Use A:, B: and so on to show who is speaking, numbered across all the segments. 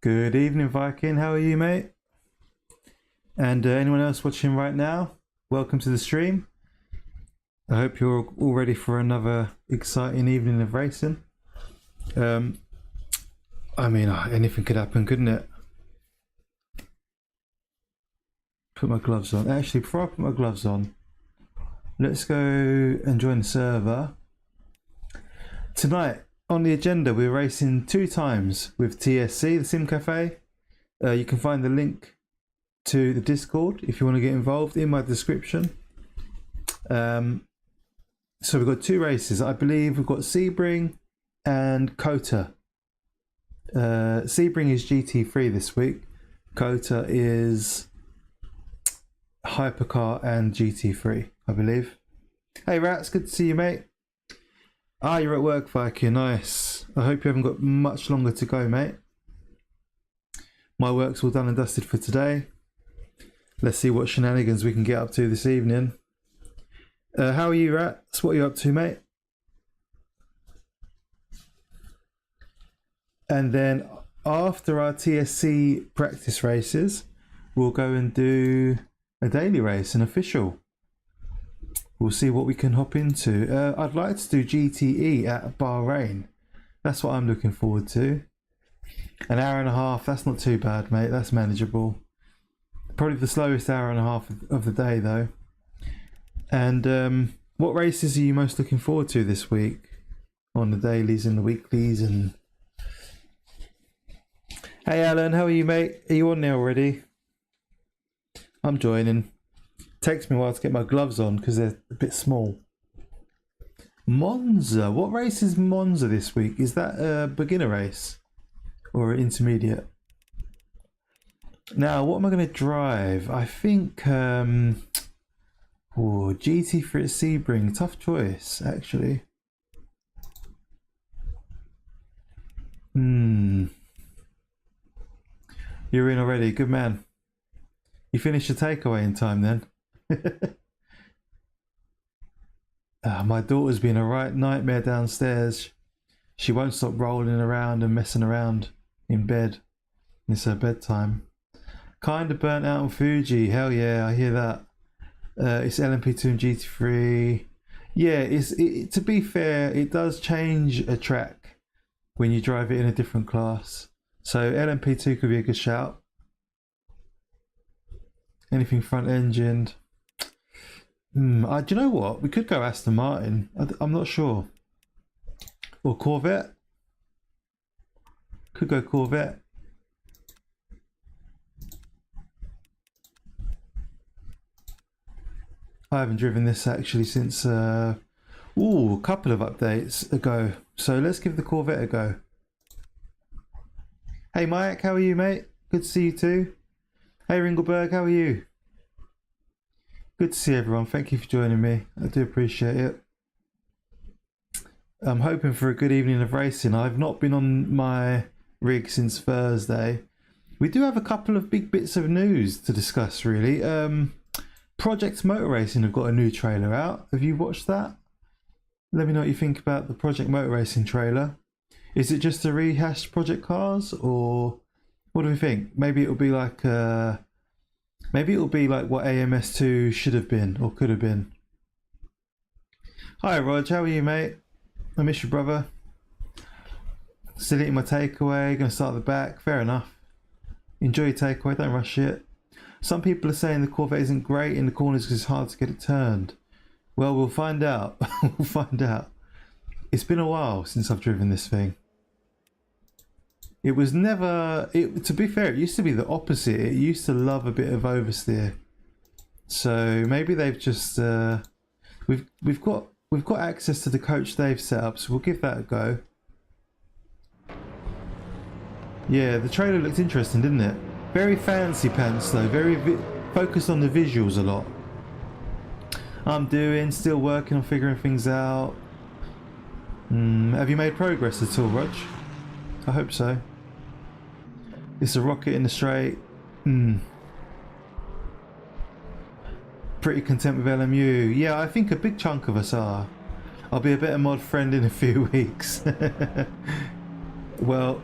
A: Good evening, Viking. How are you, mate? And anyone else watching right now, welcome to the stream. I hope you're all ready for another exciting evening of racing. Anything could happen, couldn't it? Put my gloves on. Actually, before I put my gloves on, let's go and join the server. Tonight, on the agenda, we're racing 2 times with TSC, the Sim Cafe. You can find the link to the Discord if you want to get involved in my description. So we've got 2 races. I believe we've got Sebring and Kota. Sebring is GT3 this week. Kota is Hypercar and GT3, I believe. Hey Rats, good to see you, mate. Ah, you're at work, Viking. Nice. I hope you haven't got much longer to go, mate. My work's all done and dusted for today. Let's see what shenanigans we can get up to this evening. How are you, Rats? What are you up to, mate? And then after our TSC practice races, we'll go and do a daily race, an official. We'll see what we can hop into. I'd like to do GTE at Bahrain. That's what I'm looking forward to. An hour and a half, that's not too bad, mate. That's manageable. Probably the slowest hour and a half of the day, though. And what races are you most looking forward to this week? On the dailies and the weeklies and... Hey Alan, how are you, mate? Are you on there already? I'm joining. Takes me a while to get my gloves on because they're a bit small. Monza. What race is Monza this week? Is that a beginner race or an intermediate? Now, what am I going to drive? I think GT3 at Sebring. Tough choice, actually. You're in already. Good man. You finished the takeaway in time then. My daughter's been a right nightmare downstairs. She won't stop rolling around and messing around in bed. It's her bedtime. Kind of burnt out on Fuji. Hell yeah, I hear that. It's LMP2 and GT3. Yeah, to be fair, it does change a track when you drive it in a different class. So LMP2 could be a good shout. Anything front engined. Do you know what? We could go Aston Martin. I'm not sure. Or Corvette. Could go Corvette. I haven't driven this actually since a couple of updates ago. So let's give the Corvette a go. Hey Mike, how are you, mate? Good to see you too. Hey Ringleberg, how are you? Good to see everyone. Thank you for joining me. I do appreciate it. I'm hoping for a good evening of racing. I've not been on my rig since Thursday. We do have a couple of big bits of news to discuss, really. Project Motor Racing have got a new trailer out. Have you watched that? Let me know what you think about the Project Motor Racing trailer. Is it just a rehashed Project Cars, or what do we think? Maybe it'll be like what AMS2 should have been or could have been. Hi Rog, how are you, mate? I miss you, brother. Still eating my takeaway, gonna start at the back. Fair enough. Enjoy your takeaway, don't rush it. Some people are saying the Corvette isn't great in the corners because it's hard to get it turned. Well, we'll find out. We'll find out. It's been a while since I've driven this thing. It was never... to be fair, it used to be the opposite. It used to love a bit of oversteer. So maybe they've just... We've got access to the coach they've set up, so we'll give that a go. Yeah, the trailer looked interesting, didn't it? Very fancy pants though, very focused on the visuals a lot. I'm still working on figuring things out. Have you made progress at all, Rog? I hope so. It's a rocket in the straight. Pretty content with LMU. Yeah, I think a big chunk of us are. I'll be a better mod friend in a few weeks. Well,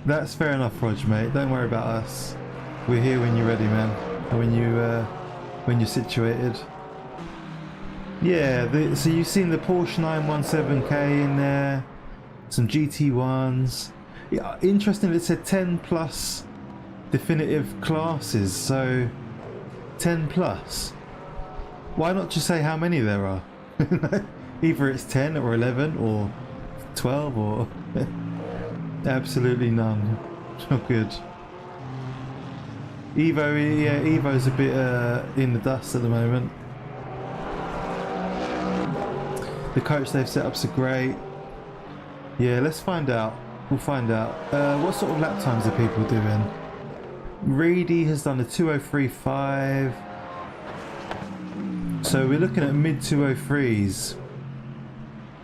A: That's fair enough, Rog, mate. Don't worry about us. We're here when you're ready, man. When you're situated. Yeah, so you've seen the Porsche 917K in there, some GT1s. Yeah, interesting, it said 10 plus definitive classes, so 10 plus. Why not just say how many there are? Either it's 10 or 11 or 12 or absolutely none. Not good. Evo, yeah, Evo's a bit in the dust at the moment. The coach they've set up's are great. Yeah, let's find out. We'll find out. What sort of lap times are people doing? Reedy has done a 2:03.5. So we're looking at mid 2:03s.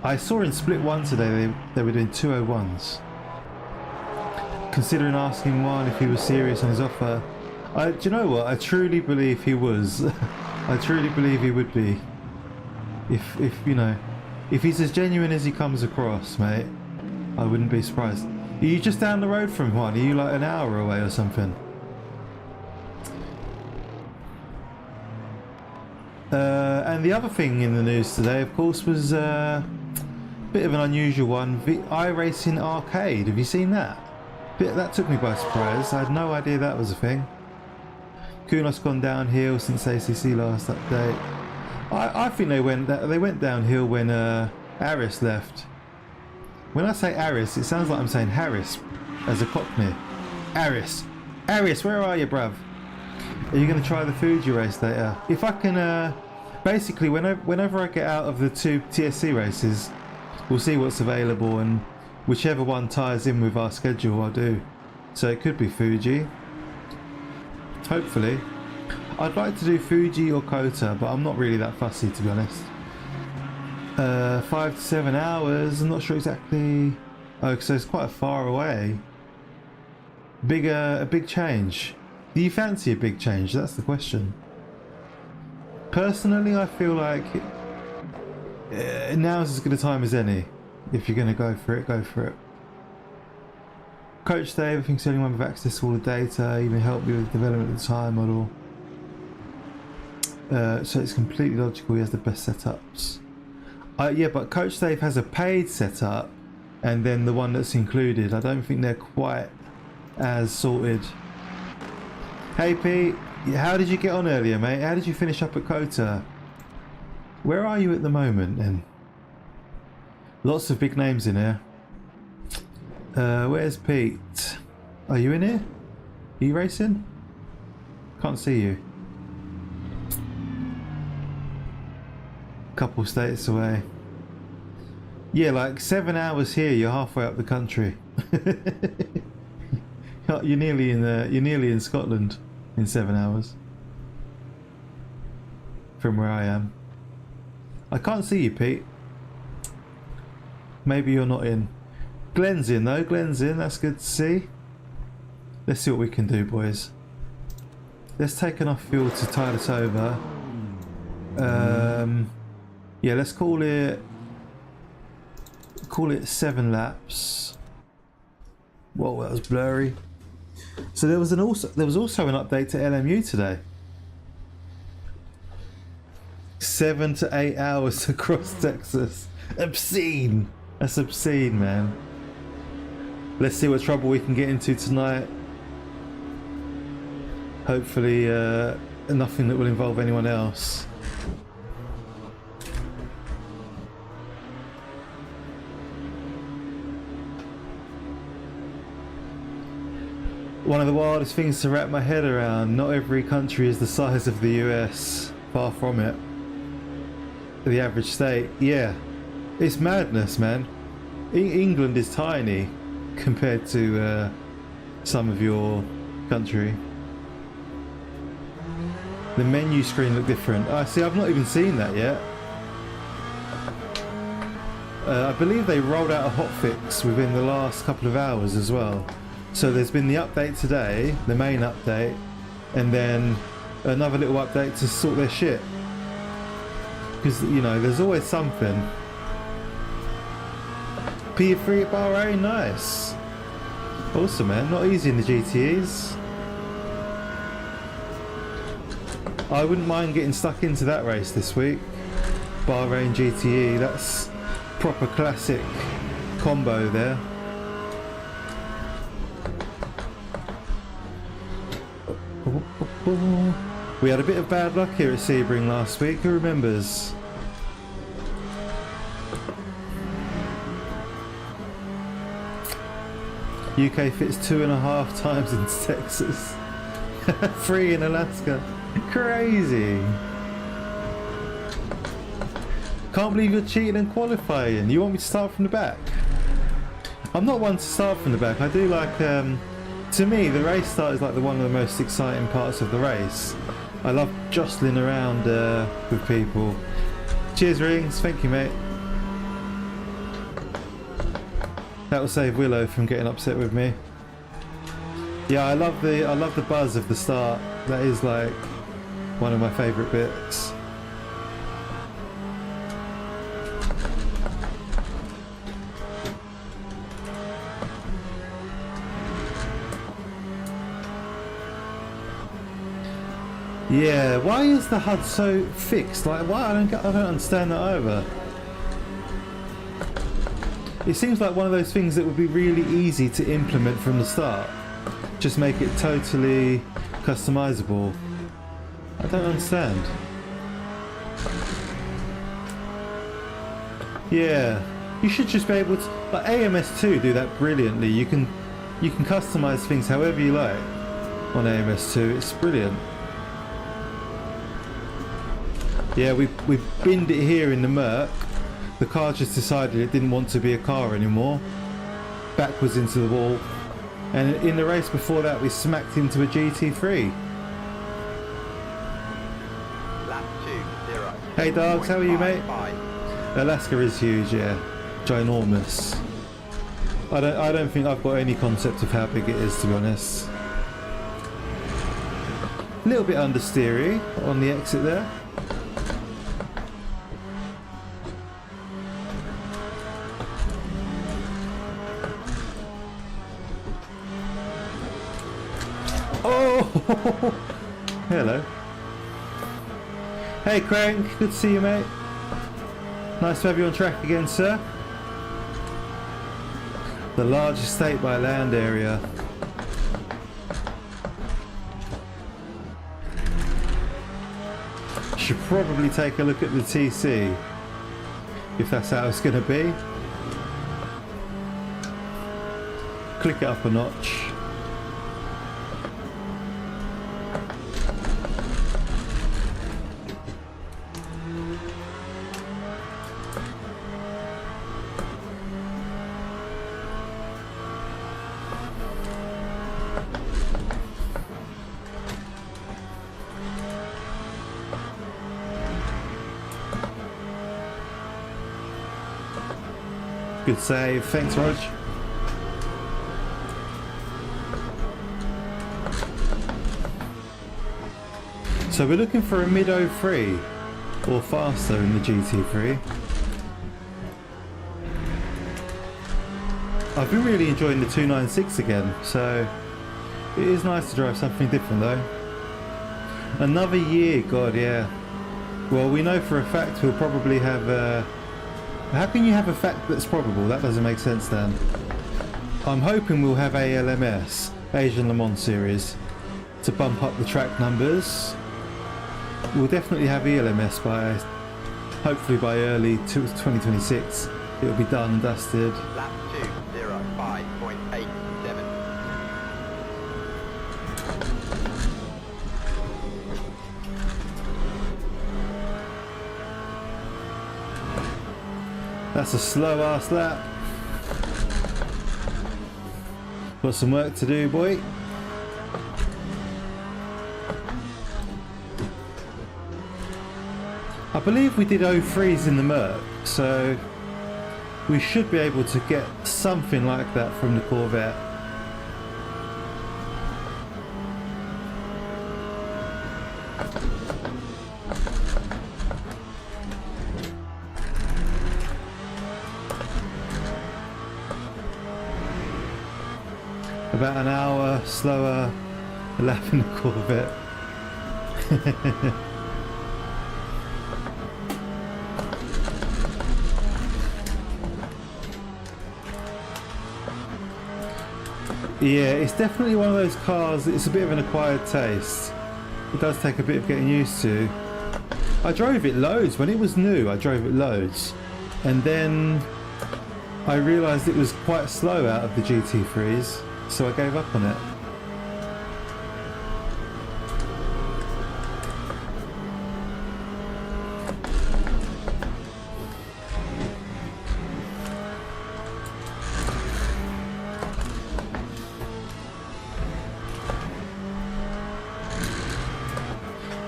A: I saw in Split 1 today they were doing 2:01s. Considering asking Juan if he was serious on his offer. Do you know what? I truly believe he was. I truly believe he would be. If you know, if he's as genuine as he comes across, mate, I wouldn't be surprised. Are you just down the road from Juan? Are you like an hour away or something? And the other thing in the news today, of course, was a bit of an unusual one. iRacing Arcade. Have you seen that? That took me by surprise. I had no idea that was a thing. Kunos gone downhill since ACC last update. I think they went downhill when Aris left. When I say Aris, it sounds like I'm saying Harris as a Cockney. Aris, where are you, bruv? Are you going to try the Fuji race later? If I can, basically, whenever I get out of the 2 TSC races, we'll see what's available, and whichever one ties in with our schedule, I'll do. So it could be Fuji. Hopefully. I'd like to do Fuji or Kota, but I'm not really that fussy, to be honest. 5 to 7 hours, I'm not sure exactly. Oh, so it's quite far away. A big change. Do you fancy a big change? That's the question. Personally, I feel like now's as good a time as any. If you're going to go for it, go for it. Coach Dave, I think, is the only one with access to all the data, even help you with the development of the tire model. So it's completely logical he has the best setups. Yeah, but Coach Dave has a paid setup and then the one that's included. I don't think they're quite as sorted. Hey Pete, how did you get on earlier, mate? How did you finish up at Kota? Where are you at the moment then? Lots of big names in here. Where's Pete? Are you in here? Are you racing? Can't see you. Couple states away. Yeah, like 7 hours here. You're halfway up the country. You're nearly in Scotland in 7 hours from where I am. I can't see you, Pete. Maybe you're not in. Glenn's in though. Glenn's in. That's good to see. Let's see what we can do, boys. Let's take enough fuel to tide us over. Yeah, let's call it 7 laps. Whoa, that was blurry. So there was also an update to LMU today. 7 to 8 hours across Texas. Obscene. That's obscene, man. Let's see what trouble we can get into tonight. Hopefully nothing that will involve anyone else. One of the wildest things to wrap my head around. Not every country is the size of the US. Far from it. The average state. Yeah. It's madness, man. England is tiny compared to some of your country. The menu screen looked different. See, I've not even seen that yet. I believe they rolled out a hotfix within the last couple of hours as well. So there's been the update today, the main update, and then another little update to sort their shit. Because, you know, there's always something. P3 at Bahrain, nice. Awesome, man. Not easy in the GTEs. I wouldn't mind getting stuck into that race this week. Bahrain GTE, that's proper classic combo there. We had a bit of bad luck here at Sebring last week, who remembers? UK fits 2.5 times into Texas. 3 in Alaska. Crazy. Can't believe you're cheating and qualifying. You want me to start from the back? I'm not one to start from the back. I do like, to me, the race start is like one of the most exciting parts of the race. I love jostling around with people. Cheers, Rings. Thank you, mate. That will save Willow from getting upset with me. Yeah, I love the buzz of the start. That is like one of my favourite bits. Yeah, why is the HUD so fixed? Like, why? I don't understand that either. It seems like one of those things that would be really easy to implement from the start. Just make it totally customizable. I don't understand. Yeah, you should just be able to. Like AMS2 do that brilliantly. You can customize things however you like on AMS2. It's brilliant. Yeah, we binned it here in the Merc. The car just decided it didn't want to be a car anymore. Backwards into the wall. And in the race before that, we smacked into a GT3.
B: Lap 2-0.
A: Hey dogs, how are you, mate? Alaska is huge, yeah. Ginormous. I don't think I've got any concept of how big it is, to be honest. A little bit understeery on the exit there. Oh! Hello. Hey Crank, good to see you, mate. Nice to have you on track again, sir. The largest state by land area. Should probably take a look at the TC, if that's how it's going to be. Click it up a notch. Good save, thanks Rog. So we're looking for a mid 03 or faster in the GT3. I've been really enjoying the 296 again, so it is nice to drive something different though. Another year, god yeah. Well, we know for a fact we'll probably have how can you have a fact that's probable? That doesn't make sense, Dan. I'm hoping we'll have ALMS, Asian Le Mans Series, to bump up the track numbers. We'll definitely have ELMS by, hopefully by early 2026. It'll be done and dusted.
B: Lap 2:05.87.
A: That's a slow ass lap. Got some work to do, boy. I believe we did 03s in the Merc, so we should be able to get something like that from the Corvette. about an hour slower lap in the Corvette. Yeah, it's definitely one of those cars, it's a bit of an acquired taste. It does take a bit of getting used to. I drove it loads. When it was new, I drove it loads. And then I realised it was quite slow out of the GT3s, so I gave up on it.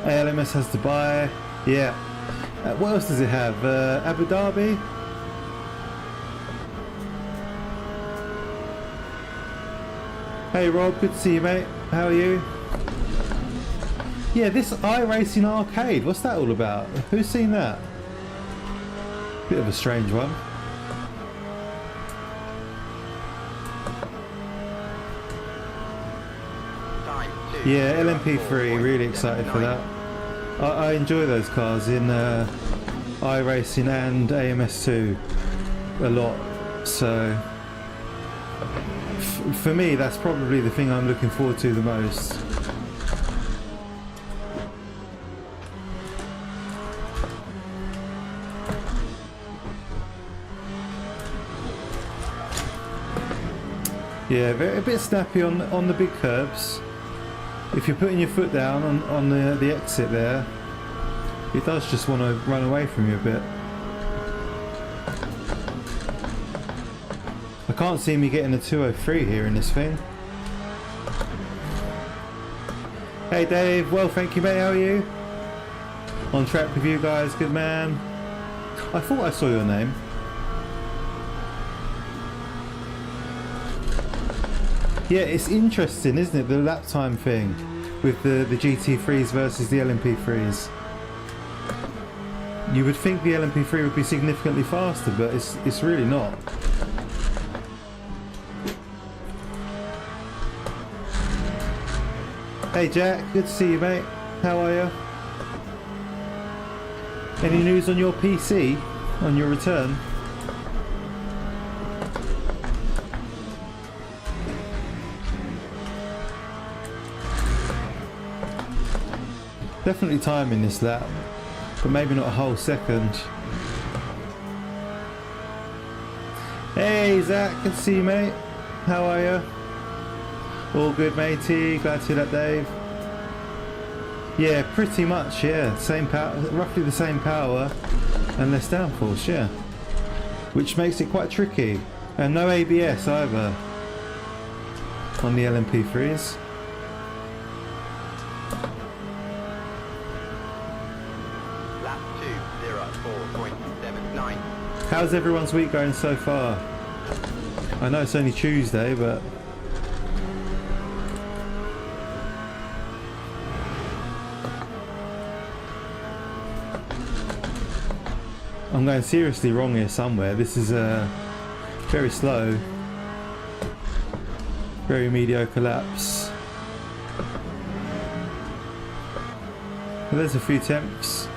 A: ALMS has Dubai, yeah. What else does it have? Abu Dhabi? Hey Rob, good to see you mate. How are you? Yeah, this iRacing arcade, what's that all about? Who's seen that? Bit of a strange one. Yeah, LMP3, really excited for that. I enjoy those cars in iRacing and AMS2 a lot, so for me that's probably the thing I'm looking forward to the most. Yeah, a bit snappy on the big curbs. If you're putting your foot down on the exit there, it does just want to run away from you a bit. I can't see me getting a 203 here in this thing. Hey Dave, well thank you mate, how are you? On track with you guys, good man. I thought I saw your name. Yeah, it's interesting, isn't it, the lap time thing with the GT3s versus the LMP3s. You would think the LMP3 would be significantly faster, but it's really not. Hey Jack, good to see you mate. How are you? Any news on your PC? On your return? Definitely timing this lap, but maybe not a whole second. Hey Zach, good to see you mate. How are you? All good matey, glad to hear that Dave. Yeah, pretty much, yeah. Same power, roughly the same power and less downforce, yeah. Which makes it quite tricky. And no ABS either on the LMP3s. How's everyone's week going so far? I know it's only Tuesday, but I'm going seriously wrong here somewhere. This is very slow, very mediocre laps. Well, there's a few temps.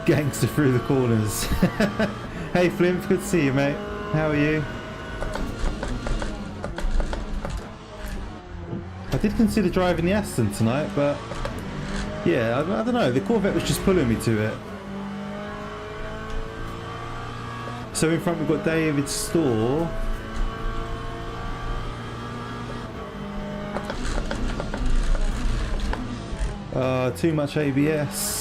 A: Gangster through the corners. Hey Flimp, good to see you mate. How are you? I did consider driving the Aston tonight, but yeah, I don't know, the Corvette was just pulling me to it. So in front we've got David's store. Too much ABS.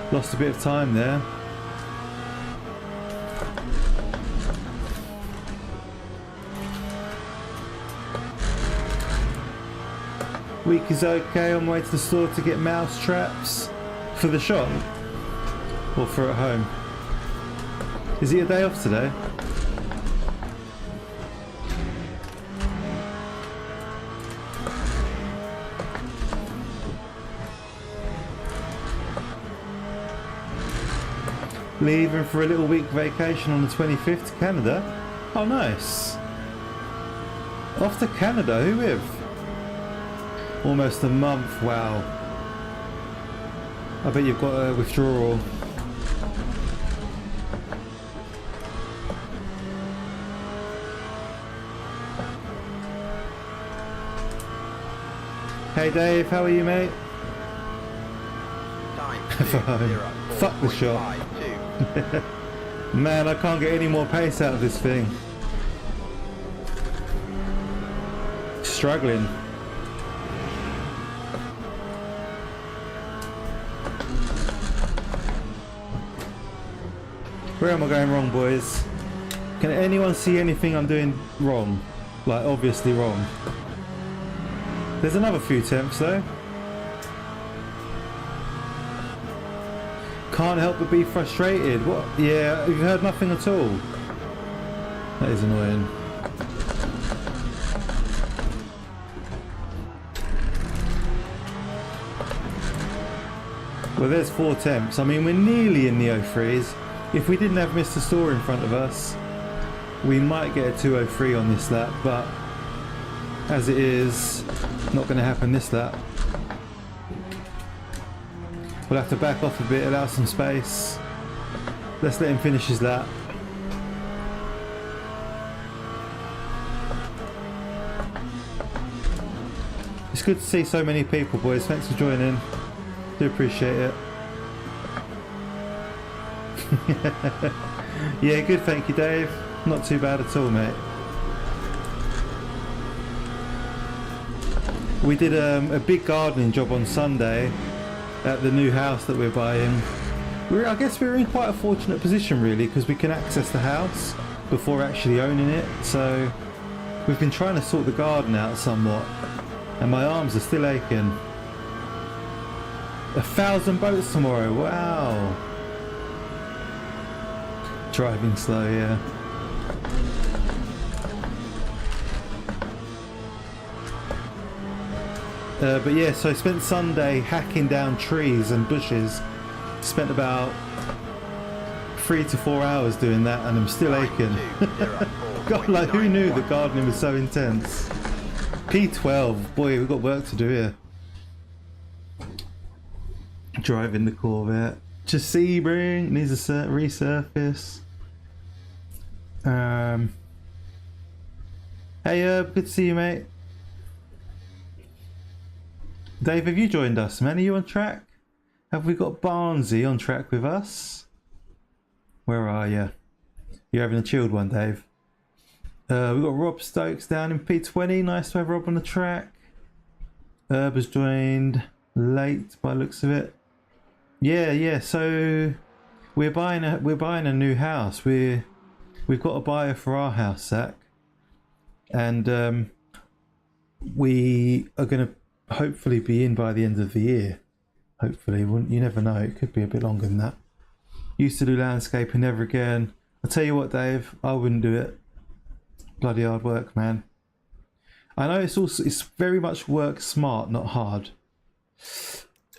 A: Lost a bit of time there. Week is okay, on my way to the store to get mouse traps. For the shop? Or for at home? Is it a day off today? Leaving for a little week vacation on the 25th to Canada. Oh, nice. Off to Canada, who with? Almost a month, wow. I bet you've got a withdrawal. Hey Dave, how are you, mate?
B: Time
A: Fuck the shot. Man, I can't get any more pace out of this thing. Struggling. Where am I going wrong, boys? Can anyone see anything I'm doing wrong? Like, obviously wrong. There's another few temps though. Can't help but be frustrated. What? Yeah, you've heard nothing at all. That is annoying. Well, there's 4 temps. I mean, we're nearly in the 03s. If we didn't have Mr. Store in front of us, we might get a 203 on this lap, but as it is, not going to happen this lap. We'll have to back off a bit, allow some space. Let's let him finish his lap. It's good to see so many people, boys. Thanks for joining. Do appreciate it. Yeah, good, thank you, Dave. Not too bad at all, mate. We did a big gardening job on Sunday at the new house that we're buying. I guess we're in quite a fortunate position really, because we can access the house before actually owning it. So we've been trying to sort the garden out somewhat, and my arms are still aching. 1,000 boats tomorrow, wow. Driving slow, yeah. But yeah, so I spent Sunday hacking down trees and bushes. Spent about 3 to 4 hours doing that, and I'm still aching. God, like, who knew that gardening was so intense? P12, boy, we've got work to do here. Driving the Corvette. Just Sebring needs a resurface. Hey, good to see you, mate. Dave, have you joined us, man? Are you on track? Have we got Barnsey on track with us? Where are you? You're having a chilled one, Dave. We've got Rob Stokes down in P20. Nice to have Rob on the track. Herb has joined late by the looks of it. Yeah. So we're buying a new house. We've got a buyer for our house, Zach, and we are going to hopefully be in by the end of the year. Hopefully, you never know. It could be a bit longer than that. Used to do landscaping, never again. I'll tell you what, Dave, I wouldn't do it. Bloody hard work, man. I know it's very much work smart, not hard.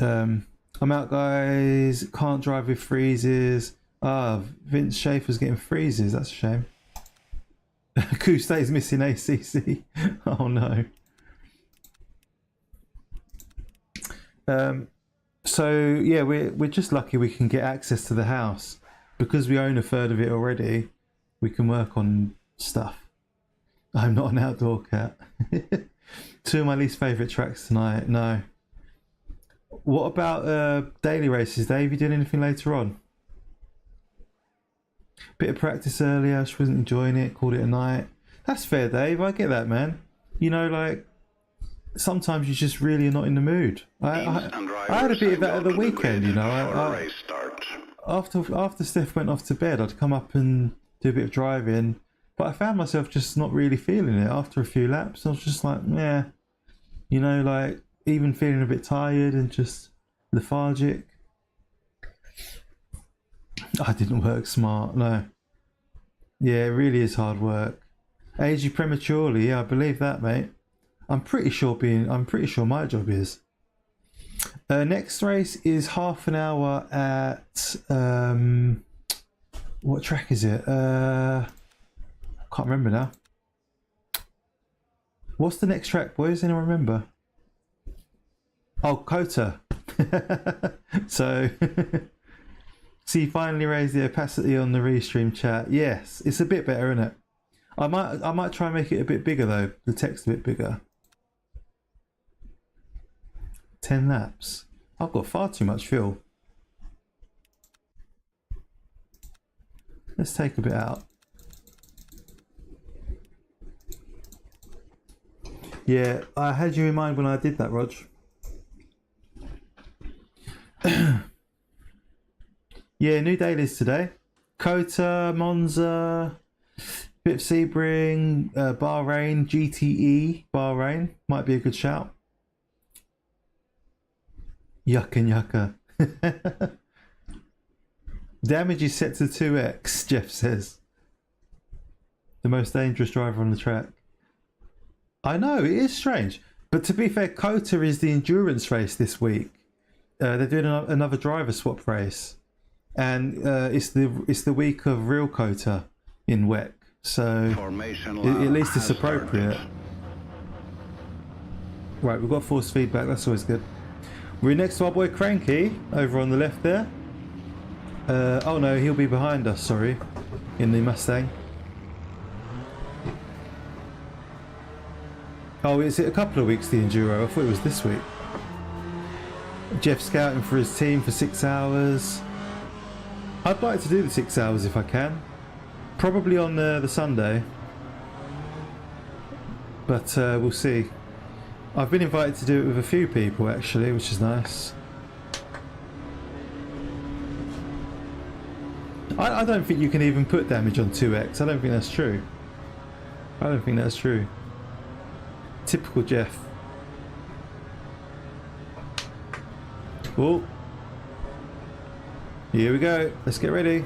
A: I'm out, guys. Can't drive with freezes. Vince Schaefer's getting freezes. That's a shame. Couste's missing ACC. Oh no. So yeah, we're just lucky we can get access to the house because we own a third of it already. We can work on stuff. I'm not an outdoor cat. 2 of my least favourite tracks tonight. No. What about daily races, Dave? You doing anything later on? Bit of practice earlier. She wasn't enjoying it. Called it a night. That's fair, Dave. I get that, man. You know, like, sometimes you're just really not in the mood. I had a bit of that at the weekend, you know. After Steph went off to bed, I'd come up and do a bit of driving, but I found myself just not really feeling it after a few laps. I was just like, yeah, you know, like even feeling a bit tired and just lethargic. I didn't work smart, no. Yeah, it really is hard work. Age you prematurely, yeah, I believe that, mate. I'm pretty sure my job is. Next race is half an hour at What track is it? I can't remember now. What's the next track, boys? Anyone remember? Oh, Kota. So, so you finally raised the opacity on the restream chat. Yes, it's a bit better, isn't it? I might try and make it a bit bigger though. The text a bit bigger. 10 laps. I've got far too much fuel. Let's take a bit out. Yeah, I had you in mind when I did that, Rog. Yeah, new dailies today. Kota, Monza, bit of Sebring, Bahrain, GTE, Bahrain. Might be a good shout. Yucca. Damage is set to 2x, Jeff says. The most dangerous driver on the track. I know, it is strange. But to be fair, Kota is the endurance race this week. They're doing another driver swap race. And it's the week of real Kota in WEC. So at least it's appropriate. Right, we've got force feedback, that's always good. We're next to our boy Cranky, over on the left there. Oh no, he'll be behind us, sorry, in the Mustang. Oh, is it a couple of weeks, the Enduro? I thought it was this week. Jeff scouting for his team for 6 hours. I'd like to do the 6 hours if I can. Probably on the Sunday. But we'll see. I've been invited to do it with a few people actually, which is nice. I don't think you can even put damage on 2x. I don't think that's true. I don't think that's true. Typical Jeff. Oh. Here we go. Let's get ready.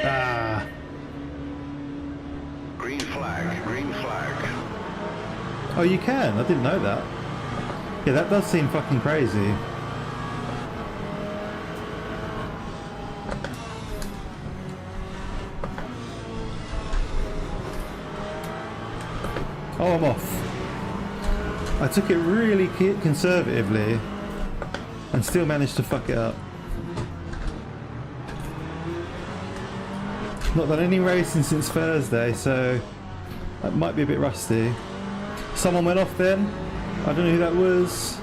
A: Ah.
B: Green flag, green flag.
A: Oh, you can? I didn't know that. Yeah, that does seem fucking crazy. Oh, I'm off. I took it really conservatively and still managed to fuck it up. Not done any racing since Thursday, so that might be a bit rusty. Someone went off then. I don't know who that was,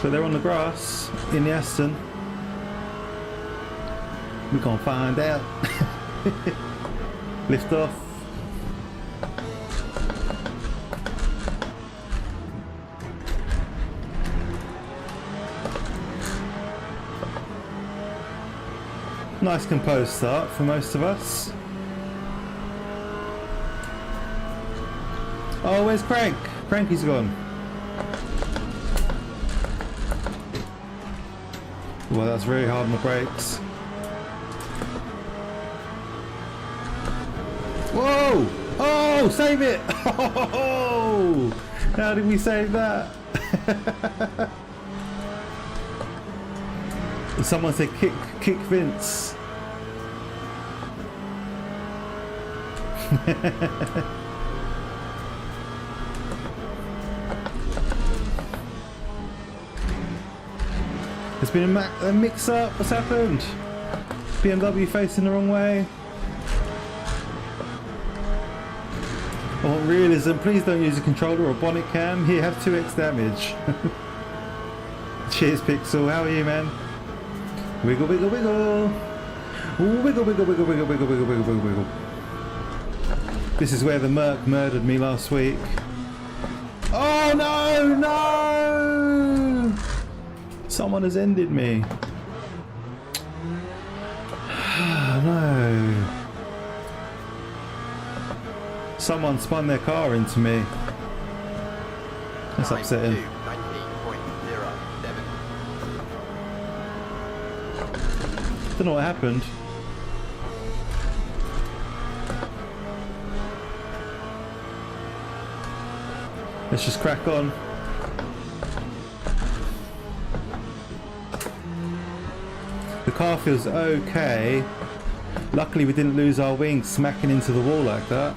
A: but they're on the grass in the Aston. We're gonna find out. Lift off. Nice composed start for most of us. Oh, where's Crank? Cranky's gone. Well, that's very hard on the brakes. Whoa! Oh, save it! Oh! How did we save that? Someone said kick Vince. There's been a mix-up. What's happened? BMW facing the wrong way. I want realism. Please don't use a controller or bonnet cam. Here, have 2x damage. Cheers, Pixel. How are you, man? Wiggle, wiggle, wiggle. Wiggle, wiggle, wiggle, wiggle, wiggle, wiggle, wiggle, wiggle, wiggle. This is where the Merc murdered me last week. Oh no, no! Someone has ended me. No. Someone spun their car into me. That's upsetting. 19.07. Don't know what happened. Let's just crack on. The car feels okay. Luckily we didn't lose our wings smacking into the wall like that.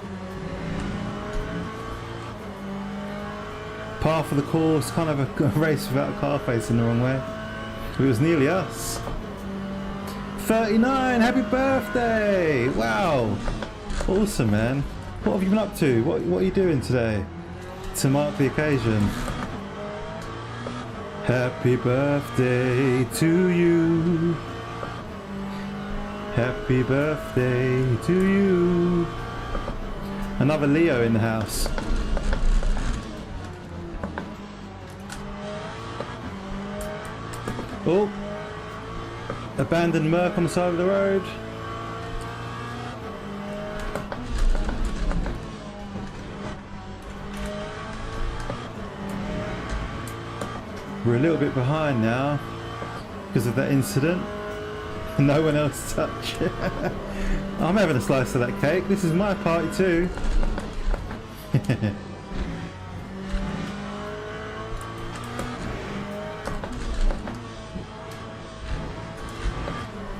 A: Par for the course, kind of a race without a car facing the wrong way. It was nearly us. 39, happy birthday! Wow, awesome, man. What have you been up to? What are you doing today to mark the occasion? Happy birthday to you. Happy birthday to you. Another Leo in the house. Oh, abandoned Merc on the side of the road. We're a little bit behind now because of that incident. No one else touched it. I'm having a slice of that cake. This is my party too.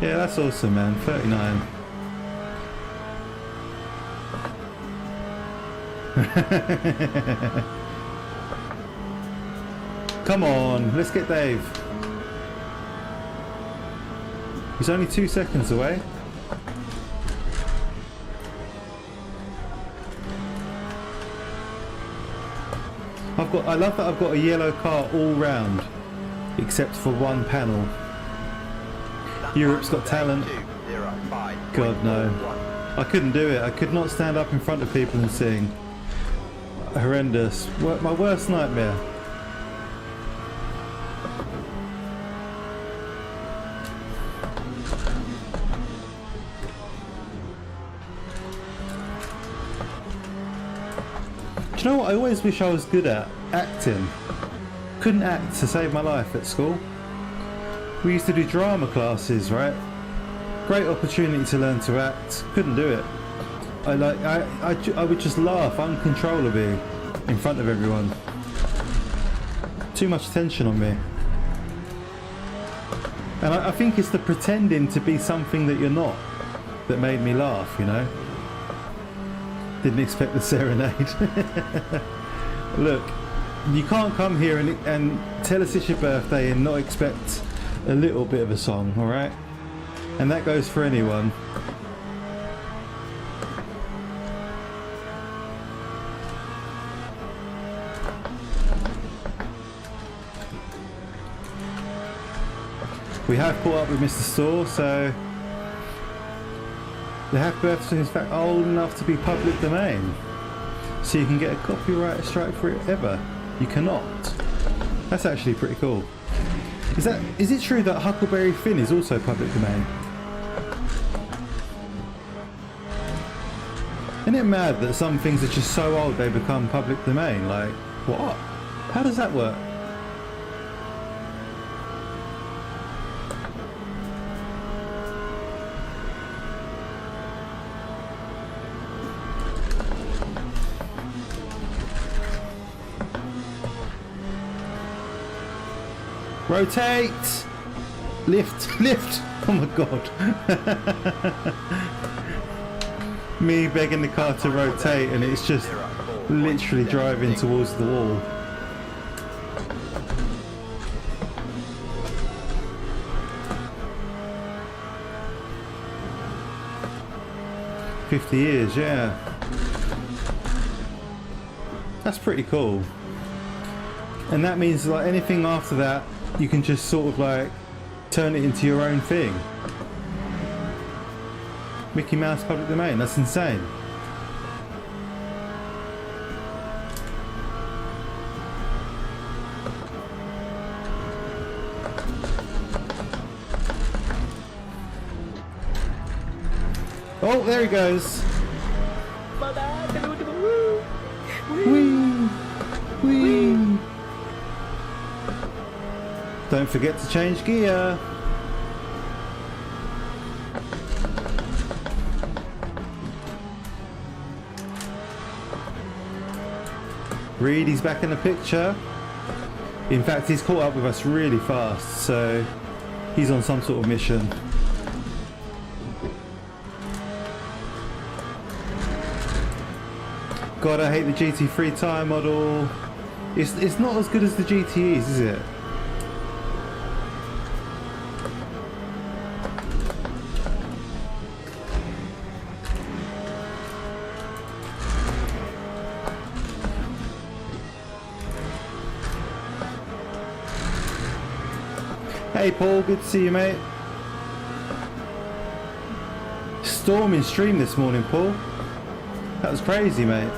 A: Yeah, that's awesome, man. 39. Come on, let's get Dave. He's only 2 seconds away. I love that I've got a yellow car all round, except for one panel. Europe's Got Talent. God no. I couldn't do it. I could not stand up in front of people and sing. Horrendous. My worst nightmare. Do you know what I always wish I was good at? Acting. Couldn't act to save my life at school. We used to do drama classes, right? Great opportunity to learn to act. Couldn't do it. I would just laugh uncontrollably in front of everyone. Too much tension on me. And I think it's the pretending to be something that you're not that made me laugh, you know? Didn't expect the serenade. Look, you can't come here and tell us it's your birthday and not expect a little bit of a song, alright? And that goes for anyone. We have caught up with Mr. Store, so the happy birthday is in fact old enough to be public domain. So you can get a copyright strike for it ever. You cannot. That's actually pretty cool. Is it true that Huckleberry Finn is also public domain? Isn't it mad that some things are just so old they become public domain? Like, what? How does that work? Rotate! Lift! Lift! Oh my god. Me begging the car to rotate and it's just literally driving towards the wall. "50 years, yeah. That's pretty cool. And that means like anything after that, you can just sort of like turn it into your own thing. Mickey Mouse public domain, that's insane. Oh, there he goes. Whee! Whee! Don't forget to change gear. Reedy's back in the picture. In fact, he's caught up with us really fast, so He's on some sort of mission. God, I hate the GT3 tyre model. It's not as good as the GTEs, is it? Hey Paul, good to see you, mate. Storming stream this morning, Paul. That was crazy, mate.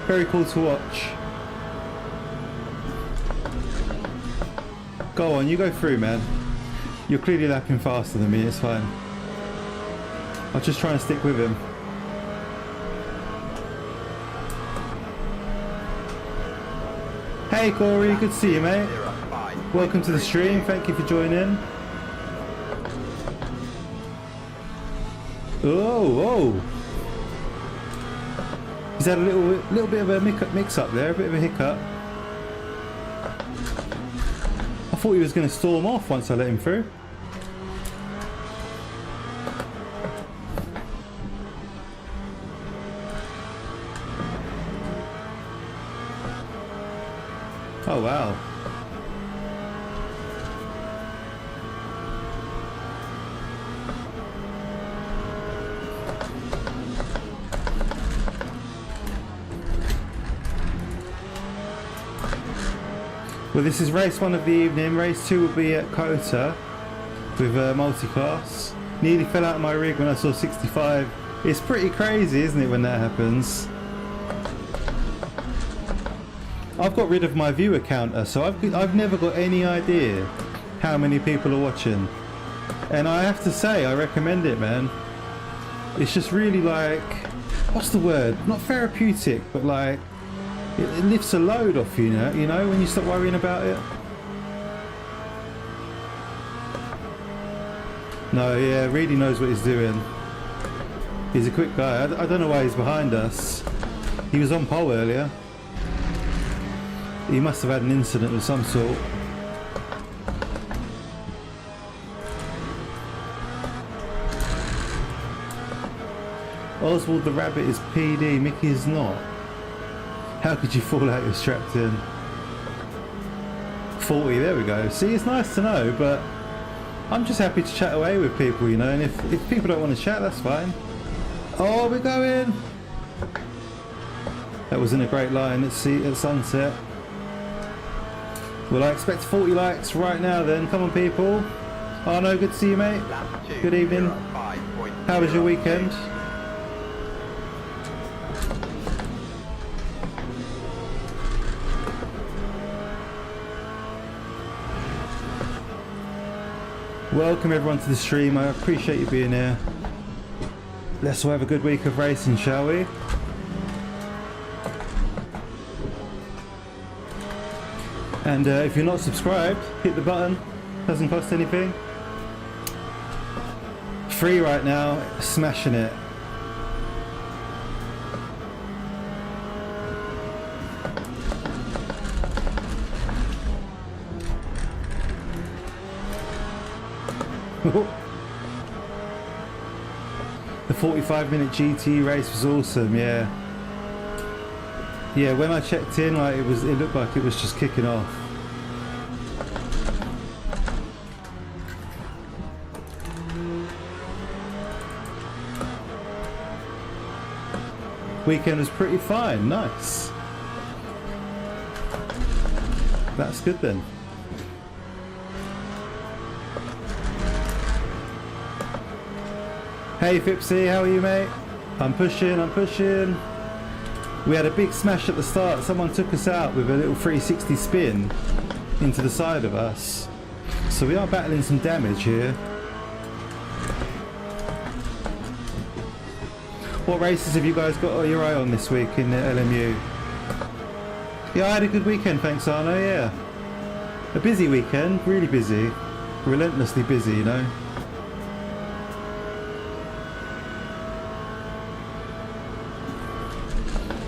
A: Very cool to watch. Go on, you go through, man. You're clearly lapping faster than me, it's fine. I'll just try and stick with him. Hey Corey, good to see you, mate. Welcome to the stream, thank you for joining. Oh. He's had a little bit of a mix up there, a bit of a hiccup. I thought he was going to storm off once I let him through. Oh wow. Well, this is race 1 of the evening. Race 2 will be at Kota with multi-class. Nearly fell out of my rig when I saw 65. It's pretty crazy, isn't it, when that happens? I've got rid of my viewer counter, so I've never got any idea how many people are watching. And I have to say, I recommend it, man. It's just really like, what's the word? Not therapeutic, but like, it lifts a load off you know, when you stop worrying about it. No, yeah, really knows what he's doing. He's a quick guy. I don't know why he's behind us. He was on pole earlier. He must have had an incident of some sort. Oswald the Rabbit is PD, Mickey is not. How could you fall out? You're strapped in. 40, there we go. See, it's nice to know, but I'm just happy to chat away with people, you know, and if people don't want to chat, that's fine. Oh, we're going! That wasn't a great line at sunset. Well, I expect 40 likes right now then. Come on, people. Oh no, good to see you, mate. Good evening. How was your weekend? Welcome everyone to the stream. I appreciate you being here. Let's all have a good week of racing, shall we? And if you're not subscribed, hit the button. Doesn't cost anything. Free right now, smashing it. The 45-minute GT race was awesome, yeah. Yeah, when I checked in, like it looked like it was just kicking off. Weekend was pretty fine, nice. That's good then. Hey Fipsy, how are you, mate? I'm pushing. We had a big smash at the start. Someone took us out with a little 360 spin into the side of us. So we are battling some damage here. What races have you guys got your eye on this week in the LMU? Yeah, I had a good weekend, thanks Arno, yeah. A busy weekend, really busy. Relentlessly busy, you know.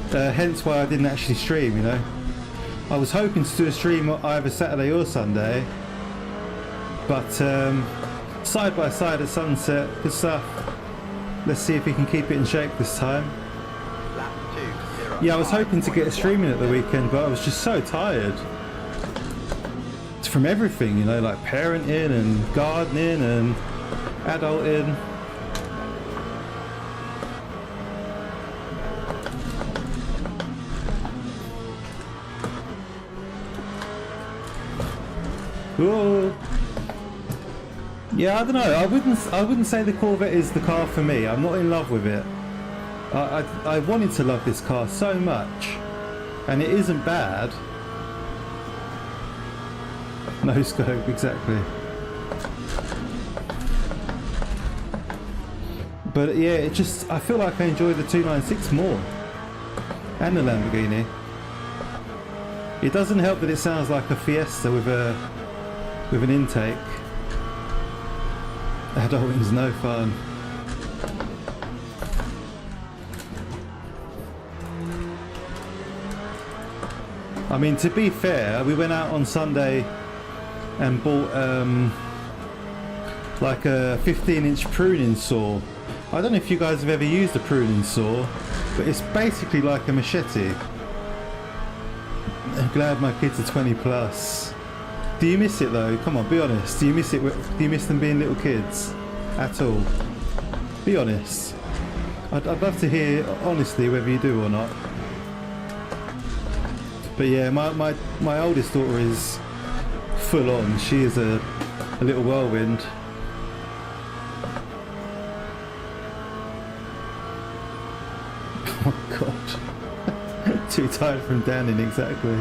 A: Hence why I didn't actually stream, you know. I was hoping to do a stream either Saturday or Sunday, But side by side at sunset, good stuff. Let's see if we can keep it in shape this time. Yeah, I was hoping to get a stream in at the weekend, but I was just so tired. It's from everything, you know, like parenting and gardening and adulting. Whoa. Yeah, I don't know. I wouldn't say the Corvette is the car for me. I'm not in love with it. I wanted to love this car so much, and it isn't bad. No scope, exactly. But yeah, it just, I feel like I enjoy the 296 more, and the Lamborghini. It doesn't help that it sounds like a Fiesta with an intake. Adulting's no fun. I mean, to be fair, we went out on Sunday and bought like a 15-inch pruning saw. I don't know if you guys have ever used a pruning saw, but it's basically like a machete. I'm glad my kids are 20 plus. Do you miss it though? Come on, be honest. Do you miss it? Do you miss them being little kids at all? Be honest. I'd love to hear honestly whether you do or not. But yeah, my oldest daughter is full on. She is a little whirlwind. Oh god. Too tired from danning, exactly.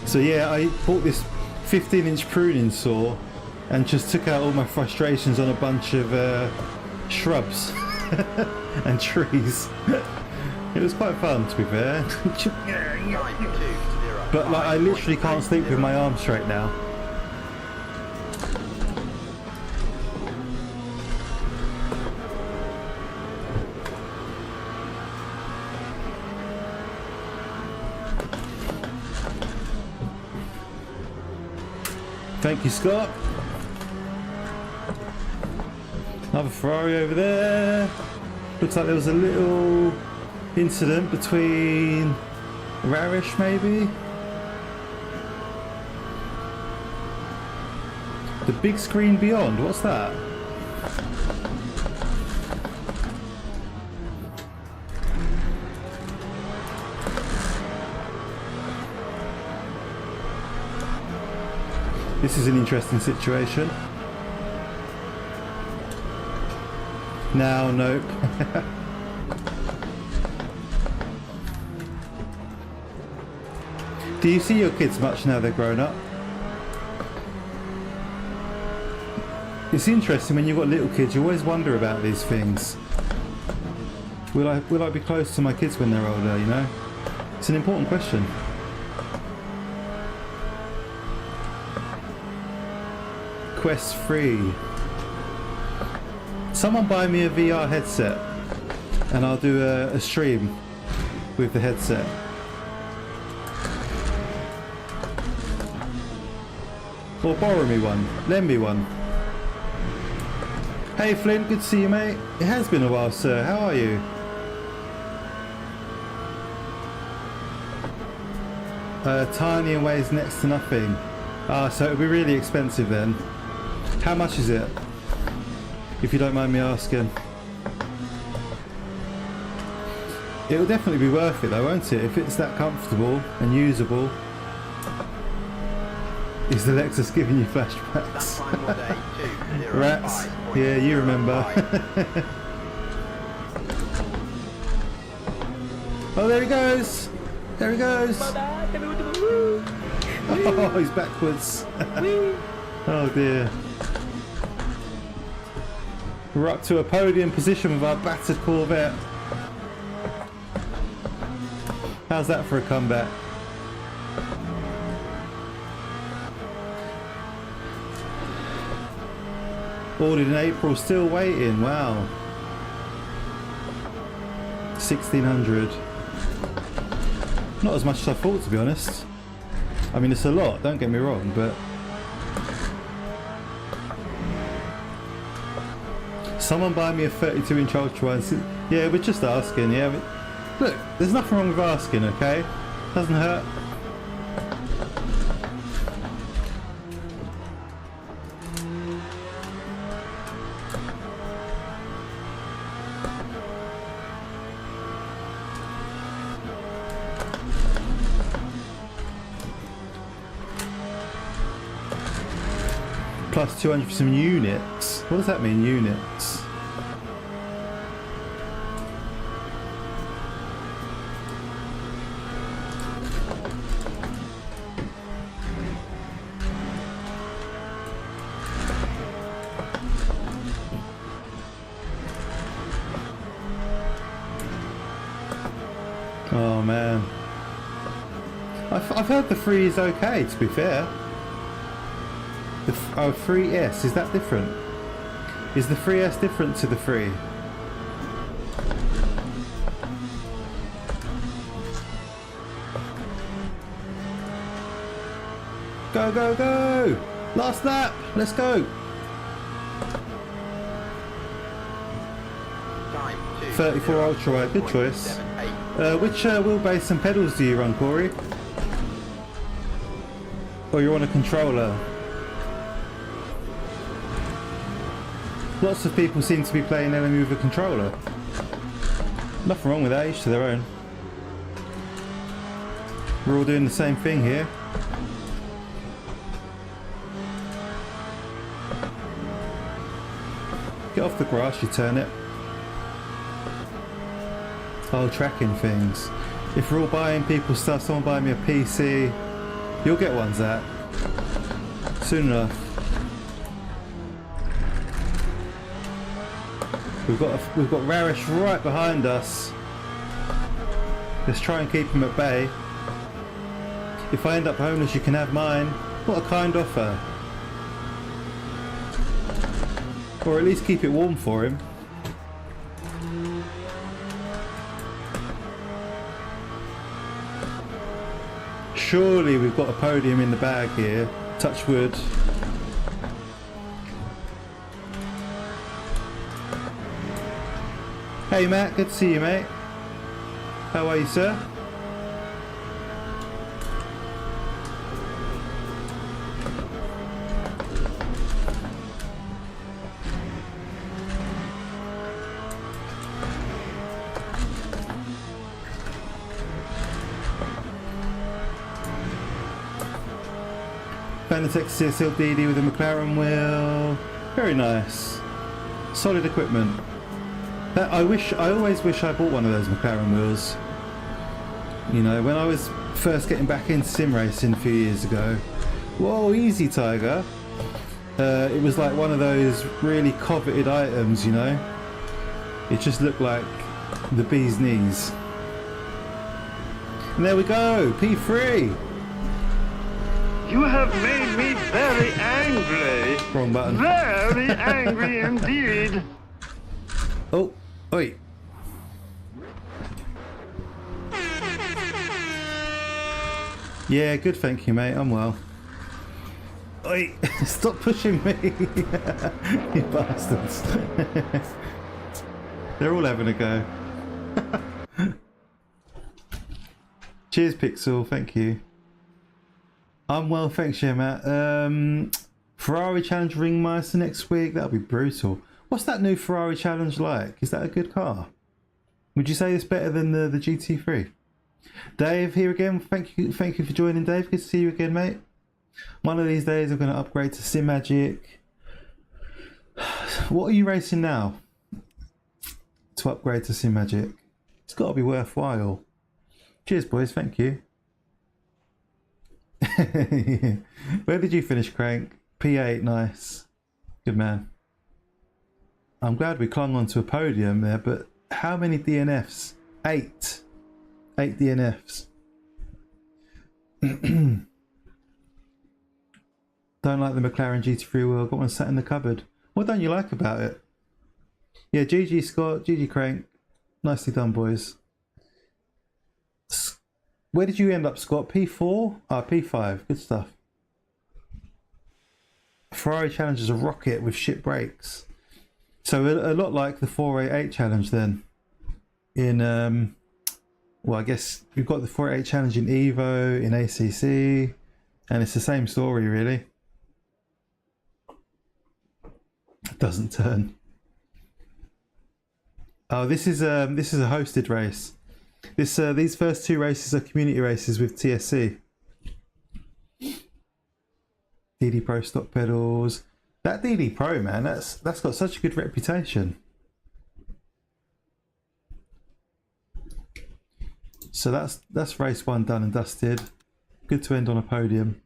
A: So yeah, I bought this 15-inch pruning saw and just took out all my frustrations on a bunch of shrubs and trees. It was quite fun, to be fair. But like, I literally can't sleep with my arms straight now. Thank you, Scott. Another Ferrari over there. Looks like there was a little incident between Rarish, maybe. The big screen beyond, what's that? This is an interesting situation. Now, nope. Do you see your kids much now they're grown up? It's interesting when you've got little kids, you always wonder about these things. Will I be close to my kids when they're older, you know? It's an important question. Quest 3. Someone buy me a VR headset and I'll do a stream with the headset. Or borrow me one, lend me one. Hey Flint, good to see you mate. It has been a while sir, how are you? Tiny and weighs next to nothing. So it'll be really expensive then. How much is it? If you don't mind me asking. It'll definitely be worth it though, won't it? If it's that comfortable and usable. Is the Lexus giving you flashbacks? Rats. Yeah, you remember. Oh, there he goes. There he goes. Oh, he's backwards. Oh dear. We're up to a podium position with our battered Corvette. How's that for a comeback? Ordered in April, still waiting, wow. 1600. Not as much as I thought, to be honest. I mean, it's a lot, don't get me wrong, but someone buy me a 32-inch Ultra and yeah, we're just asking, yeah. Look, there's nothing wrong with asking, okay? Doesn't hurt. Plus 200 for some units. What does that mean, units? Oh man. I've heard the 3 is okay, to be fair. The 3S, is that different? Is the 3S different to the 3? Go, go, go! Last lap! Let's go!
B: Time
A: 34 ultra wide, good choice.
B: 2.78.
A: Which wheelbase and pedals do you run, Corey? Or you're on a controller? Lots of people seem to be playing LMU with a controller. Nothing wrong with that, each to their own. We're all doing the same thing here. Get off the grass, you turn it. Oh, tracking things. If we're all buying people stuff, someone buy me a PC, you'll get one, Zach. Soon enough. We've got Rarish right behind us. Let's try and keep him at bay. If I end up homeless, you can have mine. What a kind offer. Or at least keep it warm for him. Surely we've got a podium in the bag here. Touch wood. Hey Matt, good to see you, mate. How are you, sir? Fanatec CSL DD with a McLaren wheel. Very nice. Solid equipment. I always wish I bought one of those McLaren wheels. You know, when I was first getting back into sim racing a few years ago. Whoa, easy Tiger. It was like one of those really coveted items, you know. It just looked like the bee's knees. And there we go, P3.
C: You have made me very angry.
A: Wrong button.
C: Very angry indeed.
A: Oh, oi. Yeah, good, thank you, mate. I'm well. Oi, stop pushing me, you bastards. They're all having a go. Cheers, Pixel. Thank you. I'm well, thanks, yeah, Matt. Ferrari Challenge Ringmeister next week. That'll be brutal. What's that new Ferrari Challenge like? Is that a good car? Would you say it's better than the GT3? Dave here again. Thank you for joining, Dave. Good to see you again, mate. One of these days I'm going to upgrade to Simjack. What are you racing now to upgrade to Simjack? It's got to be worthwhile. Cheers, boys. Thank you. Where did you finish, Crank? P8, nice. Good man. I'm glad we clung onto a podium there, but how many DNFs? 8. 8 DNFs. Don't like the McLaren GT3 wheel. Got one sat in the cupboard. What don't you like about it? Yeah, GG Scott, GG Crank. Nicely done, boys. Where did you end up, Scott? P4? Ah, P5. Good stuff. Ferrari challenges a rocket with shit brakes. So a lot like the 488 challenge then. In well, I guess we've got the 488 challenge in Evo, in ACC, and it's the same story really. It doesn't turn. Oh, this is a hosted race. These first two races are community races with TSC. DD Pro stock pedals. That DD Pro, man, that's got such a good reputation. So that's race one done and dusted. Good to end on a podium.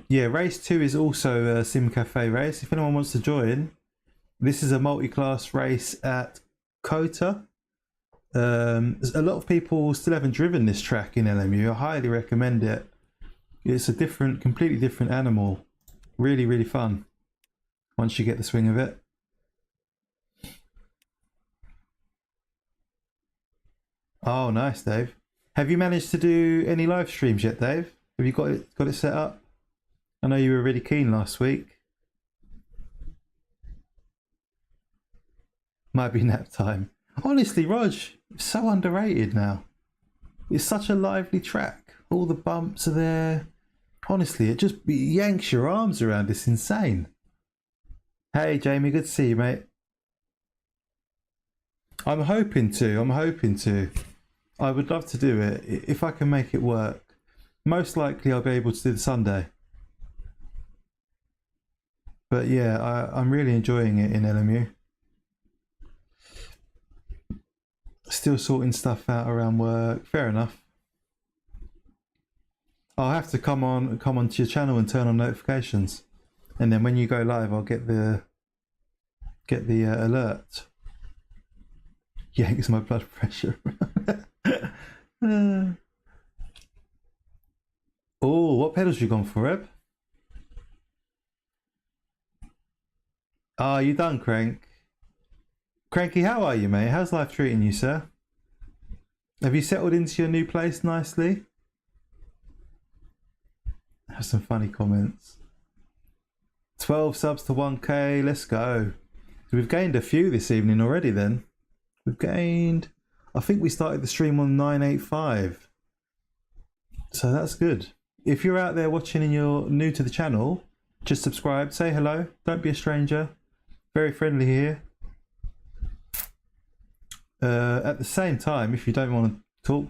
A: Yeah, race 2 is also a Sim Cafe race. If anyone wants to join, this is a multi-class race at Kota. A lot of people still haven't driven this track in LMU. I highly recommend it. It's a completely different animal. Really, really fun once you get the swing of it. Oh, nice, Dave. Have you managed to do any live streams yet, Dave? Have you got it set up? I know you were really keen last week. Might be nap time. Honestly, Rog, it's so underrated now. It's such a lively track. All the bumps are there. Honestly, it just yanks your arms around. It's insane. Hey, Jamie, good to see you, mate. I'm hoping to. I would love to do it if I can make it work. Most likely I'll be able to do the Sunday. But yeah, I'm really enjoying it in LMU. Still sorting stuff out around work. Fair enough. I'll have to come onto your channel and turn on notifications, and then when you go live, I'll get the alert. Yanks my blood pressure. Oh, what pedals you gone for, Reb? Ah, you done, Crank? Cranky, how are you, mate? How's life treating you, sir? Have you settled into your new place nicely? Have some funny comments. 12 subs to 1k, let's go. So we've gained a few this evening already then. We've gained, I think we started the stream on 985. So that's good. If you're out there watching and you're new to the channel, just subscribe, say hello, don't be a stranger. Very friendly here. At the same time, if you don't want to talk,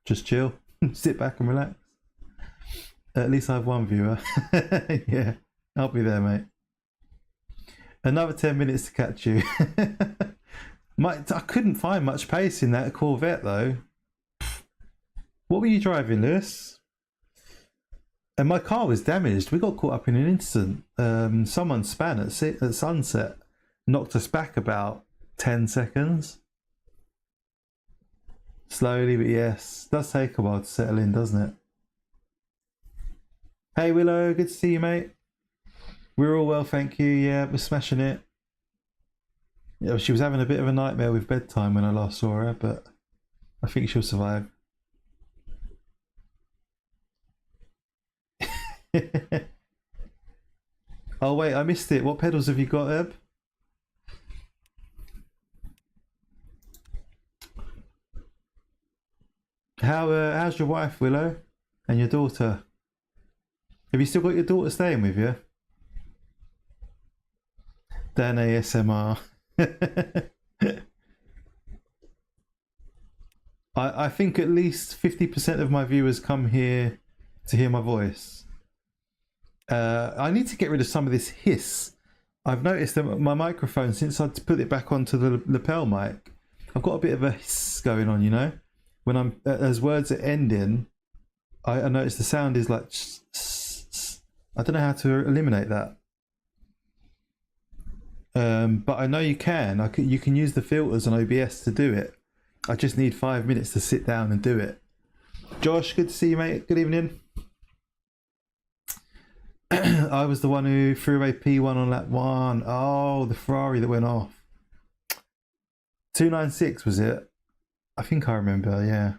A: just chill, sit back and relax. At least I have one viewer. Yeah, I'll be there, mate. Another 10 minutes to catch you. I couldn't find much pace in that Corvette though. What were you driving, Lewis? And my car was damaged. We got caught up in an incident. Someone span at sunset, knocked us back about 10 seconds. Slowly, but yes, it does take a while to settle in, doesn't it? Hey Willow, good to see you, mate. We're all well, thank you. Yeah, we're smashing it. Yeah, she was having a bit of a nightmare with bedtime when I last saw her, but I think she'll survive. Oh wait, I missed it. What pedals have you got, Eb? How's your wife, Willow, and your daughter? Have you still got your daughter staying with you? Dan ASMR. I think at least 50% of my viewers come here to hear my voice. I need to get rid of some of this hiss. I've noticed that my microphone, since I put it back onto the lapel mic, I've got a bit of a hiss going on, you know? When I'm, as words are ending, I notice the sound is like, I don't know how to eliminate that. But I know you can. You can use the filters on OBS to do it. I just need 5 minutes to sit down and do it. Josh, good to see you, mate. Good evening. I was the one who threw a P1 on lap 1. Oh, the Ferrari that went off. 296 was it? I think I remember, yeah.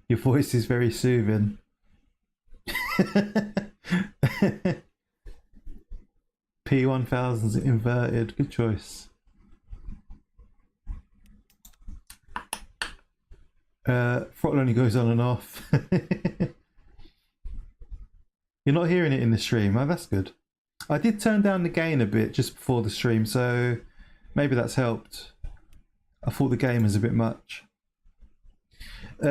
A: Your voice is very soothing. P1000's inverted. Good choice. Throttle only goes on and off. You're not hearing it in the stream. Oh, that's good. I did turn down the gain a bit just before the stream, so maybe that's helped. I thought the gain was a bit much.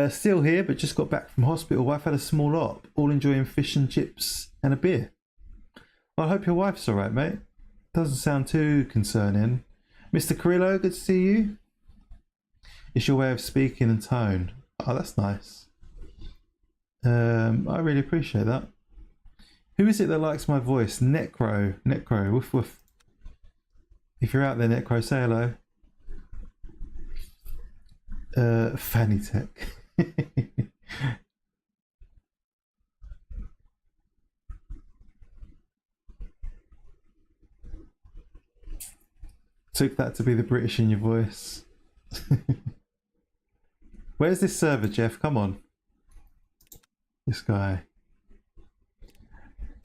A: Still here, but just got back from hospital. Wife had a small op. All enjoying fish and chips and a beer. Well, I hope your wife's alright, mate. Doesn't sound too concerning. Mr. Carrillo, good to see you. It's your way of speaking and tone. Oh, that's nice. I really appreciate that. Who is it that likes my voice? Necro. Necro. Woof woof. If you're out there, Necro, say hello. Fanny Tech. Took that to be the British in your voice. Where's this server, Jeff? Come on. This guy.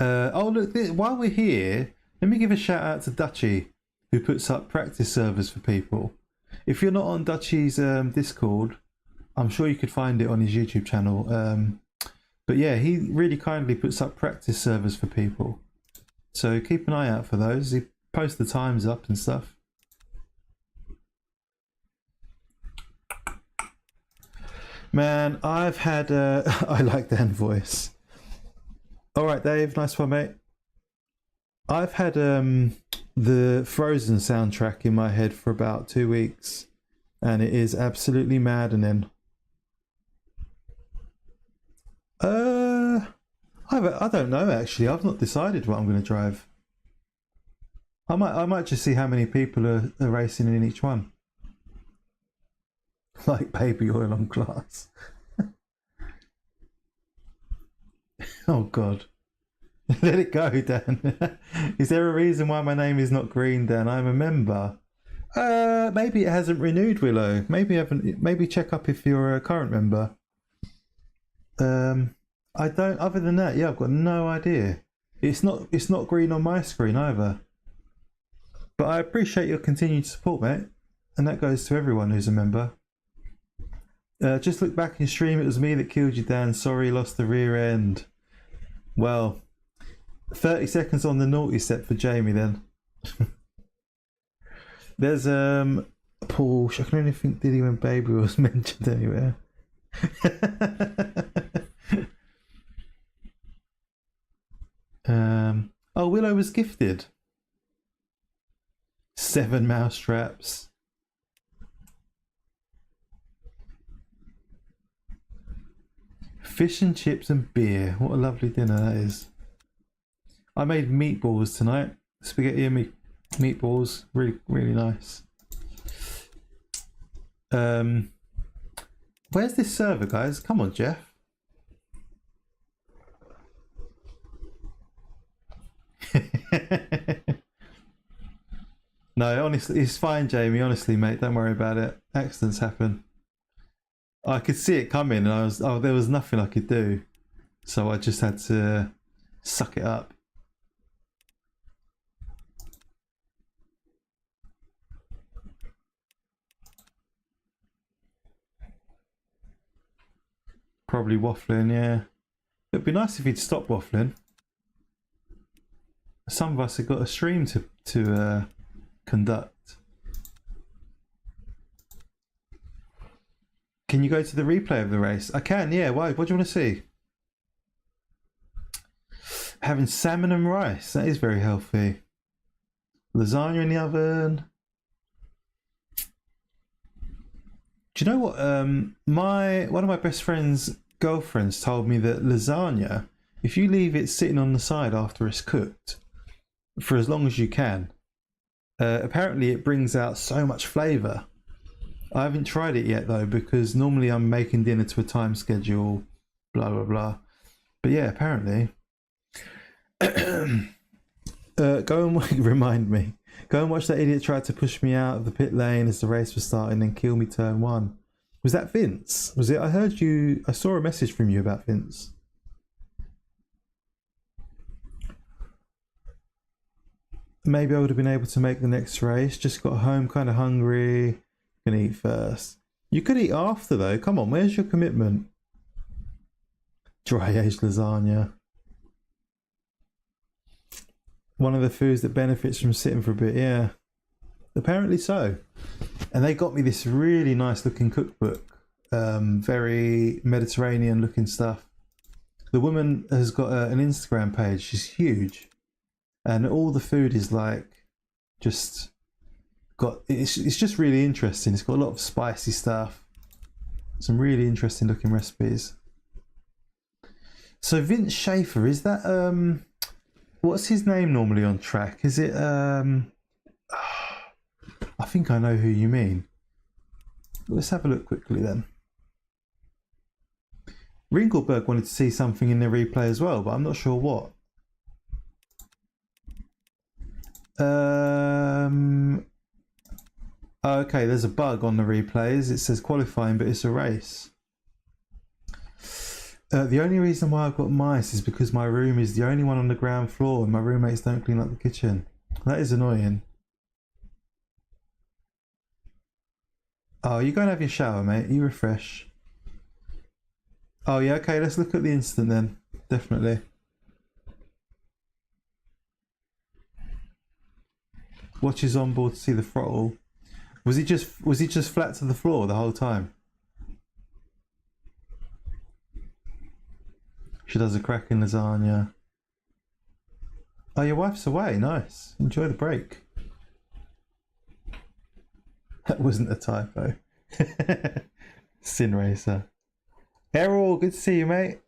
A: Oh, look, while we're here, let me give a shout out to Dutchy, who puts up practice servers for people. If you're not on Dutchy's Discord, I'm sure you could find it on his YouTube channel. But yeah, he really kindly puts up practice servers for people. So keep an eye out for those. He posts the times up and stuff. Man, I've had I like Dan voice. All right, Dave, nice one, mate. I've had the Frozen soundtrack in my head for about 2 weeks, and it is absolutely maddening. I don't know actually. I've not decided what I'm going to drive. I might just see how many people are racing in each one. Like baby oil on glass. Oh God. Let it go, Dan. Is there a reason why my name is not green, Dan? I'm a member. Maybe it hasn't renewed, Willow. Maybe check up if you're a current member. I don't, other than that, yeah, I've got no idea. It's not green on my screen either. But I appreciate your continued support, mate. And that goes to everyone who's a member. Just look back in stream, it was me that killed you, Dan. Sorry, lost the rear end. Well, 30 seconds on the naughty step for Jamie then. There's Porsche. I can only think Diddy when baby was mentioned anywhere. Oh, Willow was gifted 7 mouse traps. Fish and chips and beer. What a lovely dinner that is. I made meatballs tonight. Spaghetti and meatballs. Really, really nice. Where's this server, guys? Come on, Jeff. No, honestly, it's fine, Jamie. Honestly, mate, don't worry about it. Accidents happen. I could see it coming, and there was nothing I could do, so I just had to suck it up. Probably waffling, yeah. It'd be nice if he'd stop waffling. Some of us have got a stream to conduct. Can you go to the replay of the race? I can, yeah. Why? What do you want to see? Having salmon and rice. That is very healthy. Lasagna in the oven. Do you know what? One of my best friend's girlfriends told me that lasagna, if you leave it sitting on the side after it's cooked for as long as you can, apparently it brings out so much flavour. I haven't tried it yet though, because normally I'm making dinner to a time schedule, blah blah blah. But yeah, apparently. Go and remind me. Go and watch that idiot try to push me out of the pit lane as the race was starting and kill me turn one. Was that Vince? Was it? I heard you. I saw a message from you about Vince. Maybe I would have been able to make the next race. Just got home kind of hungry. Gonna eat first. You could eat after though. Come on, where's your commitment? Dry aged lasagna. One of the foods that benefits from sitting for a bit, yeah. Apparently so. And they got me this really nice looking cookbook. Very Mediterranean looking stuff. The woman has got an Instagram page. She's huge. And all the food is like just got, it's just really interesting. It's got a lot of spicy stuff. Some really interesting looking recipes. So Vince Schaefer, is that what's his name normally on track? Is it I think I know who you mean. Let's have a look quickly then. Ringelberg wanted to see something in the replay as well, but I'm not sure what. Okay, there's a bug on the replays. It says qualifying, but it's a race. The only reason why I've got mice is because my room is the only one on the ground floor and my roommates don't clean up the kitchen. That is annoying. Oh, you go and have your shower, mate. You refresh. Oh yeah, okay, let's look at the incident then. Definitely. Watches on board to see the throttle. Was he just flat to the floor the whole time? She does a cracking lasagna. Oh, your wife's away. Nice. Enjoy the break. That wasn't a typo. Sin Racer. Errol, good to see you, mate.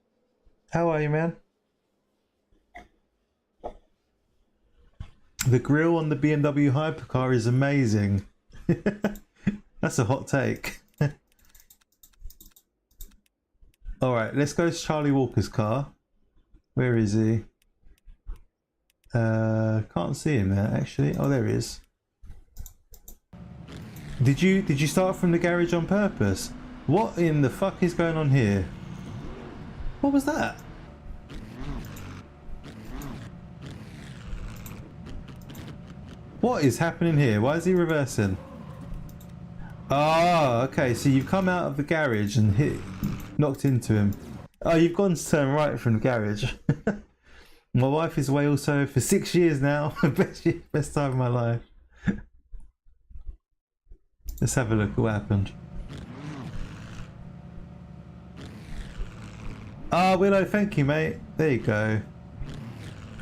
A: How are you, man? The grill on the BMW hypercar is amazing. That's a hot take. Alright, let's go to Charlie Walker's car. Where is he? Can't see him there actually. Oh, there he is. Did you start from the garage on purpose? What in the fuck is going on here? What was that? What is happening here? Why is he reversing? Ah, okay, so you've come out of the garage and knocked into him. Oh, you've gone to turn right from the garage. My wife is away also for 6 years now. Best time of my life. Let's have a look at what happened. Ah, Willow, thank you, mate. There you go.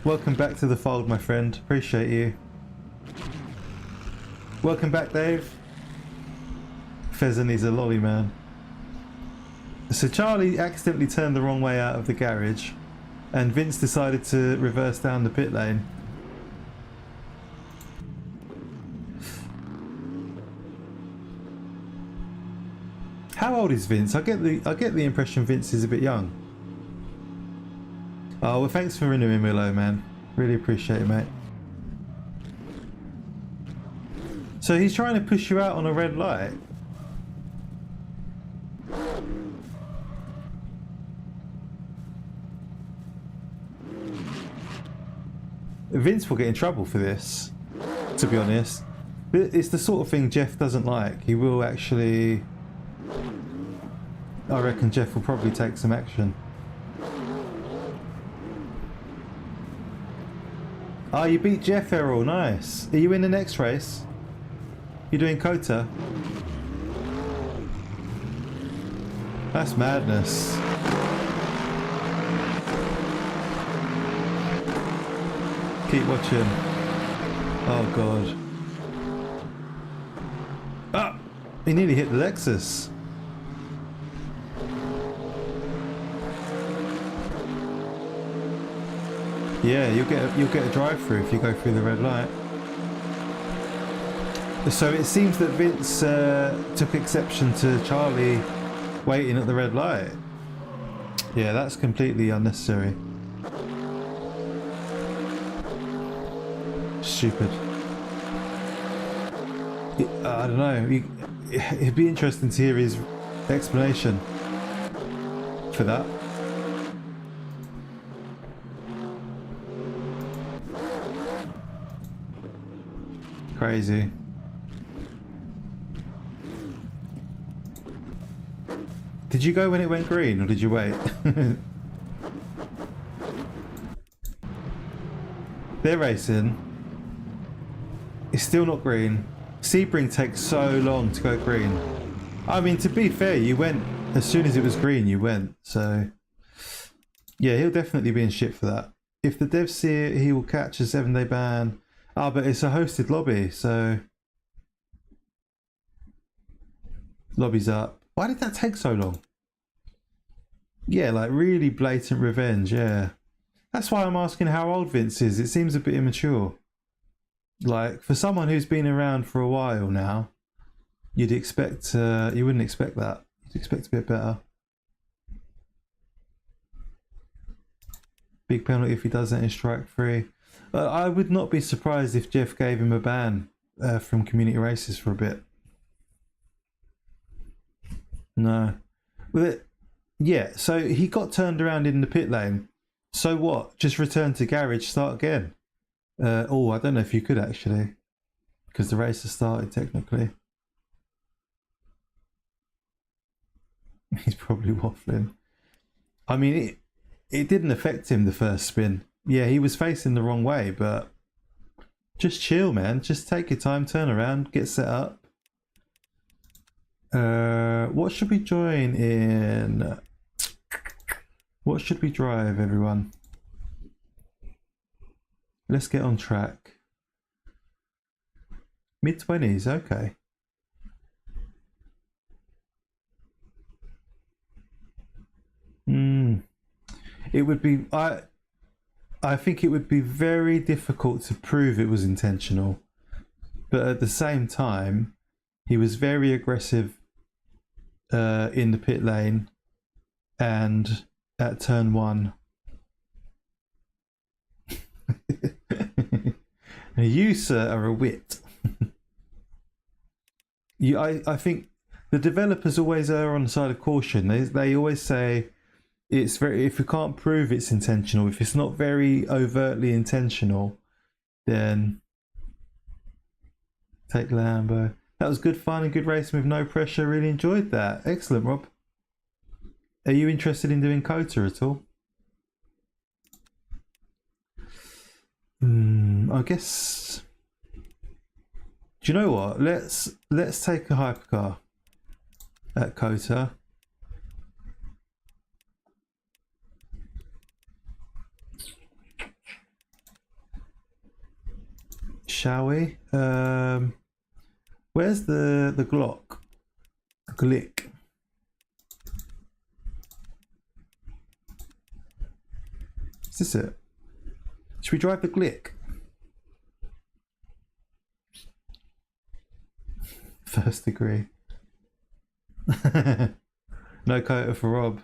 A: Welcome back to the fold, my friend. Appreciate you. Welcome back, Dave. Pheasant is a lolly man. So Charlie accidentally turned the wrong way out of the garage and Vince decided to reverse down the pit lane. How old is Vince? I get the impression Vince is a bit young. Oh, well, thanks for renewing, Willow, man. Really appreciate it, mate. So he's trying to push you out on a red light. Vince will get in trouble for this, to be honest. It's the sort of thing Jeff doesn't like. He will actually... I reckon Jeff will probably take some action. Ah, you beat Jeff, Errol. Nice. Are you in the next race? You're doing Kota? That's madness. Keep watching. Oh god. Ah! He nearly hit the Lexus. Yeah, you'll get a drive-through if you go through the red light. So it seems that Vince took exception to Charlie waiting at the red light. Yeah, that's completely unnecessary. Stupid. I don't know. It'd be interesting to hear his explanation for that. Crazy. Did you go when it went green, or did you wait? They're racing. It's still not green. Sebring takes so long to go green. I mean, to be fair, you went as soon as it was green. You went, so yeah, he'll definitely be in shit for that. If the devs see it, he will catch a 7-day ban. Ah, but it's a hosted lobby, so lobby's up. Why did that take so long? Yeah, like really blatant revenge, yeah. That's why I'm asking how old Vince is. It seems a bit immature. Like, for someone who's been around for a while now, you'd expect, you wouldn't expect that. You'd expect a bit better. Big penalty if he does that in strike 3. I would not be surprised if Jeff gave him a ban from community races for a bit. No. Well, yeah, so he got turned around in the pit lane. So what? Just return to garage, start again. Oh, I don't know if you could actually, because the race has started technically. He's probably waffling. I mean, it didn't affect him the first spin. Yeah, he was facing the wrong way, but just chill, man. Just take your time, turn around, get set up. What should we join in? What should we drive, everyone? Let's get on track. Mid-20s, okay. It would be... I think it would be very difficult to prove it was intentional. But at the same time, he was very aggressive in the pit lane and at turn 1. You, sir, are a wit. I think the developers always err on the side of caution. They always say it's very, if you can't prove it's intentional, if it's not very overtly intentional, then take Lambo. That was good fun and good racing with no pressure. Really enjoyed that. Excellent, Rob. Are you interested in doing Kota at all? I guess. Do you know what? Let's take a hypercar at Kota. Shall we? Where's the Glock? Glick. Is this it? Should we drive the Glick? First degree. No Kota for Rob.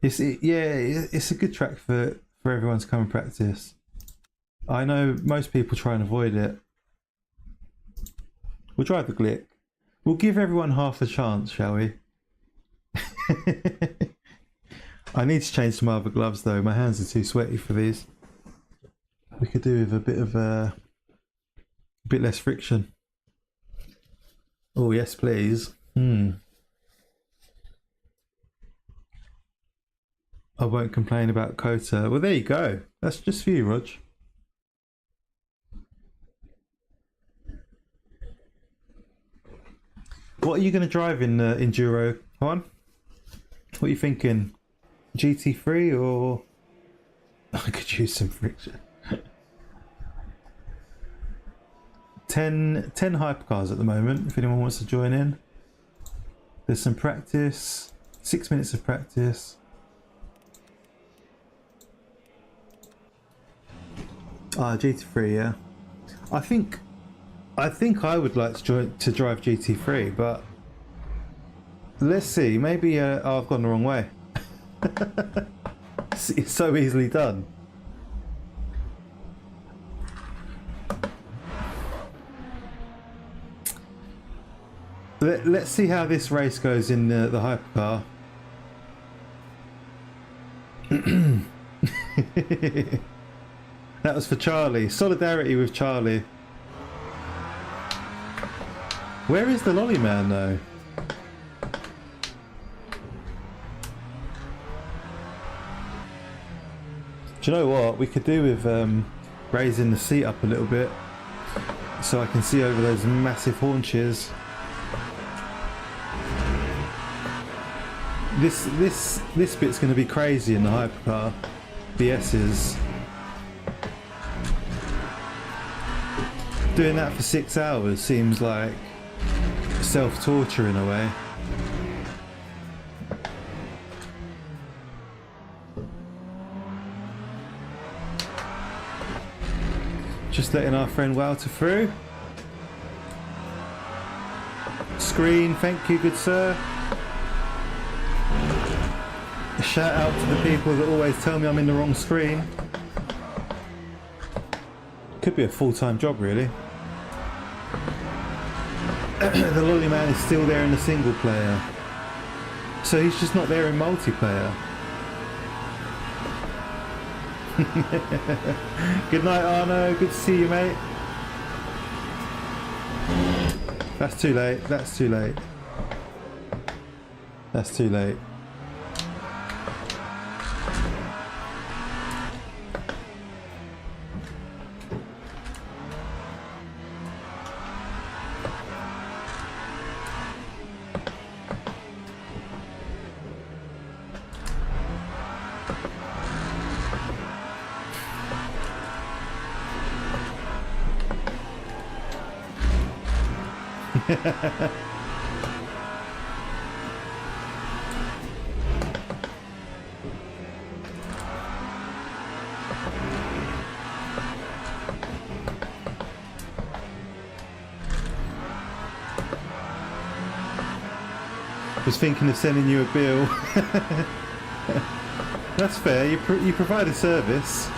A: It's a good track for everyone to come and practice. I know most people try and avoid it. We'll drive the Glick. We'll give everyone half a chance, shall we? I need to change some other gloves though. My hands are too sweaty for these. We could do with a bit of a bit less friction. Oh yes, please. I won't complain about Kota. Well, there you go. That's just for you, Rog. What are you going to drive in Enduro one? What are you thinking? GT3 or... I could use some friction. 10 hypercars at the moment, if anyone wants to join in. There's some practice. 6 minutes of practice. GT3, yeah. I think I think I would like to drive GT3, but let's see. Maybe oh, I've gone the wrong way. It's so easily done. Let's see how this race goes in the hypercar. That was for Charlie. Solidarity with Charlie. Where is the lolly man though? Do you know what we could do with raising the seat up a little bit so I can see over those massive haunches. This bit's going to be crazy in the hypercar. The S's. Doing that for 6 hours seems like self-torture in a way. Just letting our friend Walter through. Screen, thank you, good sir. A shout out to the people that always tell me I'm in the wrong screen. Could be a full-time job really. The lolly man is still there in the single player, so he's just not there in multiplayer. Good night, Arno, good to see you, mate. That's too late, that's too late. That's too late. Was thinking of sending you a bill. That's fair, you provide a service.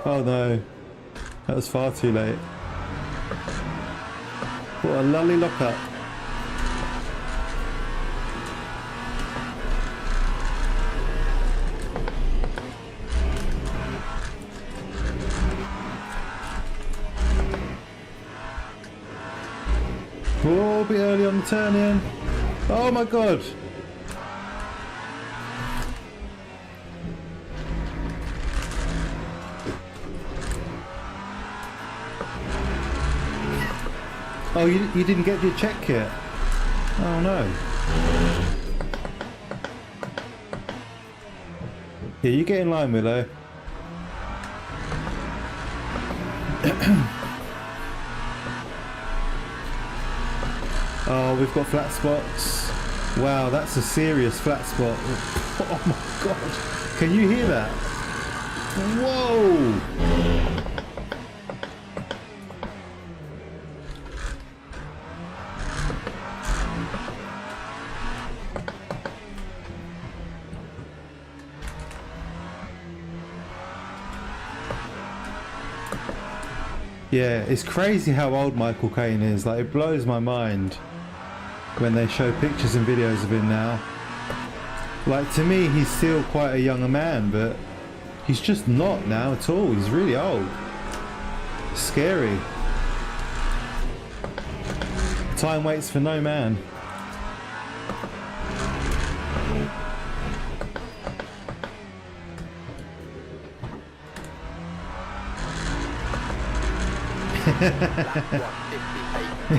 A: Oh no, that was far too late. What a lovely lockup. Oh, a bit early on the turn in. Oh my god. Oh, you didn't get your check kit? Oh no. Here, you get in line, Willow. Oh, we've got flat spots. Wow, that's a serious flat spot. Oh my god. Can you hear that? Whoa! Yeah, it's crazy how old Michael Caine is. Like, it blows my mind when they show pictures and videos of him now. Like, to me, he's still quite a younger man, but he's just not now at all. He's really old. Scary. Time waits for no man.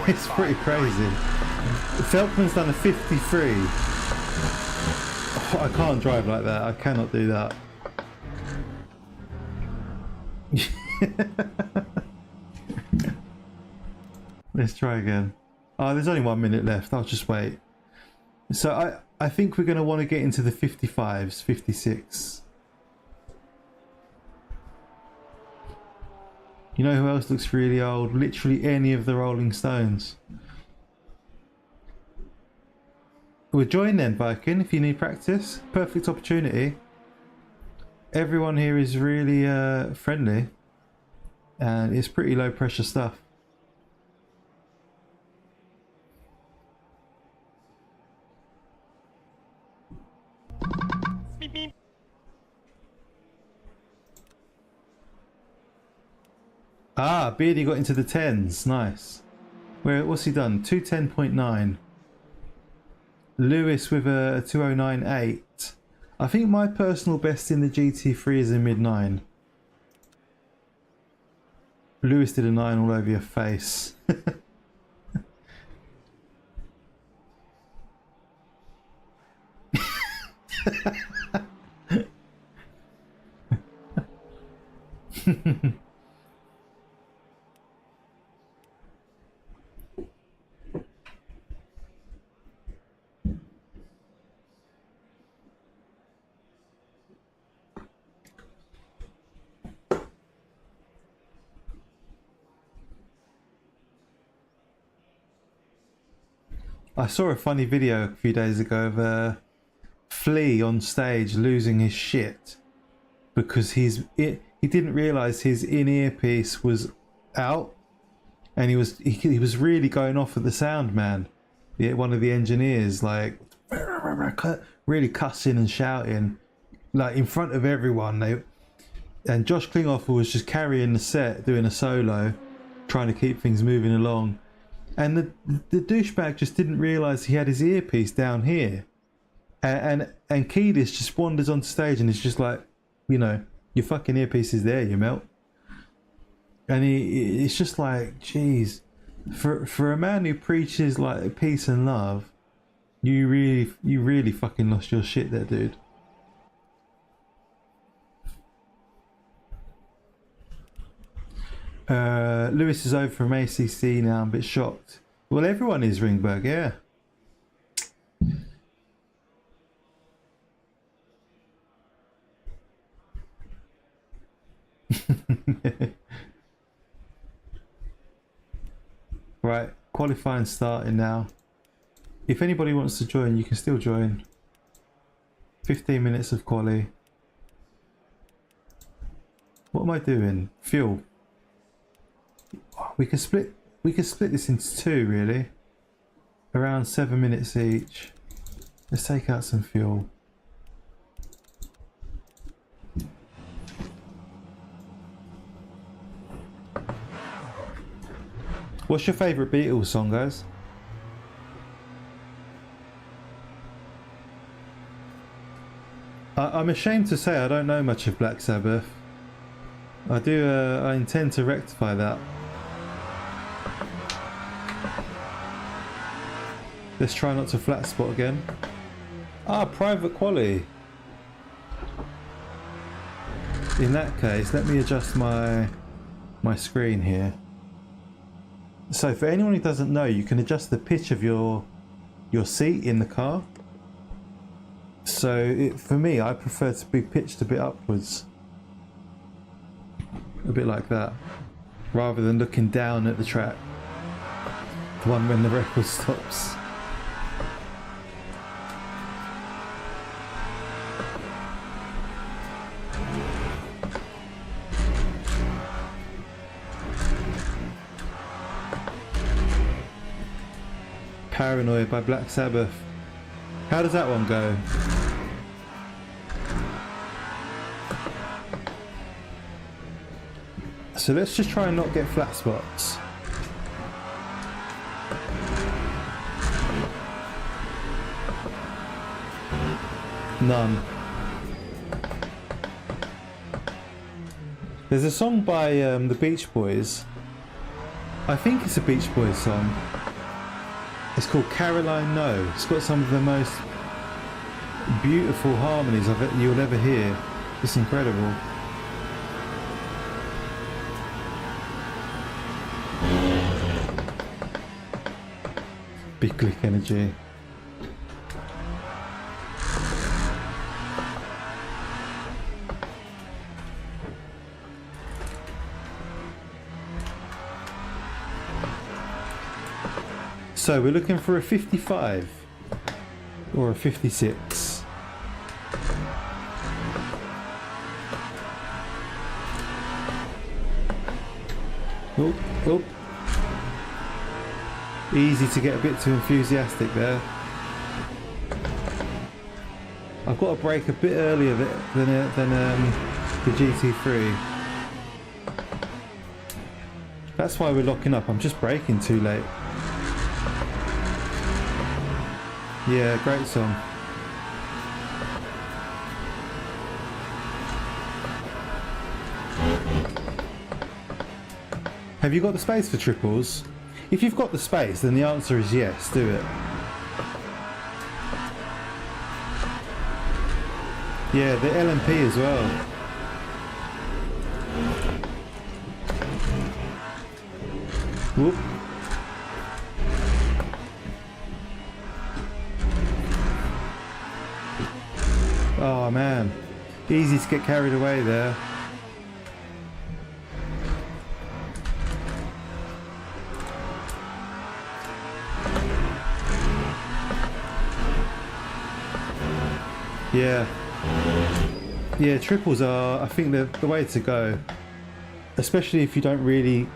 A: It's pretty crazy. Felkman's done a 53. Oh, I can't drive like that. I cannot do that. Let's try again. Oh, there's only 1 minute left. I'll just wait. So I think we're going to want to get into the 55s, 56. You know who else looks really old? Literally any of the Rolling Stones. Well, join then, Viking, if you need practice. Perfect opportunity. Everyone here is really friendly. And it's pretty low pressure stuff. Ah, Beardy got into the 10s. Nice. What's he done? 210.9. Lewis with a 209.8. I think my personal best in the GT3 is a mid-9. Lewis did a 9 all over your face. I saw a funny video a few days ago of Flea on stage losing his shit because he didn't realise his in-ear piece was out, and he was really going off at the sound man, one of the engineers, like really cussing and shouting like in front of everyone. And Josh Klinghoffer was just carrying the set, doing a solo, trying to keep things moving along. And the douchebag just didn't realise he had his earpiece down here. And Kiedis just wanders on stage and it's just like, you know, your fucking earpiece is there, you melt. And it's just like, geez, for a man who preaches like peace and love, you really fucking lost your shit there, dude. Lewis is over from ACC now. I'm a bit shocked. Well, everyone is, Ringberg, yeah. Right, qualifying starting now. If anybody wants to join, you can still join. 15 minutes of quali. What am I doing? Fuel. We can split this into two, really. Around 7 minutes each. Let's take out some fuel. What's your favourite Beatles song, guys? I'm ashamed to say I don't know much of Black Sabbath. I intend to rectify that. Let's try not to flat spot again. Ah, private quality. In that case, let me adjust my screen here. So for anyone who doesn't know, you can adjust the pitch of your seat in the car. So for me, I prefer to be pitched a bit upwards. A bit like that. Rather than looking down at the track. The one when the record stops. Paranoid by Black Sabbath. How does that one go? So let's just try and not get flat spots. None. There's a song by the Beach Boys. I think it's a Beach Boys song. It's called Caroline No. It's got some of the most beautiful harmonies you'll ever hear. It's incredible. Big click energy. So we're looking for a 55 or a 56. Oh, oh. Easy to get a bit too enthusiastic there. I've got to brake a bit earlier than the GT3. That's why we're locking up. I'm just braking too late. Yeah, great song. Have you got the space for triples? If you've got the space, then the answer is yes, do it. Yeah, the LMP as well. Whoop. Oh man, easy to get carried away there. Yeah, triples are, I think, the way to go, especially if you don't really,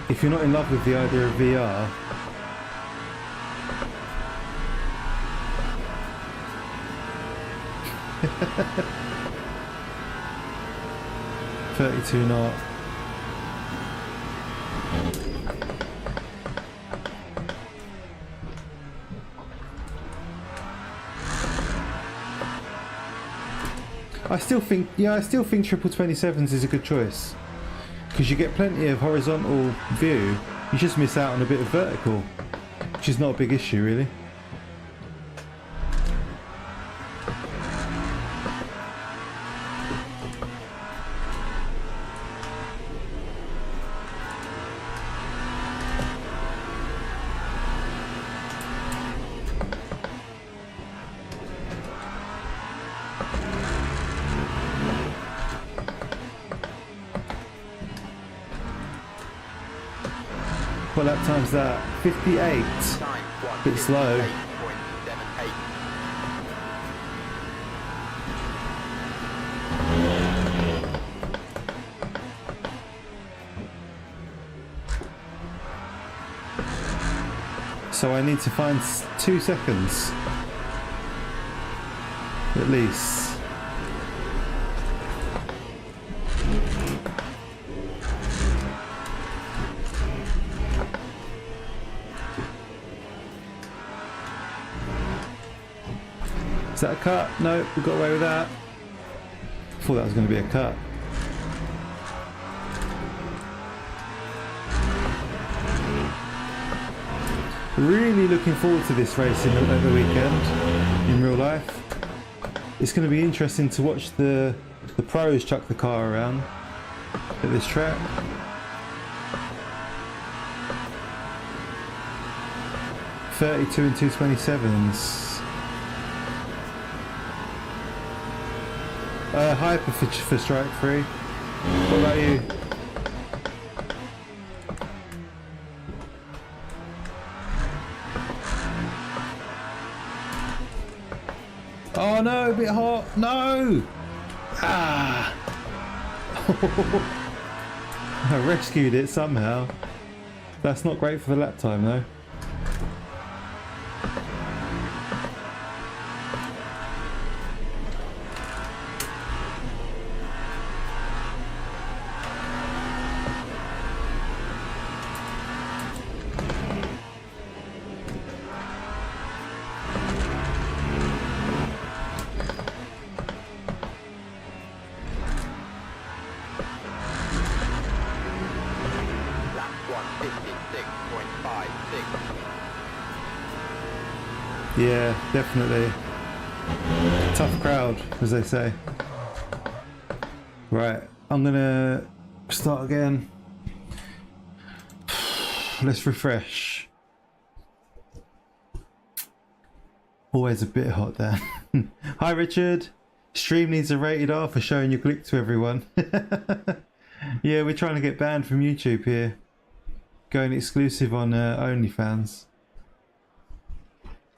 A: if you're not in love with the idea of VR. .32 knot. I still think triple 27s is a good choice because you get plenty of horizontal view. You just miss out on a bit of vertical, which is not a big issue really. What lap time's that? 58. Bit slow. So I need to find 2 seconds at least. Is that a cut? No, we got away with that. Thought that was going to be a cut. Really looking forward to this racing at the weekend in real life. It's going to be interesting to watch the pros chuck the car around at this track. .32 and 227s. Hyper for strike 3. What about you? Oh no, a bit hot. No! Ah! I rescued it somehow. That's not great for the lap time though. Yeah, definitely. Tough crowd, as they say. Right, I'm gonna start again. Let's refresh. Always a bit hot there. Hi Richard. Stream needs a rated R for showing your click to everyone. Yeah, we're trying to get banned from YouTube here. going exclusive on OnlyFans.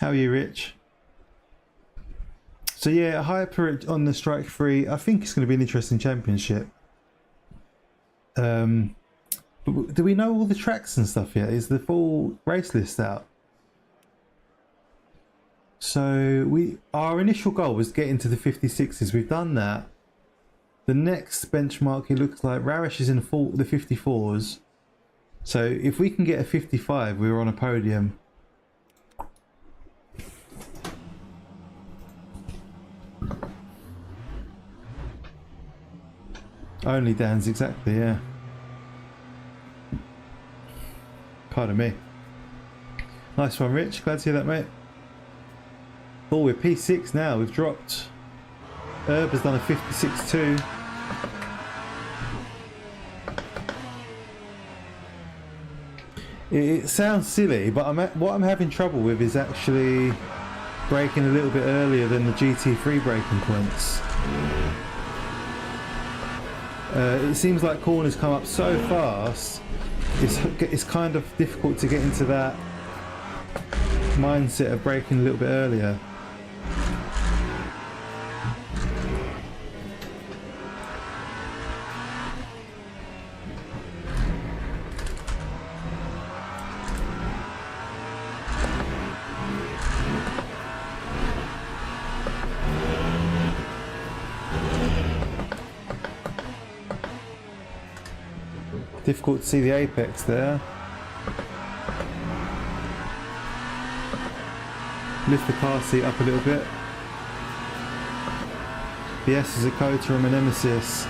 A: How are you, Rich? So yeah, Hyper on the Strike 3, I think it's going to be an interesting championship. But do we know all the tracks and stuff yet? Is the full race list out? So our initial goal was getting to the 56s. We've done that. The next benchmark, it looks like Raresh is in the 54s. So if we can get a 55, we're on a podium. Only Dan's, exactly, yeah. Pardon me. Nice one, Rich. Glad to hear that, mate. Oh, we're P6 now. We've dropped. Herb has done a 56.2. It sounds silly, but what I'm having trouble with is actually braking a little bit earlier than the GT3 braking points. It seems like corners come up so fast, it's kind of difficult to get into that mindset of braking a little bit earlier. Difficult to see the apex there. Lift the car seat up a little bit. The S is a Kota and a Nemesis.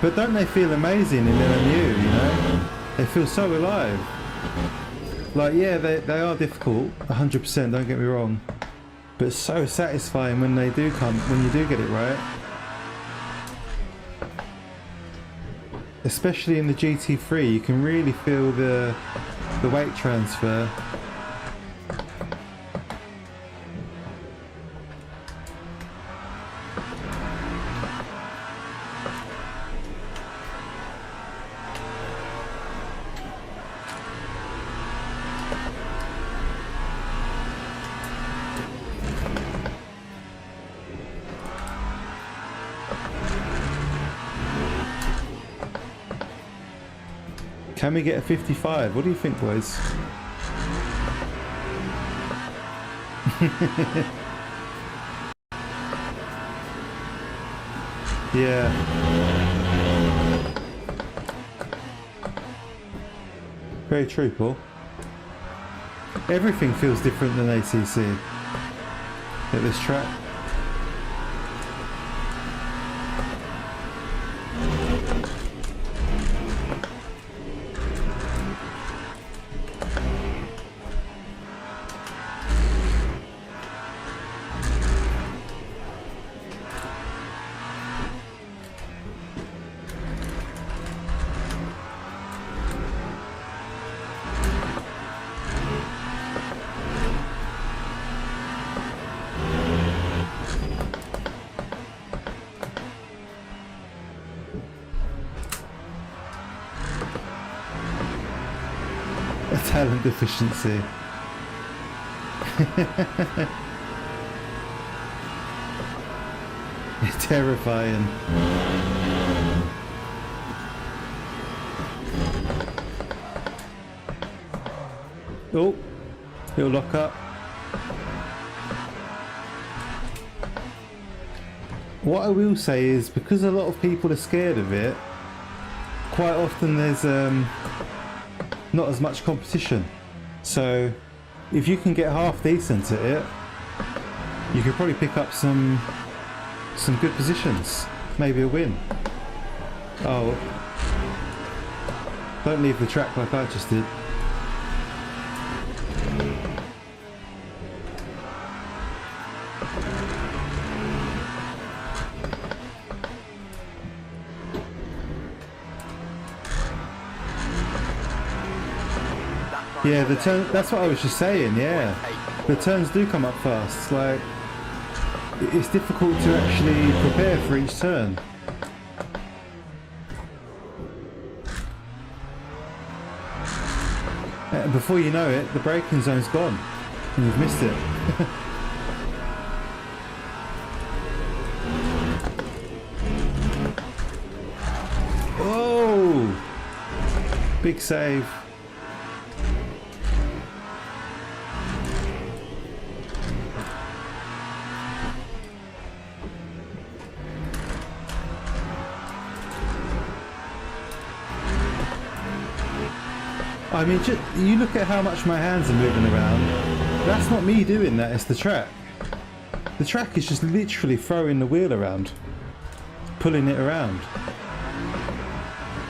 A: But don't they feel amazing in LMU, you know? They feel so alive. Like, yeah, they are difficult, 100%, don't get me wrong. But it's so satisfying when they do come, when you do get it right. Especially in the GT3, you can really feel the weight transfer. Can we get a 55? What do you think, boys? Yeah. Very true, Paul. Everything feels different than ACC at this track. Talent deficiency. Terrifying. Oh, little lock up. What I will say is, because a lot of people are scared of it, quite often there's not as much competition. So if you can get half decent at it, you could probably pick up some good positions, maybe a win. Oh, don't leave the track like I just did. Yeah, the turn, that's what I was just saying, yeah. The turns do come up fast. Like, it's difficult to actually prepare for each turn. And before you know it, the braking zone's gone and you've missed it. Oh! Big save. I mean, just, you look at how much my hands are moving around. That's not me doing that, it's the track. The track is just literally throwing the wheel around, pulling it around.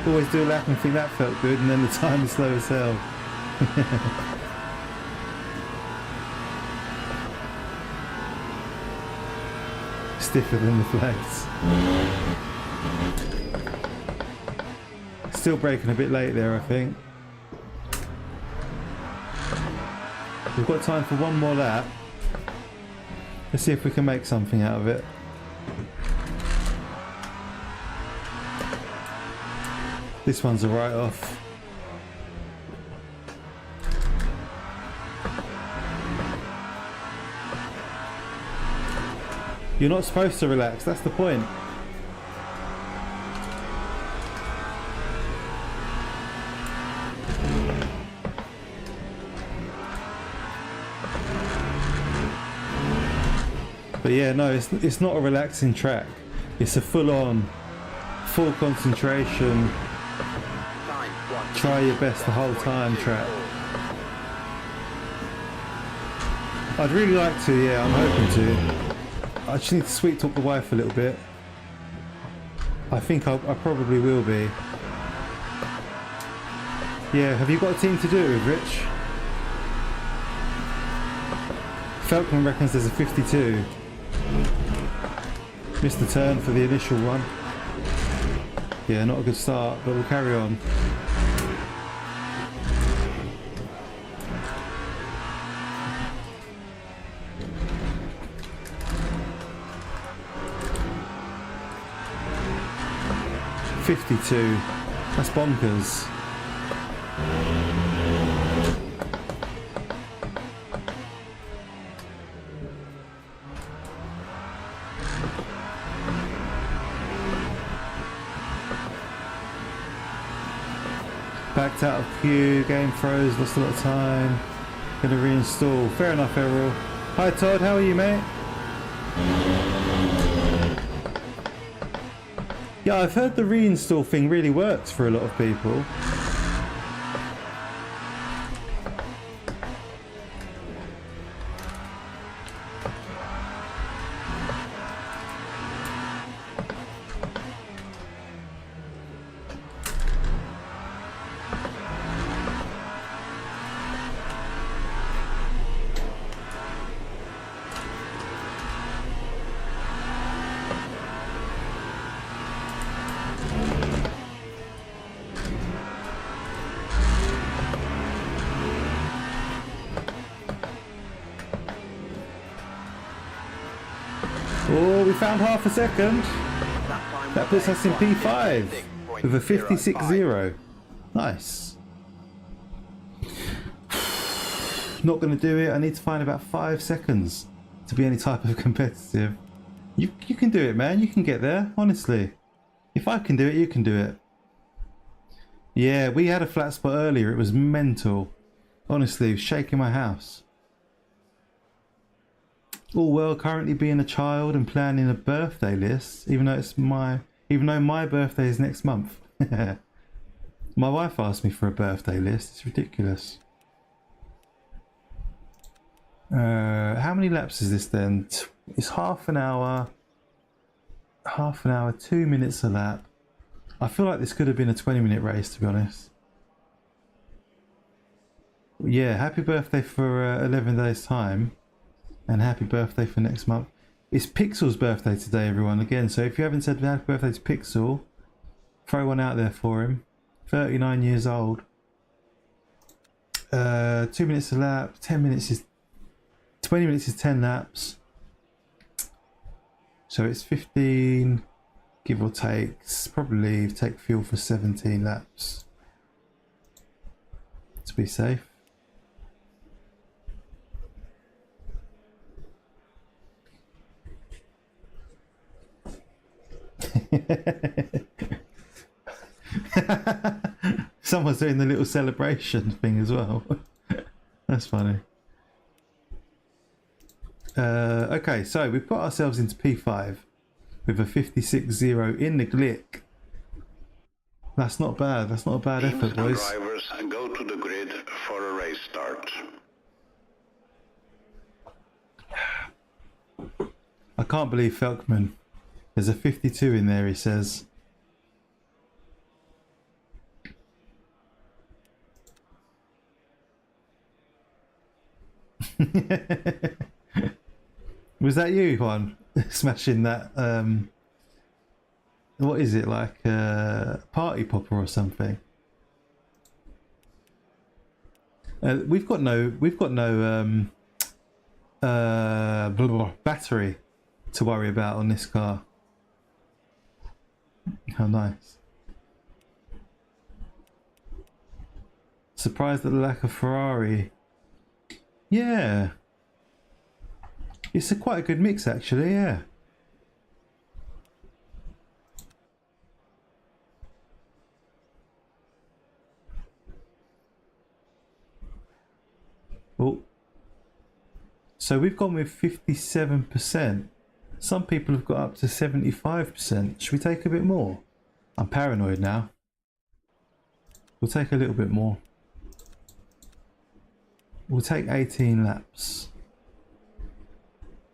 A: Always do a lap and think that felt good, and then the time is slow as hell. Stiffer than the flags. Still braking a bit late there, I think. We've got time for one more lap. Let's see if we can make something out of it. This one's a write-off. You're not supposed to relax, that's the point. But yeah, no, it's not a relaxing track. It's a full-on, full concentration, try your best the whole time track. I'd really like to, yeah, I'm hoping to. I just need to sweet talk the wife a little bit. I think I probably will be. Yeah, have you got a team to do it with, Rich? Falkman reckons there's a 52. Missed the turn for the initial one. Yeah, not a good start, but we'll carry on. $52. That's bonkers. Backed out of queue, game froze, lost a lot of time. Gonna reinstall. Fair enough, Errol. Hi Todd, how are you, mate? Yeah, I've heard the reinstall thing really works for a lot of people. Oh, we found half a second. That puts us in P5 with a 56.0. Nice. Not going to do it. I need to find about 5 seconds to be any type of competitive. You can do it, man. You can get there, honestly. If I can do it, you can do it. Yeah, we had a flat spot earlier. It was mental. Honestly, it was shaking my house. All well, currently being a child and planning a birthday list, even though my birthday is next month. My wife asked me for a birthday list. It's ridiculous. How many laps is this then? It's half an hour, 2 minutes a lap. I feel like this could have been a 20-minute race, to be honest. Yeah, happy birthday for 11 days time. And happy birthday for next month. It's Pixel's birthday today, everyone, again. So if you haven't said happy birthday to Pixel, throw one out there for him. 39 years old. 2 minutes a lap. 20 minutes is 10 laps. So it's 15, give or take. Probably take fuel for 17 laps. It's to be safe. Someone's doing the little celebration thing as well. That's funny. Okay, so we've put ourselves into P5 with a 56.0 in the glick. That's not bad. That's not a bad
B: Teams
A: effort,
B: and
A: boys.
B: drivers go to the grid for a race start.
A: I can't believe Felkman. There's a 52 in there, he says. Was that you, Juan? Smashing that, what is it, like party popper or something? We've got no battery to worry about on this car. How nice. Surprised at the lack of Ferrari. Yeah. It's quite a good mix actually, yeah. Oh. So we've gone with 57%. Some people have got up to 75%. Should we take a bit more? I'm paranoid now. We'll take a little bit more. We'll take 18 laps.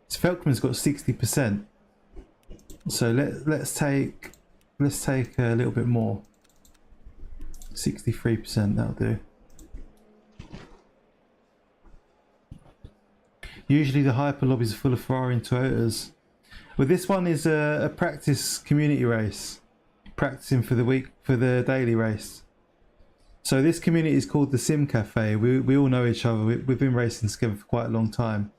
A: So Felkman's got 60%. So let's take a little bit more. 63%, that'll do. Usually the hyper lobbies are full of Ferrari and Toyotas. Well, this one is a practice community race. Practicing for the week, for the daily race. So this community is called the Sim Cafe. We all know each other. We've been racing together for quite a long time.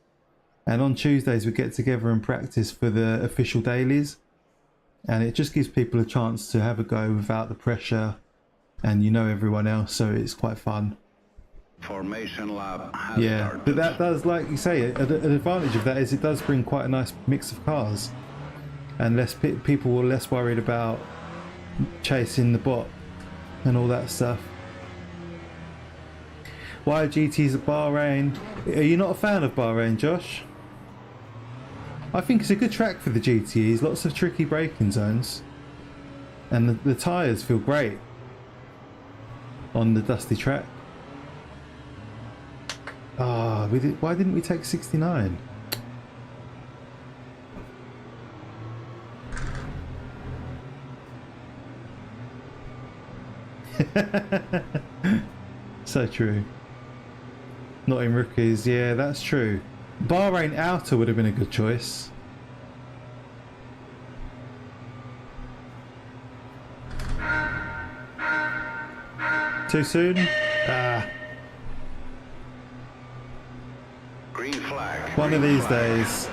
A: And on Tuesdays we get together and practice for the official dailies. And it just gives people a chance to have a go without the pressure. And you know everyone else, so it's quite fun.
B: Formation lap has
A: Yeah,
B: started.
A: but that does, like you say, an advantage of that is it does bring quite a nice mix of cars. And less people are less worried about chasing the bot and all that stuff. Why GTs at Bahrain? Are you not a fan of Bahrain, Josh? I think it's a good track for the GTEs. Lots of tricky braking zones. And the tyres feel great on the dusty track. Ah, why didn't we take 69? So true. Not in rookies, yeah, that's true. Bahrain outer would have been a good choice. Too soon? Ah.
B: Green flag.
A: One of
B: green
A: these
B: flag.
A: days.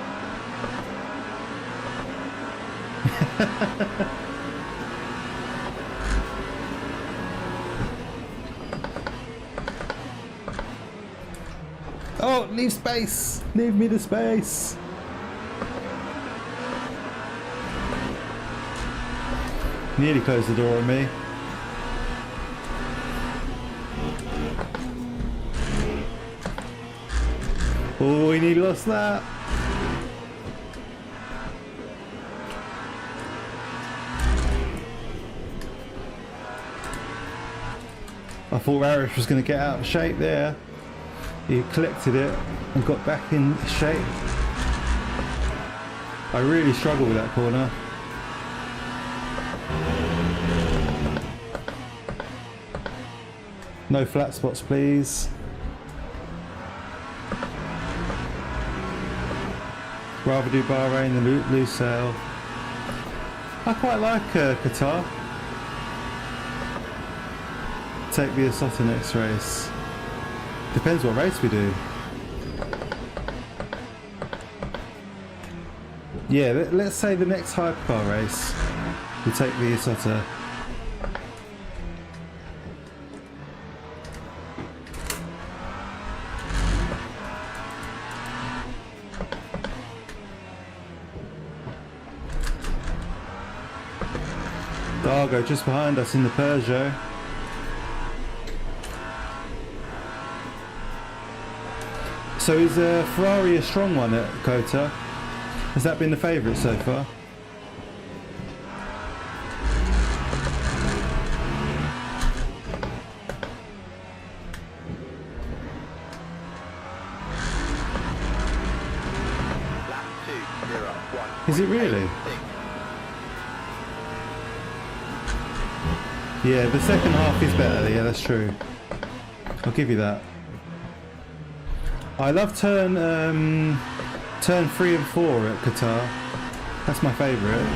A: Oh, leave space! Leave me the space! Nearly closed the door on me. Oh, we nearly lost that. I thought Arish was going to get out of shape there. He collected it and got back in shape. I really struggle with that corner. No flat spots, please. Rather do Bahrain than Lusail. I quite like Qatar. Take the Asota next race. Depends what race we do. Yeah, let's say the next hypercar race we take the Asota. Dargo just behind us in the Peugeot. So is Ferrari a strong one at Kota? Has that been the favourite so far? Is it really? Yeah, the second half is better. Yeah, that's true. I'll give you that. I love turn 3 and 4 at Qatar. That's my favourite.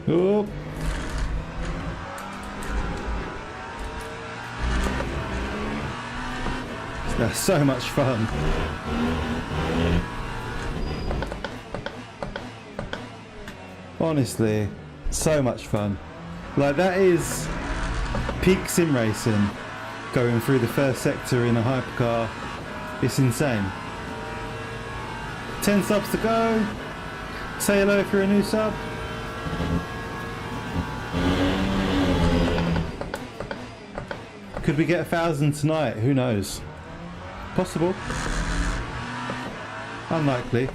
A: Oh. That's so much fun. Honestly, so much fun. Like, that is peak sim racing, going through the first sector in a hypercar. It's insane. 10 subs to go. Say hello if you're a new sub. Could we get 1,000 tonight? Who knows? Possible. Unlikely.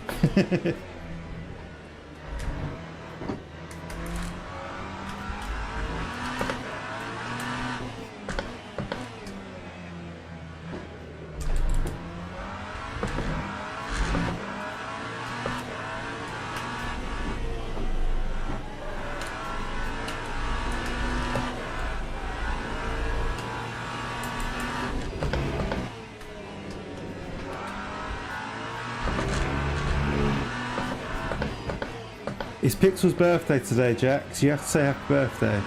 A: It's Pixel's birthday today, Jack, so you have to say happy birthday.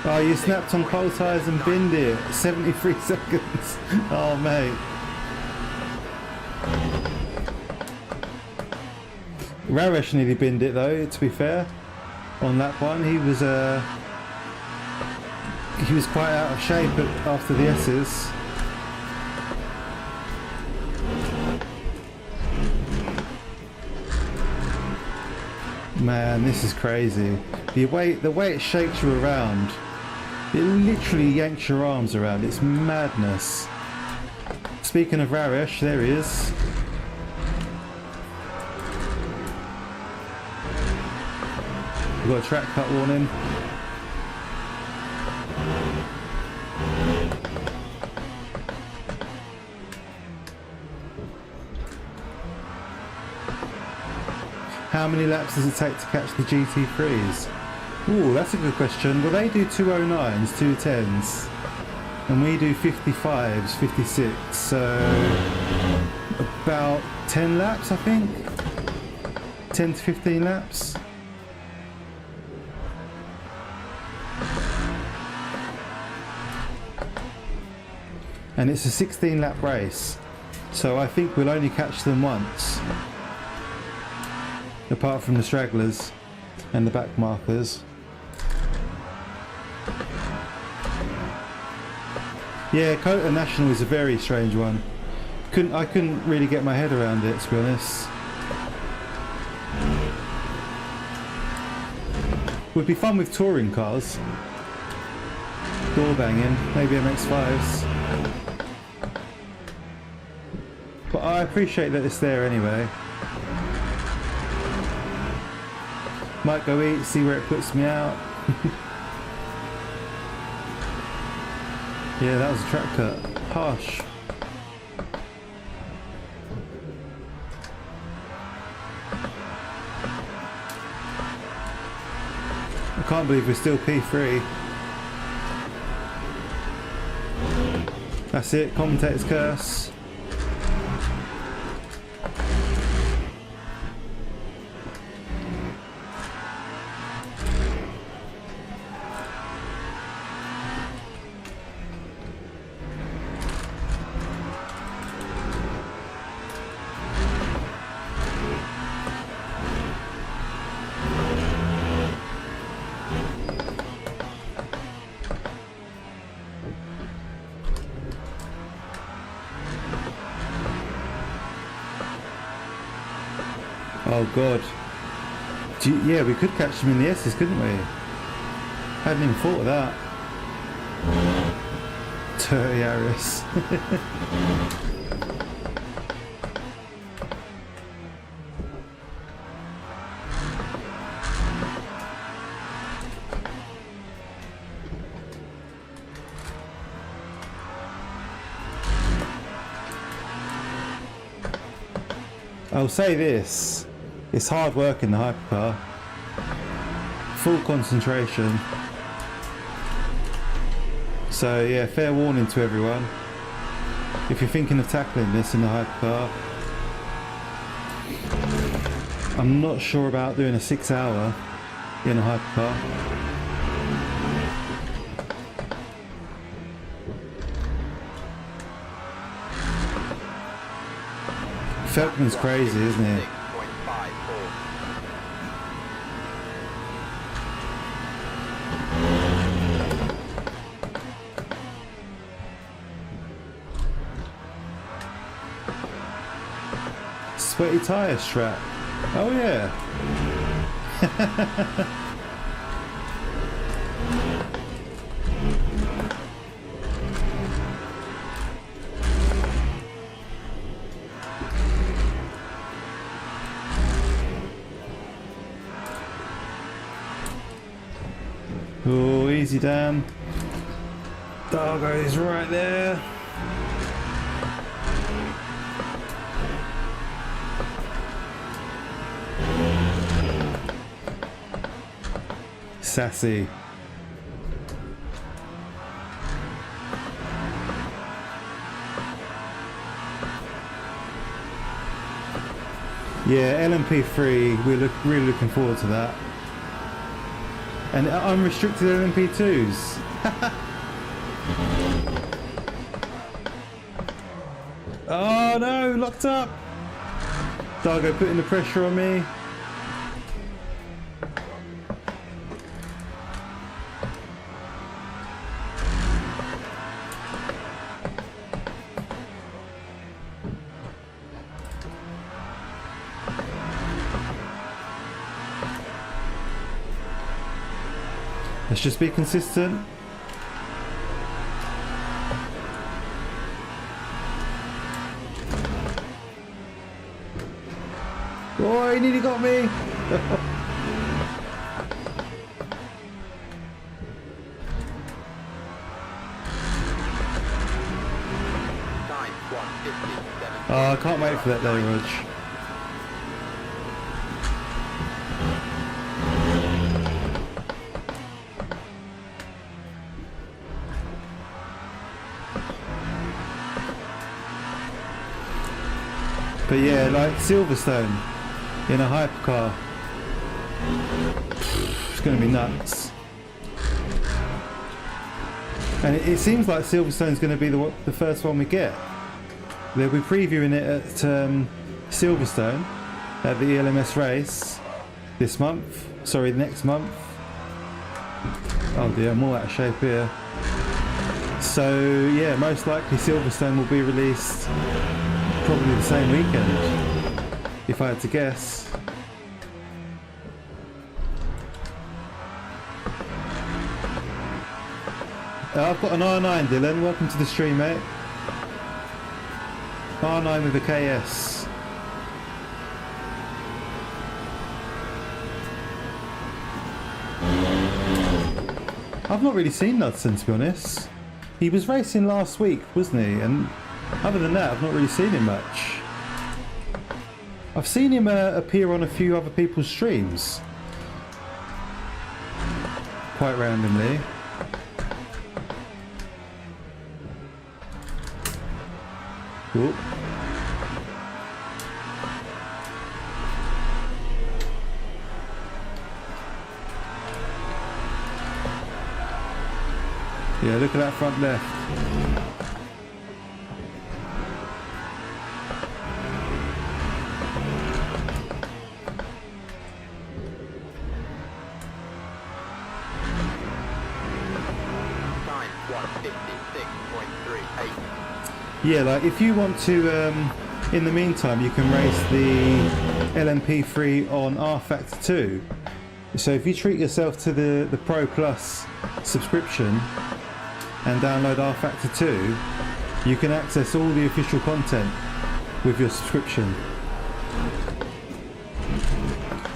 A: Oh, you snapped on cold tyres and binned it. 73 seconds. Oh, mate. Raresh nearly binned it though, to be fair. On that one, he was quite out of shape after the S's. Man, this is crazy. The way it shakes you around, it literally yanks your arms around. It's madness. Speaking of Raresh, there he is. We've got a track cut warning. How many laps does it take to catch the GT3s? Ooh, that's a good question. Well, they do 209s, 210s, and we do 55s, 56, so about 10 laps, I think. 10 to 15 laps. And it's a 16 lap race, so I think we'll only catch them once. Apart from the stragglers and the back markers. Yeah, Kota National is a very strange one. I couldn't really get my head around it, to be honest. Would be fun with touring cars. Door banging, maybe MX-5s. But I appreciate that it's there anyway. Might go eat, see where it puts me out. Yeah, that was a track cut. Harsh. I can't believe we're still P3. That's it, commentator's curse. Oh god. Yeah, we could catch them in the S's, couldn't we? Hadn't even thought of that. Dirty Aris. I'll say this, it's hard work in the hypercar. Full concentration. So yeah, fair warning to everyone. If you're thinking of tackling this in the hypercar, I'm not sure about doing a 6 hour in a hypercar. Felkman's crazy, isn't he? Sweaty tyre strap. Oh yeah. Oh, easy Dan. Doggo is right there. Sassy. Yeah, LMP3, we're really looking forward to that. And unrestricted LMP2s. Oh no, locked up. Dargo putting the pressure on me. Let's just be consistent. Oh, he nearly got me. Oh, I can't wait for that though, Rog. But yeah, like Silverstone in a hypercar, it's going to be nuts. And it seems like Silverstone's going to be the first one we get. They'll be previewing it at Silverstone at the ELMS race this month. Sorry, next month. Oh dear, I'm all out of shape here. So yeah, most likely Silverstone will be released probably the same weekend, if I had to guess. I've got an R9, Dylan. Welcome to the stream, mate. R9 with a KS. I've not really seen Knudsen, to be honest. He was racing last week, wasn't he? And other than that, I've not really seen him much. I've seen him appear on a few other people's streams. Quite randomly. Ooh. Yeah, look at that front left. Yeah, like if you want to, in the meantime, you can race the LMP3 on R Factor 2. So if you treat yourself to the Pro Plus subscription and download R Factor 2, you can access all the official content with your subscription.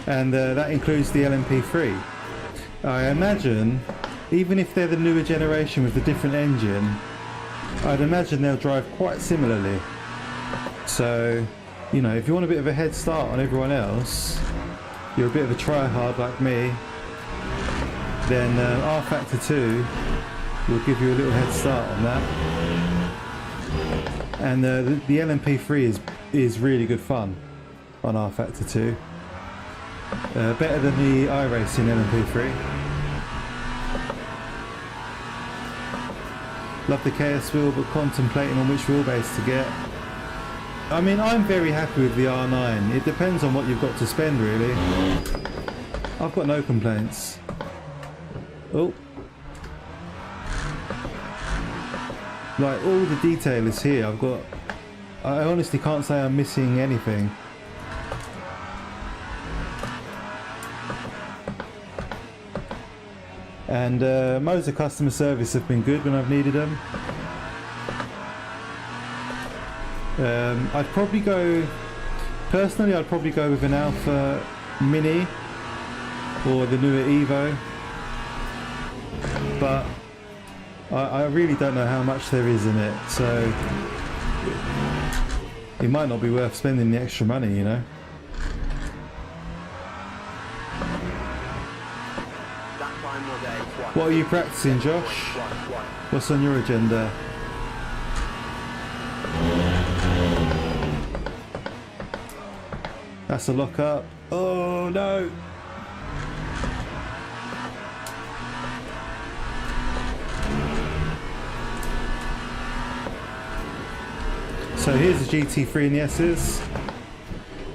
A: And that includes the LMP3. I imagine, even if they're the newer generation with the different engine, I'd imagine they'll drive quite similarly. So, you know, if you want a bit of a head start on everyone else, you're a bit of a try-hard like me, then R Factor 2 will give you a little head start on that. And the LMP3 is really good fun on R Factor 2. Better than the iRacing LMP3. Love the KS wheel, but contemplating on which wheelbase to get. I mean, I'm very happy with the R9. It depends on what you've got to spend, really. I've got no complaints. Oh. Like, all the detail is here. I honestly can't say I'm missing anything. And Moza customer service have been good when I've needed them. I'd probably go with an Alpha Mini or the newer Evo, but I really don't know how much there is in it, so it might not be worth spending the extra money, you know. What are you practicing, Josh? What's on your agenda? That's a lock up. Oh no! So here's the GT3 and the S's.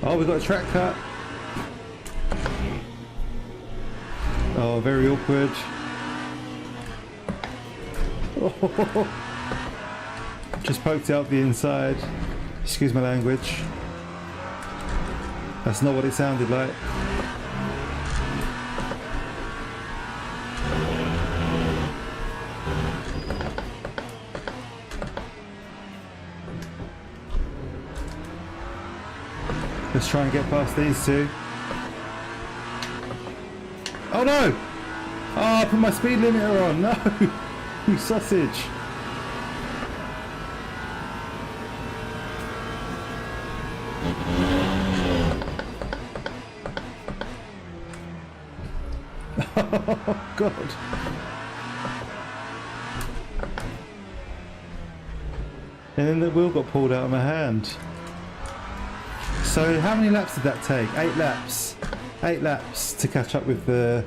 A: Oh, we've got a track cut. Oh, very awkward. Oh, just poked out the inside. Excuse my language. That's not what it sounded like. Let's try and get past these two. Oh no! Oh, I put my speed limiter on. No! You sausage. Oh God. And then the wheel got pulled out of my hand. So how many laps did that take? 8 laps. 8 laps to catch up with the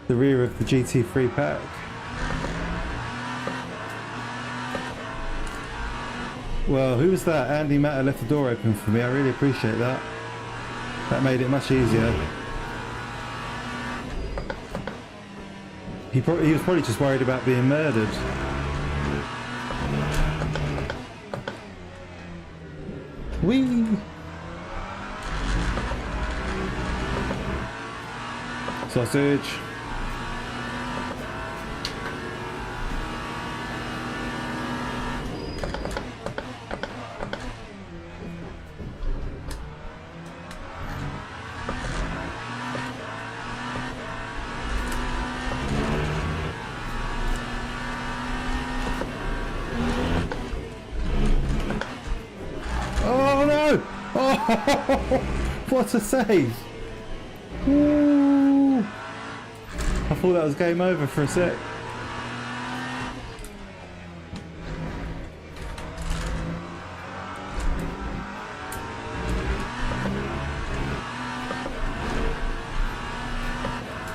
A: rear of the GT3 pack. Well, who was that? Andy Matter left the door open for me. I really appreciate that. That made it much easier. He was probably just worried about being murdered. Whee! Sausage. Oh no! Oh, what a save! Ooh. I thought that was game over for a sec.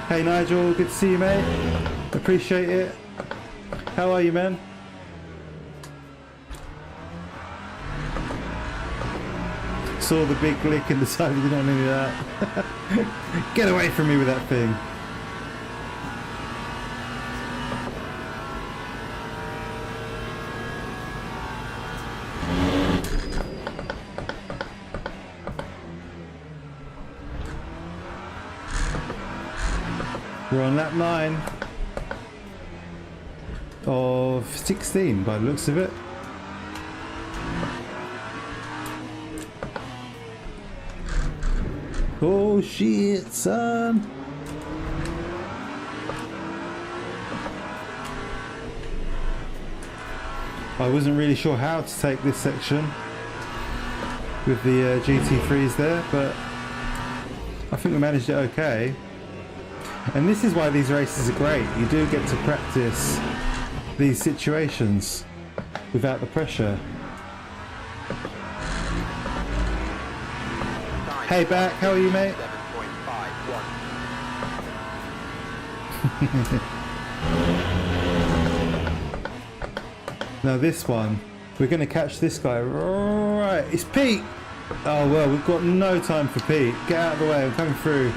A: Hey Nigel, good to see you, mate. Appreciate it. How are you, man? Saw the big glick and decided you don't need that. Get away from me with that thing. We're on lap 9 of 16 by the looks of it. Oh shit, son! I wasn't really sure how to take this section with the GT3s there, but I think we managed it okay. And this is why these races are great. You do get to practice these situations without the pressure. Hey back, how are you, mate? 7.51. Now this one, we're going to catch this guy. Right, it's Pete. Oh well, we've got no time for Pete. Get out of the way, I'm coming through.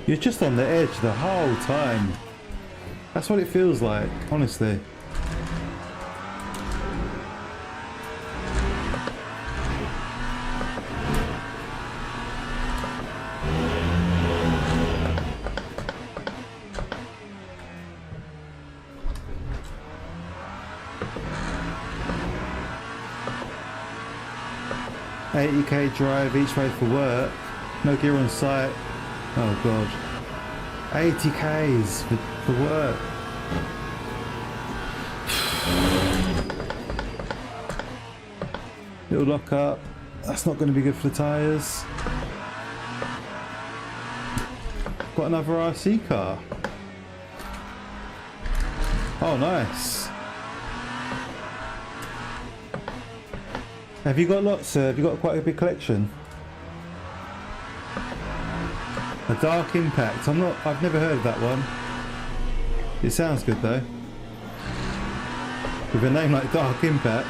A: You're just on the edge the whole time. That's what it feels like, honestly. $80k drive each way for work, no gear on site. Oh god, 80k's for work. Little lock up, that's not going to be good for the tyres. Got another RC car. Oh nice. Have you got lots? Have you got quite a big collection? A Dark Impact. I've never heard of that one. It sounds good though. With a name like Dark Impact.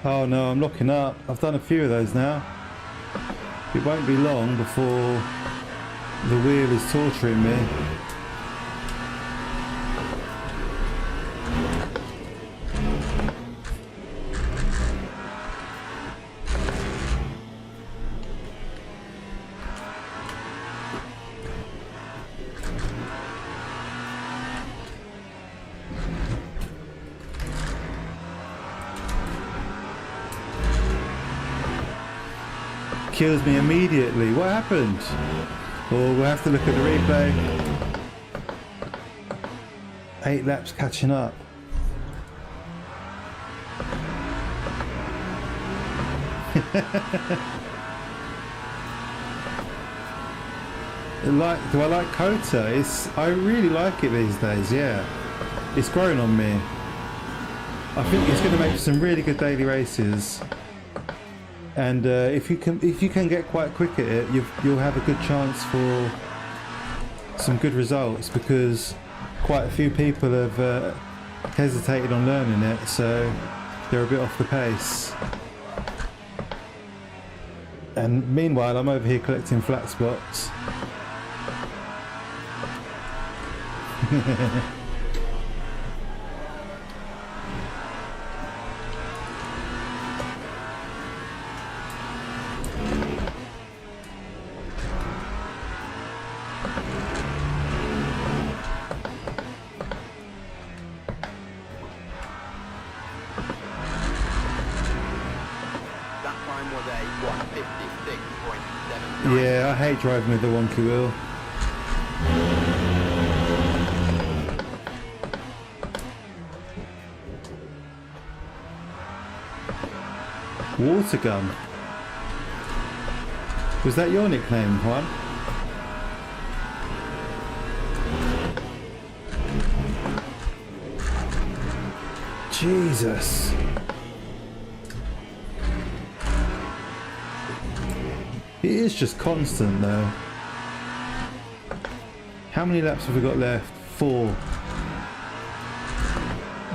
A: Oh no, I'm locking up. I've done a few of those now. It won't be long before the wheel is torturing me. Kills me immediately. What happened? Oh, we'll have to look at the replay. 8 laps catching up. Do I like Kota? I really like it these days, yeah. It's grown on me. I think it's going to make some really good daily races. And if you can get quite quick at it, you'll have a good chance for some good results, because quite a few people have hesitated on learning it, so they're a bit off the pace. And meanwhile, I'm over here collecting flat spots. Yeah, I hate driving with the wonky wheel. Water gun. Was that your nickname, Juan? Jesus. It is just constant though. How many laps have we got left? 4.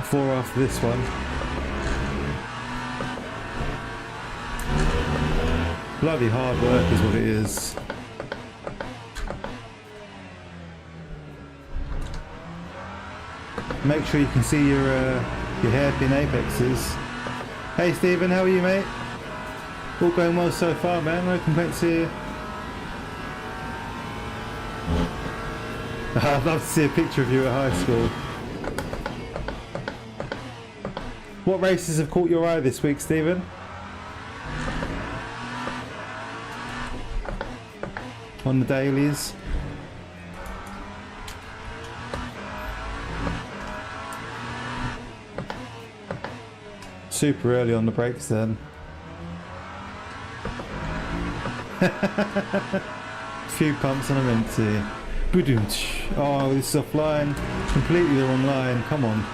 A: 4 after this one. Bloody hard work is what it is. Make sure you can see your hairpin apexes. Hey Stephen, how are you, mate? All going well so far, man. No complaints here. I'd love to see a picture of you at high school. What races have caught your eye this week, Stephen? On the dailies? Super early on the brakes then. Few pumps and I'm empty. Oh, this is offline. Completely the wrong line. Come on.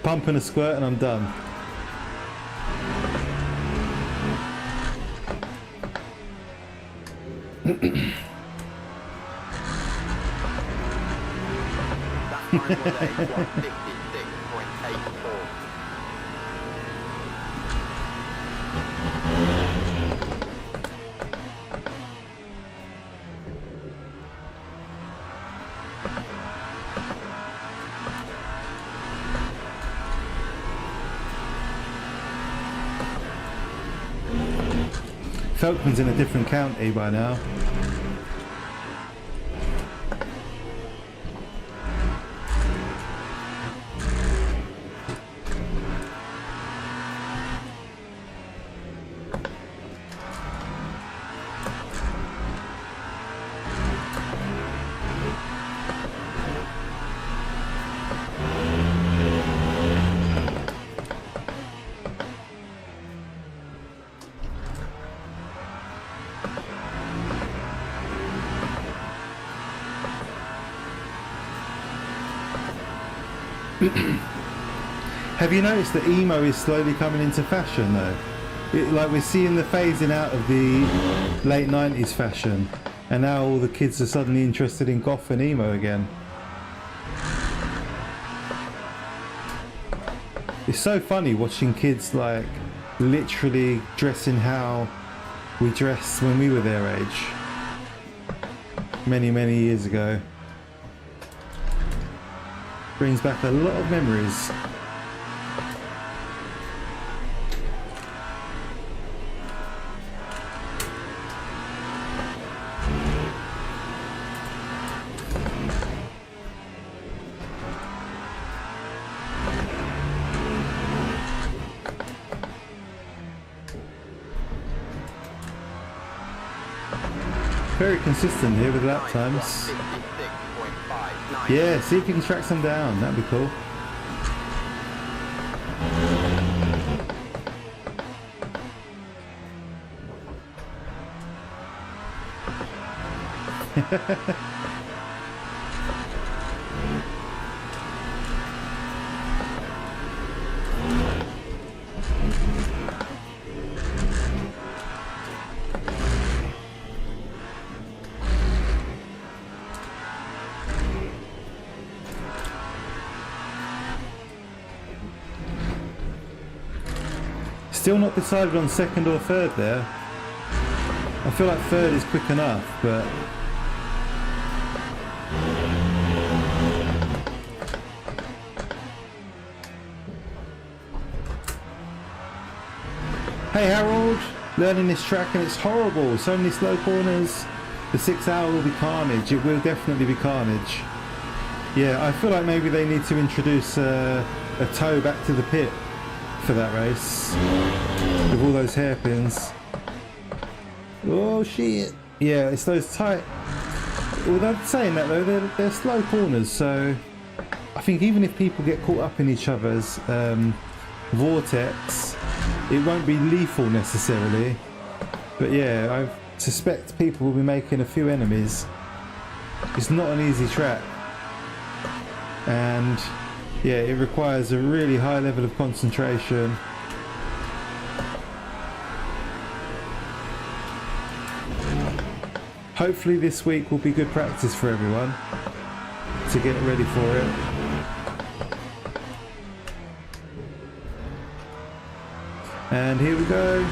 A: Pump and a squirt and I'm done. Felkman's in a different county by now. Have you noticed that emo is slowly coming into fashion though? Like we're seeing the phasing out of the late 90s fashion and now all the kids are suddenly interested in goth and emo again. It's so funny watching kids like literally dressing how we dressed when we were their age. Many years ago. Brings back a lot of memories. Very consistent here with lap times. Yeah, see if you can track some down, that'd be cool. Still not decided on second or third there. I feel like third is quick enough, but hey Harold, learning this track and it's horrible. So many slow corners. The 6 hour will be carnage. It will definitely be carnage. Yeah, I feel like maybe they need to introduce a tow back to the pit for that race with all those hairpins. Oh shit. Yeah, it's those tight. Without saying that though, they're slow corners, so I think even if people get caught up in each other's vortex, it won't be lethal necessarily. But yeah, I suspect people will be making a few enemies. It's not an easy track. and yeah, it requires a really high level of concentration. Hopefully this week will be good practice for everyone to get ready for it. And here we go,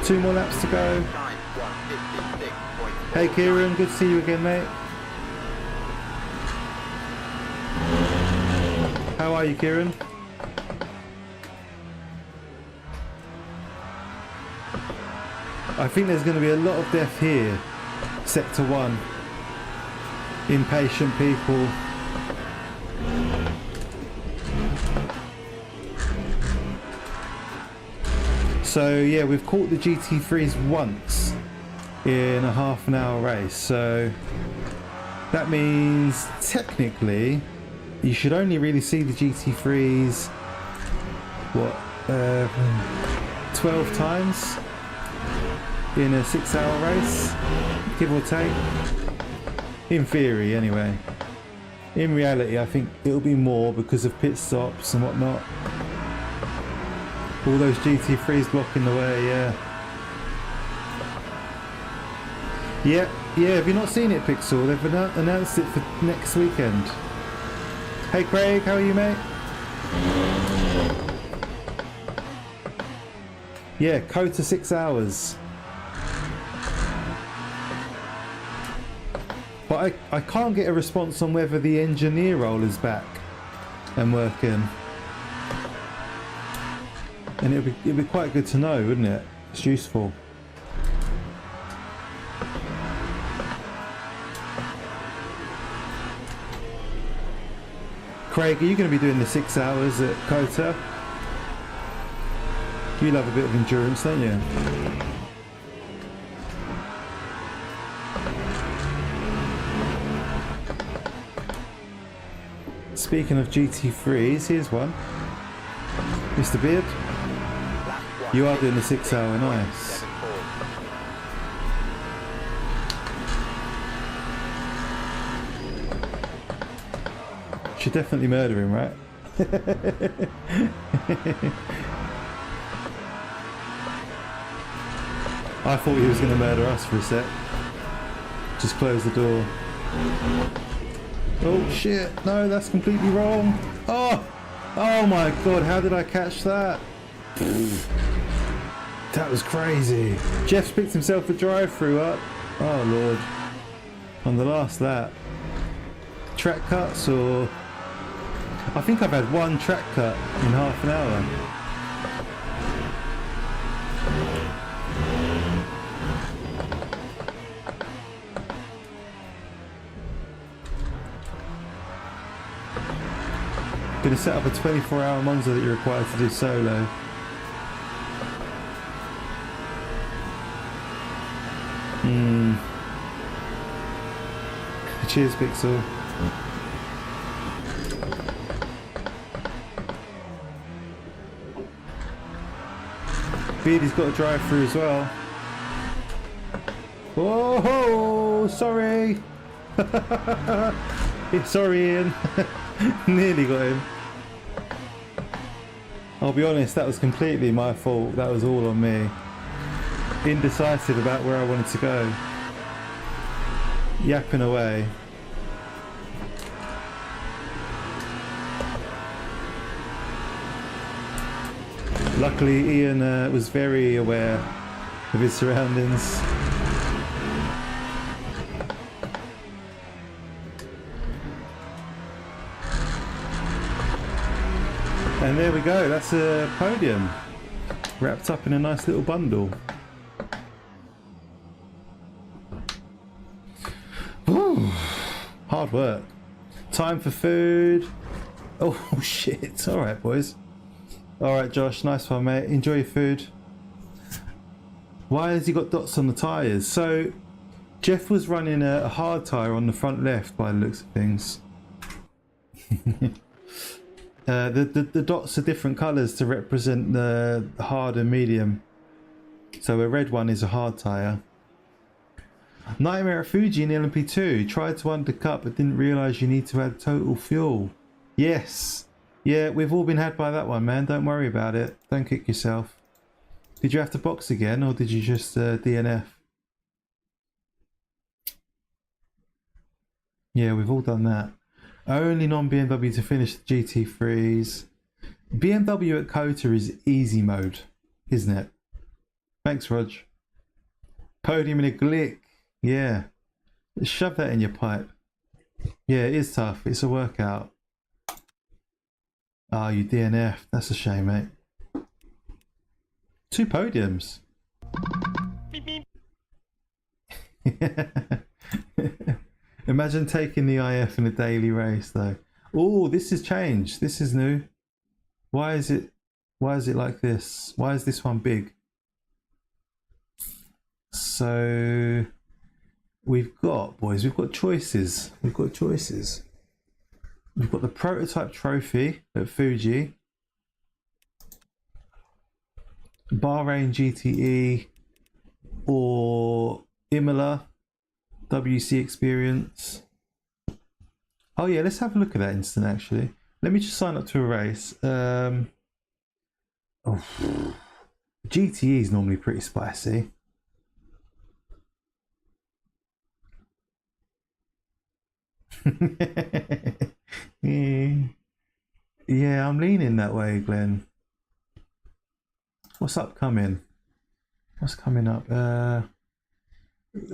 A: 2 more laps to go. Hey Kieran, good to see you again, mate. How are you, Kieran? I think there's going to be a lot of death here, sector 1. Impatient people. So yeah, we've caught the GT3s once in a half an hour race, so that means technically you should only really see the GT3s 12 times in a 6-hour race, give or take, in theory anyway. In reality I think it'll be more because of pit stops and whatnot. All those GT3s blocking the way, yeah. Yeah, have you not seen it, Pixel? They've announced it for next weekend. Hey Craig, how are you, mate? Yeah, Kota 6 hours. But I can't get a response on whether the engineer role is back and working. And it'd be quite good to know, wouldn't it? It's useful. Craig, are you going to be doing the 6 hours at Kota? You love a bit of endurance, don't you? Speaking of GT3s, here's one. Mr. Beard, you are doing the 6 hour, nice. Should definitely murder him, right? I thought he was going to murder us for a sec. Just close the door. Oh shit, no, that's completely wrong. Oh my god, how did I catch that? That was crazy. Jeff's picked himself a drive-through up. Oh lord. On the last lap. Track cuts, or... I think I've had one track cut in half an hour. Gonna set up a 24-hour Monza that you're required to do solo. Cheers, Pixel. Beardy's got a drive-through as well. Oh, sorry. Sorry, Ian. Nearly got him. I'll be honest, that was completely my fault. That was all on me. Indecisive about where I wanted to go. Yapping away. Luckily, Ian was very aware of his surroundings. And there we go, that's a podium wrapped up in a nice little bundle. Woo. Hard work. Time for food. Oh shit, alright boys. Alright Josh, nice one mate, enjoy your food. Why has he got dots on the tyres? So Jeff was running a hard tyre on the front left by the looks of things. The dots are different colours to represent the hard and medium. So a red one is a hard tyre. Nightmare at Fuji in LMP2. Tried to undercut but didn't realise you need to add total fuel. Yes. Yeah, we've all been had by that one, man. Don't worry about it. Don't kick yourself. Did you have to box again, or did you just DNF? Yeah, we've all done that. Only non-BMW to finish the GT3s. BMW at COTA is easy mode, isn't it? Thanks, Rog. Podium in a glick. Yeah. Shove that in your pipe. Yeah, it is tough. It's a workout. Ah, you DNF. That's a shame, mate. 2 podiums. Imagine taking the IF in a daily race, though. Oh, this has changed. This is new. Why is it like this? Why is this one big? So we've got, boys, we've got choices. We've got choices. We've got the prototype trophy at Fuji, Bahrain GTE, or Imola WC Experience. Oh yeah, let's have a look at that instant actually. Let me just sign up to a race. GTE is normally pretty spicy. Yeah, I'm leaning that way, Glenn. What's upcoming? What's coming up?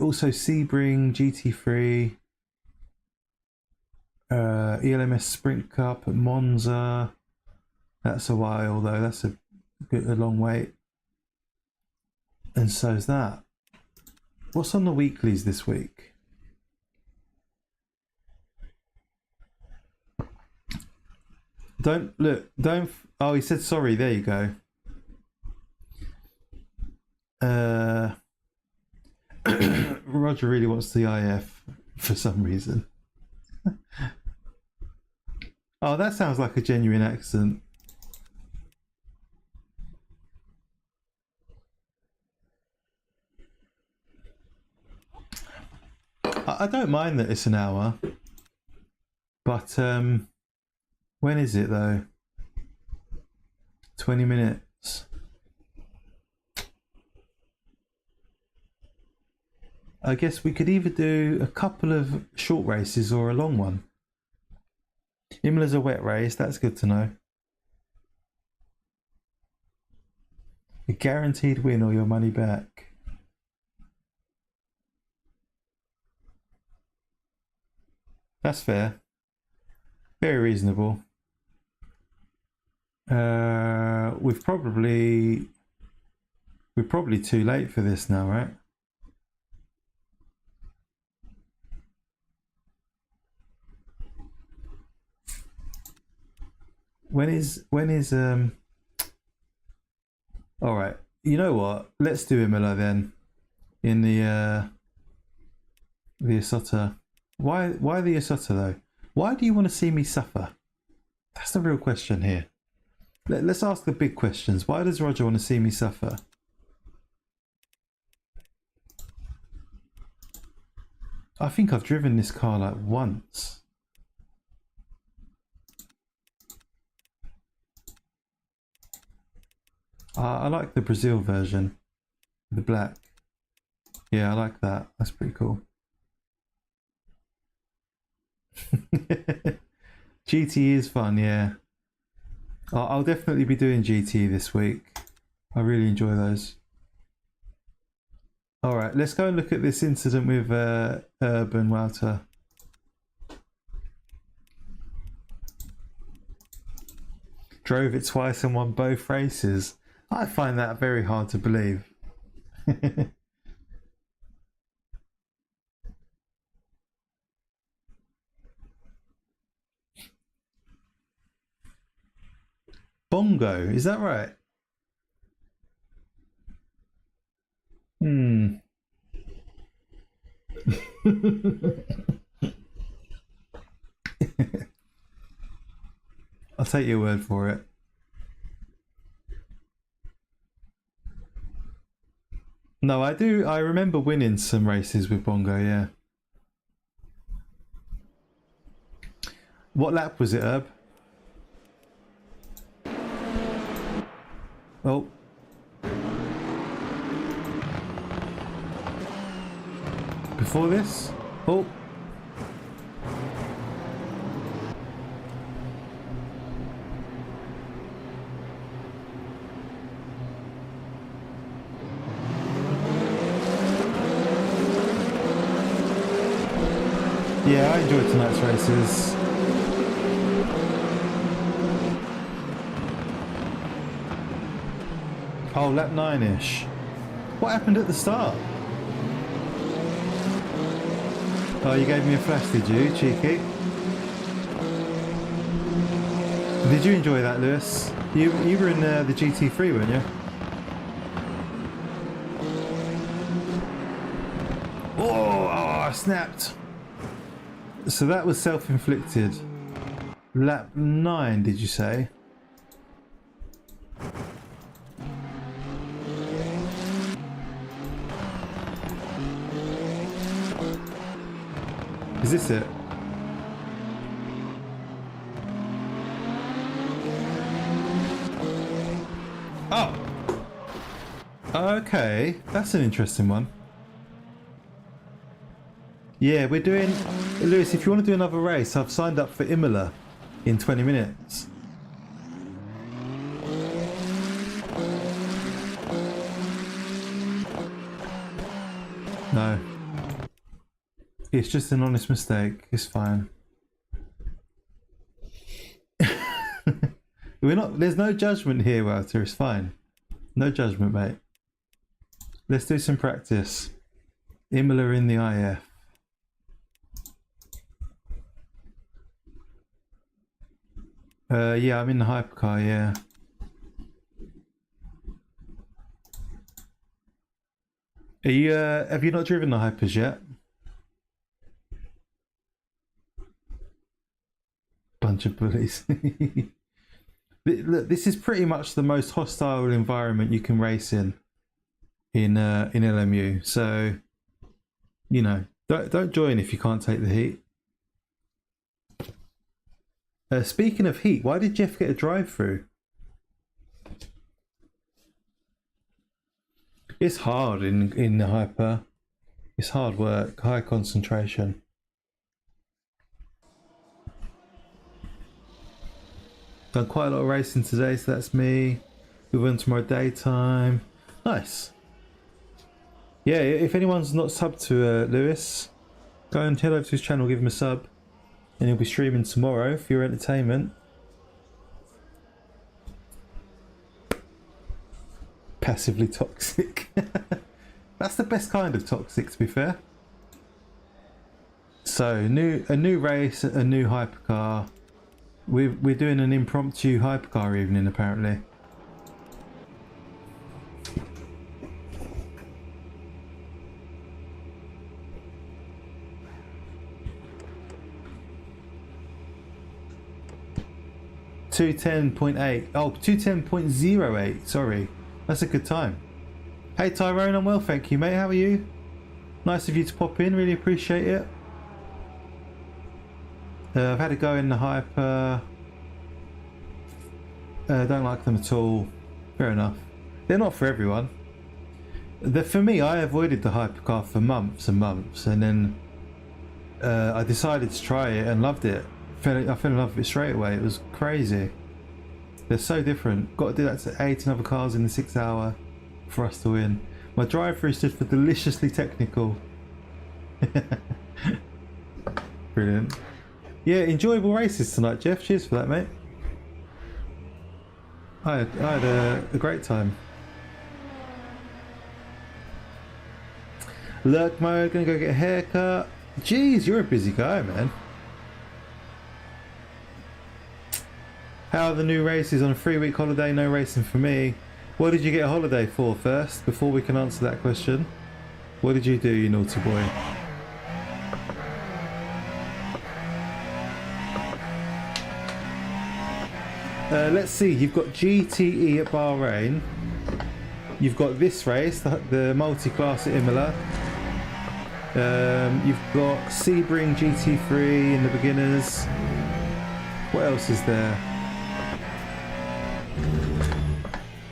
A: Also Sebring GT3, ELMS Sprint Cup at Monza. That's a while though. That's a long wait. And so's that. What's on the weeklies this week? Don't look. Don't. Oh, he said sorry. There you go. Roger really wants the IF for some reason. Oh, that sounds like a genuine accent. I don't mind that it's an hour, but when is it though? 20 minutes. I guess we could either do a couple of short races or a long one. Imola's a wet race, that's good to know. A guaranteed win or your money back. That's fair. Very reasonable. We're probably too late for this now, right? When is all right, you know what, let's do Imola then in the Isotta. Why the Isotta though? Why do you want to see me suffer? That's the real question here. Let's ask the big questions. Why does Roger want to see me suffer? I think I've driven this car like once. I like the Brazil version, the black. Yeah, I like that. That's pretty cool. GT is fun, yeah. I'll definitely be doing GT this week. I really enjoy those. Alright, let's go and look at this incident with Urban Wouter. Drove it twice and won both races. I find that very hard to believe. Bongo, is that right? I'll take your word for it. No, I do. I remember winning some races with Bongo, yeah. What lap was it, Herb? Oh. Before this? Oh. Yeah, I enjoyed tonight's races. Oh, lap 9-ish. What happened at the start? Oh, you gave me a flash, did you? Cheeky. Did you enjoy that, Lewis? You were in the GT3, weren't you? Oh, I snapped. So that was self-inflicted. Lap 9, did you say? Is this it? Oh! Okay, that's an interesting one. Yeah, we're doing... Lewis, if you want to do another race, I've signed up for Imola in 20 minutes. No. It's just an honest mistake. It's fine. We're not... There's no judgment here, Walter. It's fine. No judgment, mate. Let's do some practice. Imola in the IF. Yeah, I'm in the hypercar, yeah. Are you, have you not driven the hypers yet? Bunch of bullies. Look, this is pretty much the most hostile environment you can race in LMU. So, you know, don't join if you can't take the heat. Speaking of heat, why did Jeff get a drive-through? It's hard in the hyper. It's hard work, high concentration. Done quite a lot of racing today, so that's me. Move on to my daytime. Nice. Yeah, if anyone's not subbed to Lewis, go and head over to his channel, give him a sub. And he'll be streaming tomorrow for your entertainment. Passively toxic. That's the best kind of toxic, to be fair. So, a new race, a new hypercar. We're doing an impromptu hypercar evening, apparently. .8. Oh, 210.08. Sorry, that's a good time. Hey Tyrone, I'm well, thank you, mate. How are you? Nice of you to pop in. Really appreciate it. I've had a go in the hyper. Don't like them at all. Fair enough. They're not for everyone. For me, I avoided the hypercar for months and months, and then I decided to try it and loved it. I fell in love with it straight away. It was crazy. They're so different. Got to do that to 18 other cars in the 6 hour for us to win. My drive-through stood for deliciously technical. Brilliant. Yeah, enjoyable races tonight, Jeff. Cheers for that, mate. I had a great time. Lurk mode, gonna go get a haircut. Jeez, you're a busy guy, man. How are the new races on a 3-week holiday? No racing for me. What did you get a holiday for first, before we can answer that question? What did you do, you naughty boy? Let's see, you've got GTE at Bahrain. You've got this race, the multi-class at Imola. You've got Sebring GT3 in the beginners. What else is there?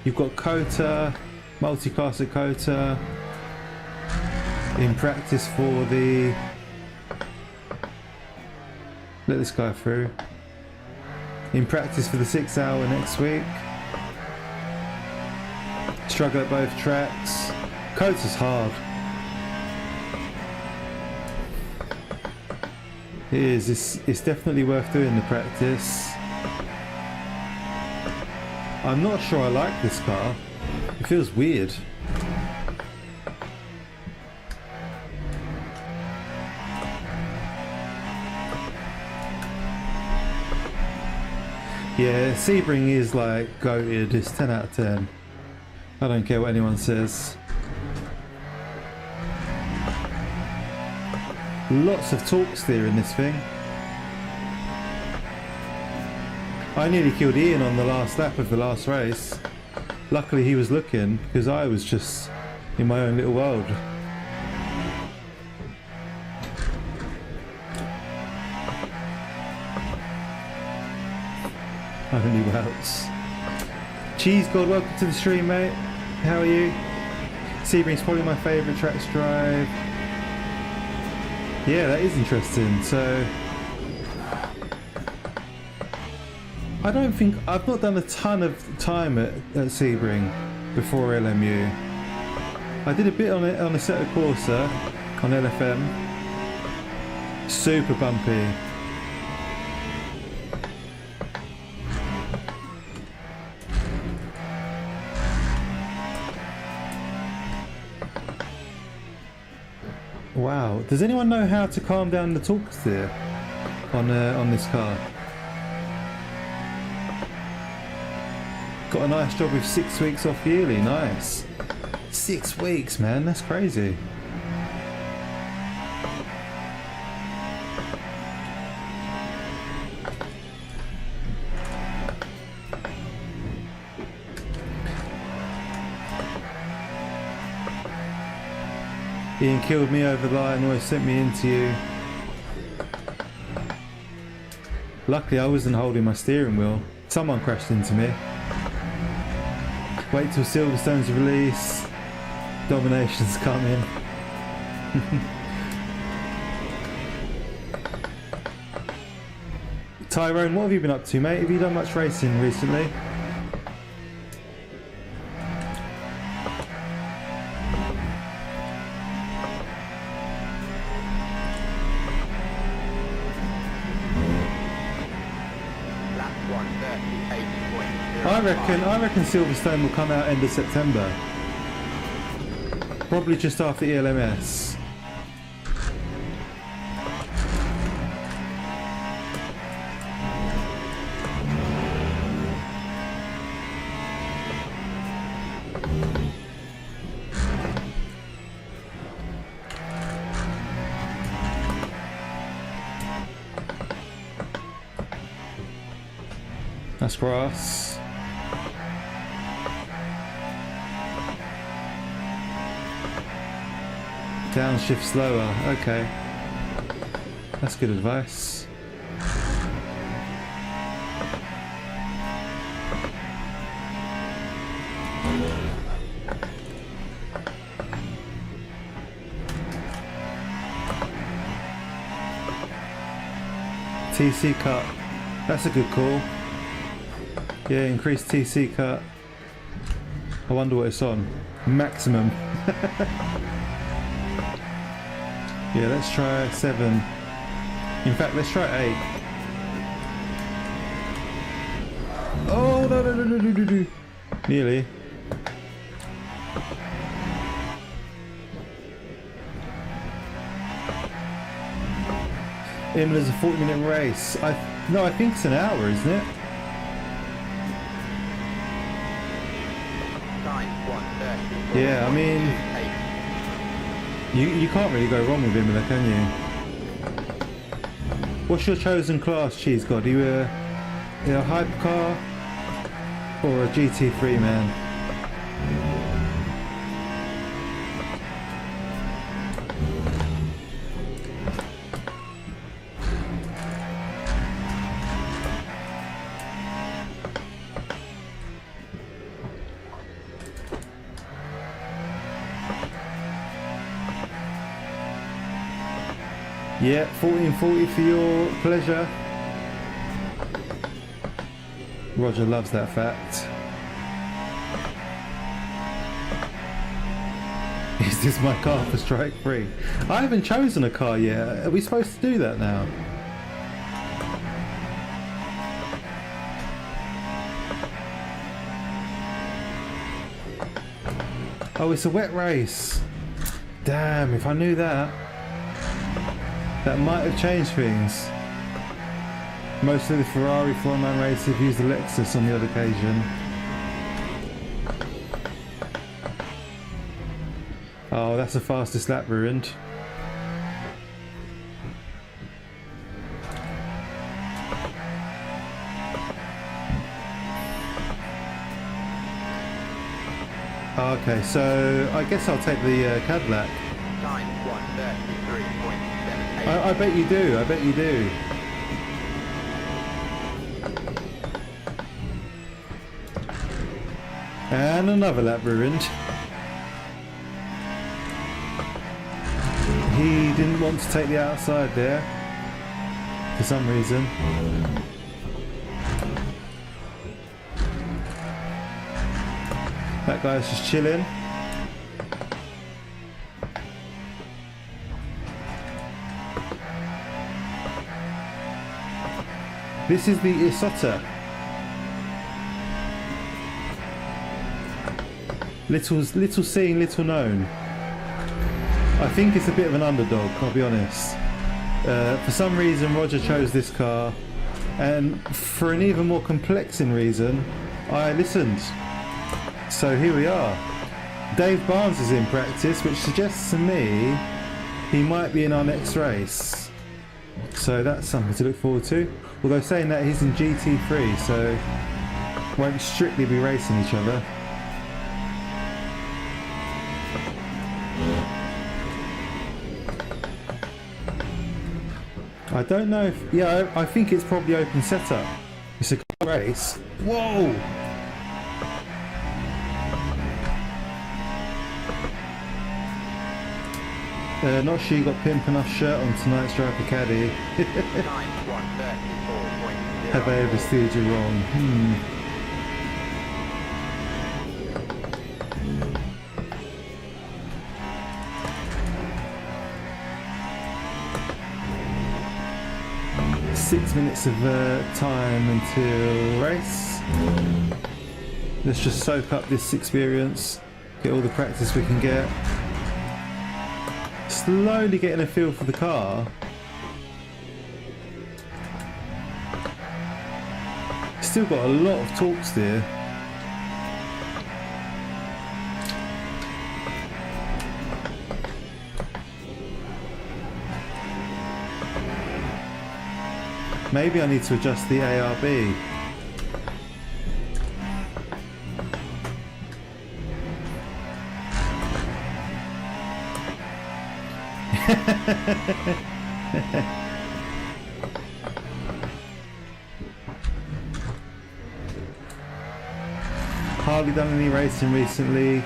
A: You've got Kota, multi-class at Kota. In practice for the... Let this guy through. In practice for the 6 hour next week. Struggle at both tracks. Kota's hard. It is. It's definitely worth doing the practice. I'm not sure I like this car. It feels weird. Yeah, Sebring is like goated. It's 10 out of 10. I don't care what anyone says. Lots of torque steer in this thing. I nearly killed Ian on the last lap of the last race. Luckily he was looking, because I was just in my own little world. Only else. Cheese God, welcome to the stream, mate. How are you? Sebring's probably my favourite track to drive. Yeah, that is interesting. So I don't think I've not done a ton of time at Sebring before LMU. I did a bit on it on a set of Corsa on LFM. Super bumpy. Wow, does anyone know how to calm down the torque steer on this car? Got a nice job with 6 weeks off yearly, nice. 6 weeks, man, that's crazy. Ian killed me over the line, always sent me into you. Luckily I wasn't holding my steering wheel. Someone crashed into me. Wait till Silverstone's release. Domination's coming. Tyrone, what have you been up to, mate? Have you done much racing recently? I reckon Silverstone will come out end of September. Probably just after ELMS. That's grass. Downshift slower, okay. That's good advice. TC cut, that's a good call. Yeah, increase TC cut. I wonder what it's on. Maximum. Yeah, let's try 7. In fact, let's try 8. Oh, no. Nearly. Imola's a 40-minute race. No, I think it's an hour, isn't it? Yeah, I mean... You can't really go wrong with Imola, can you? What's your chosen class, Cheese God? Are you a hypercar or a GT3 man? Yeah, 1440 for your pleasure. Roger loves that fact. Is this my car for strike 3? I haven't chosen a car yet. Are we supposed to do that now? Oh, it's a wet race. Damn, if I knew that, that might have changed things. Most of the Ferrari 409 racers have used the Lexus on the odd occasion. Oh, that's the fastest lap ruined. Okay, so I guess I'll take the Cadillac.
D: Time 1:33.78.
A: I bet you do, I bet you do. And another lap ruined. He didn't want to take the outside there for some reason. That guy's just chilling. This is the Isotta. Little seen, little known. I think it's a bit of an underdog, I'll be honest. For some reason Roger chose this car, and for an even more complexing reason, I listened. So here we are. Dave Barnes is in practice, which suggests to me he might be in our next race. So that's something to look forward to. Although saying that, he's in GT3, so won't strictly be racing each other. I don't know if... yeah, I think it's probably open setup. It's a race. Whoa! Not sure you got pimp enough shirt on tonight's Drive the Caddy.
D: Time 1:34.0.
A: Have I ever steered you wrong? 6 minutes of time until race. Let's just soak up this experience, get all the practice we can get. Slowly getting a feel for the car. Still got a lot of torque steer. Maybe I need to adjust the ARB. Hardly done any racing recently.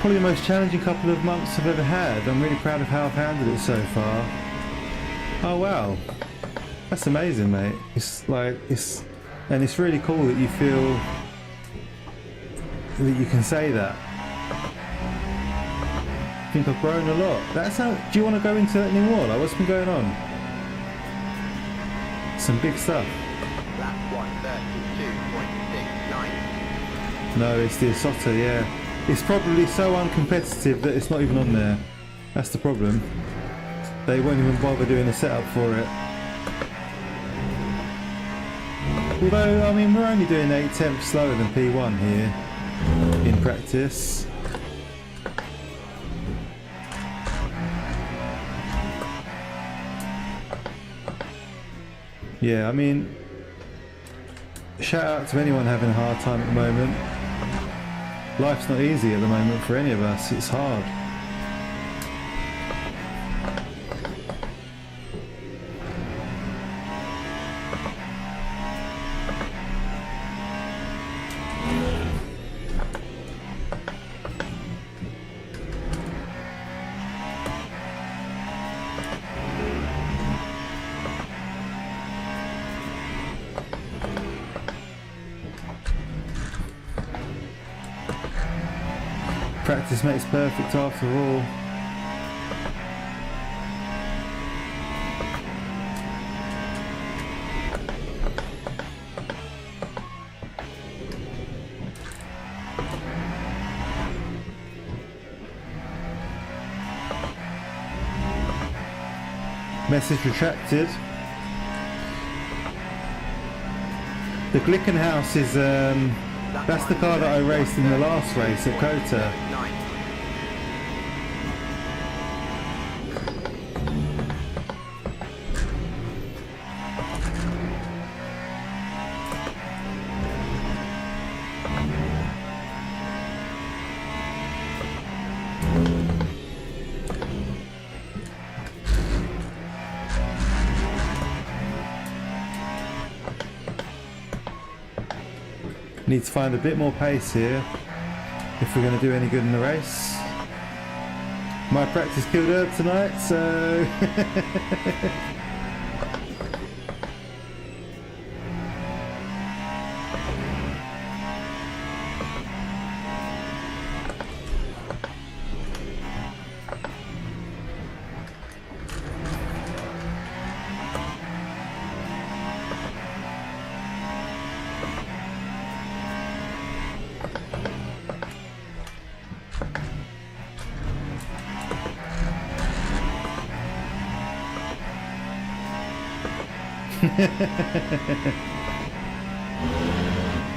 A: Probably the most challenging couple of months I've ever had. I'm really proud of how I've handled it so far. Oh wow, that's amazing, mate. It's like and it's really cool that you feel that you can say that. I think I've grown a lot. That's how. Do you want to go into that anymore? Like, what's been going on? Some big stuff.
D: Lap 1:32.69.
A: No, it's the Isotta, yeah. It's probably so uncompetitive that it's not even on there. That's the problem. They won't even bother doing a setup for it. Although, I mean, we're only doing 8/10 slower than P1 here in practice. Yeah, I mean, shout out to anyone having a hard time at the moment. Life's not easy at the moment for any of us, it's hard. Practice makes perfect after all. Message retracted. The Glickenhaus is that's the car that I raced in the last race at Kota.
D: 9.
A: Need to find a bit more pace here if we're going to do any good in the race. My practice killed Herb tonight, so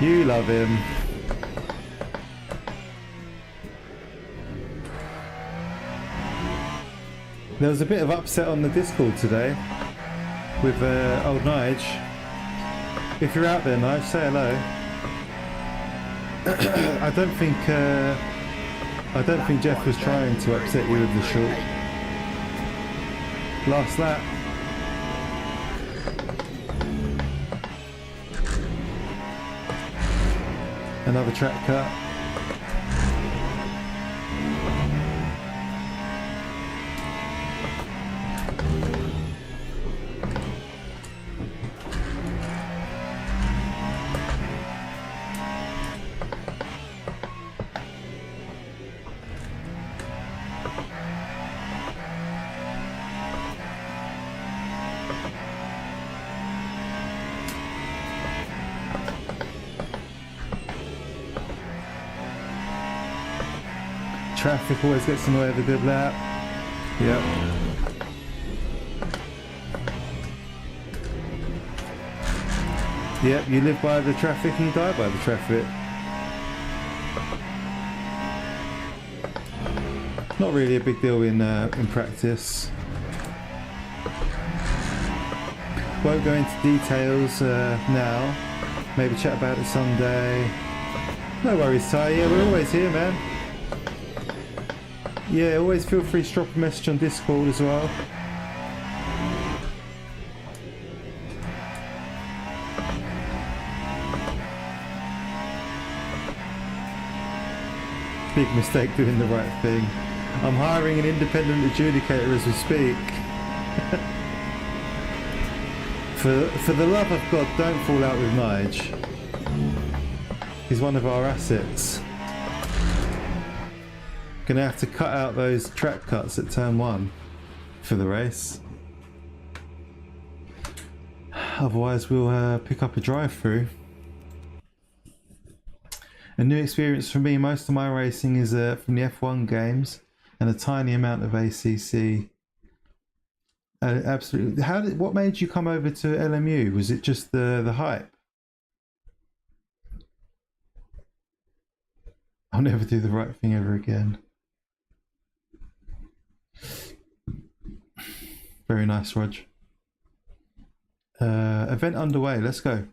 A: you love him. There was a bit of upset on the Discord today with old Nige. If you're out there, Nige, say hello. I don't think Jeff was trying to upset you with the short. Last lap. Another track cut. Traffic always gets in the way of a good lap. Yep. Yep, you live by the traffic and you die by the traffic. Not really a big deal in practice. Won't go into details now. Maybe chat about it someday. No worries, Ty. Yeah, we're always here, man. Yeah, always feel free to drop a message on Discord as well. Big mistake doing the right thing. I'm hiring an independent adjudicator as we speak. For the love of God, don't fall out with Nige. He's one of our assets. Gonna have to cut out those track cuts at turn 1 for the race. Otherwise we'll pick up a drive-through. A new experience for me. Most of my racing is from the F1 games and a tiny amount of ACC. Absolutely. What made you come over to LMU? Was it just the hype? I'll never do the right thing ever again. Very nice, Rog. Event underway. Let's go.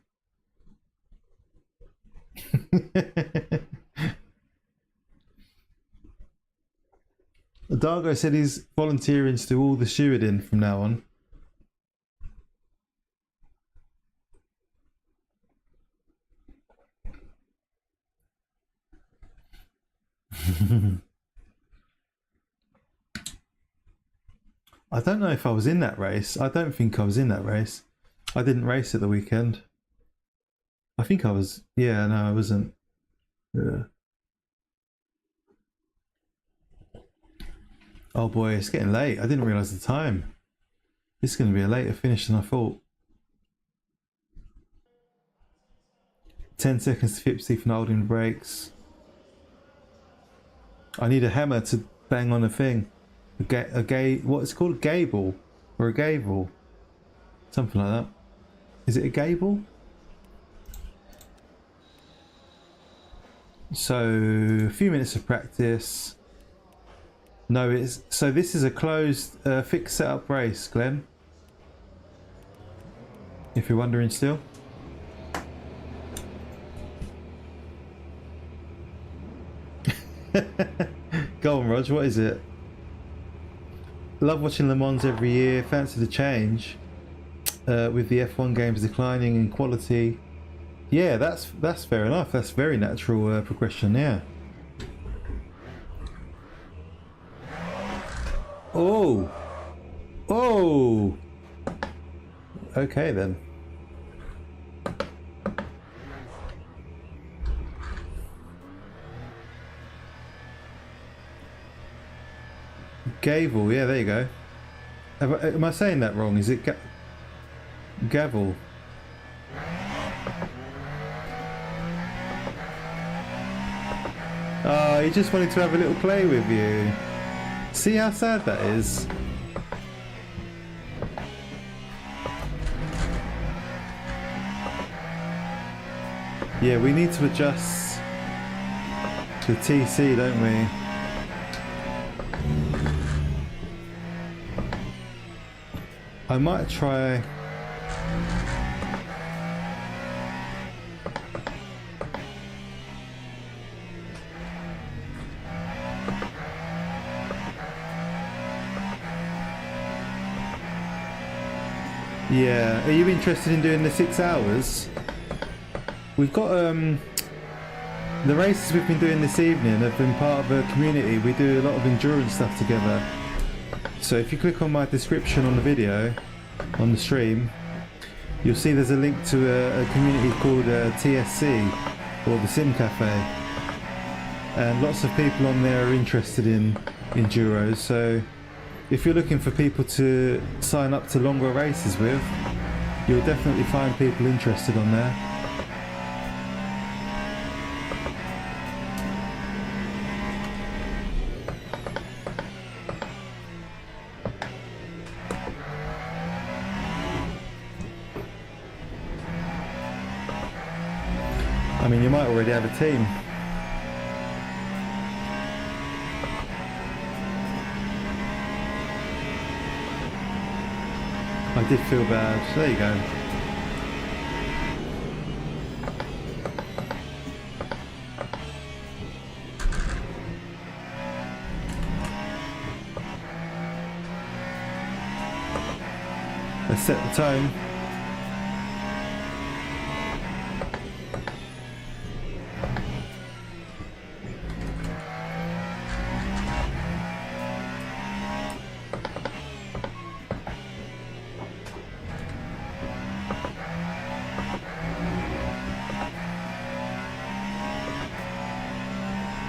A: Dargo said he's volunteering to do all the stewarding from now on. I don't know if I was in that race. I don't think I was in that race. I didn't race at the weekend. I think I was. Yeah, no, I wasn't. Yeah. Oh boy, it's getting late. I didn't realise the time. This is going to be a later finish than I thought. 10 seconds to 50 for holding the brakes. I need a hammer to bang on a thing. What's it called? A gable? Or a gable? Something like that. Is it a gable? So, a few minutes of practice. No, it's... So this is a closed, fixed setup race, Glenn. If you're wondering still. Go on, Rog, what is it? Love watching Le Mans every year. Fancy the change with the F1 games declining in quality. Yeah, that's fair enough. That's very natural progression. Yeah. Oh, oh. Okay then. Gavel, yeah, there you go. Am I saying that wrong? Is it gavel? Oh, he just wanted to have a little play with you. See how sad that is? Yeah, we need to adjust the TC, don't we? I might try... Yeah, are you interested in doing the 6 hours? We've got the races we've been doing this evening have been part of a community. We do a lot of endurance stuff together. So if you click on my description on the video, on the stream, you'll see there's a link to a community called TSC, or the Sim Cafe. And lots of people on there are interested in enduros. So if you're looking for people to sign up to longer races with, you'll definitely find people interested on there. I mean, you might already have a team. I did feel bad. There you go. Let's set the tone.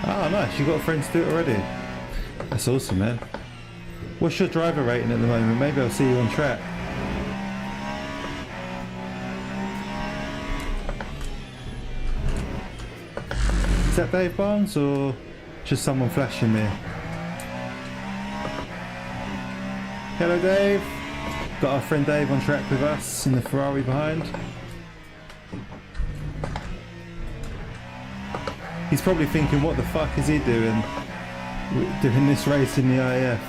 A: Oh nice, you got friends to do it already. That's awesome, man. What's your driver rating at the moment? Maybe I'll see you on track. Is that Dave Barnes or just someone flashing me? Hello Dave. Got our friend Dave on track with us in the Ferrari behind. He's probably thinking, what the fuck is he doing this race in the IAF?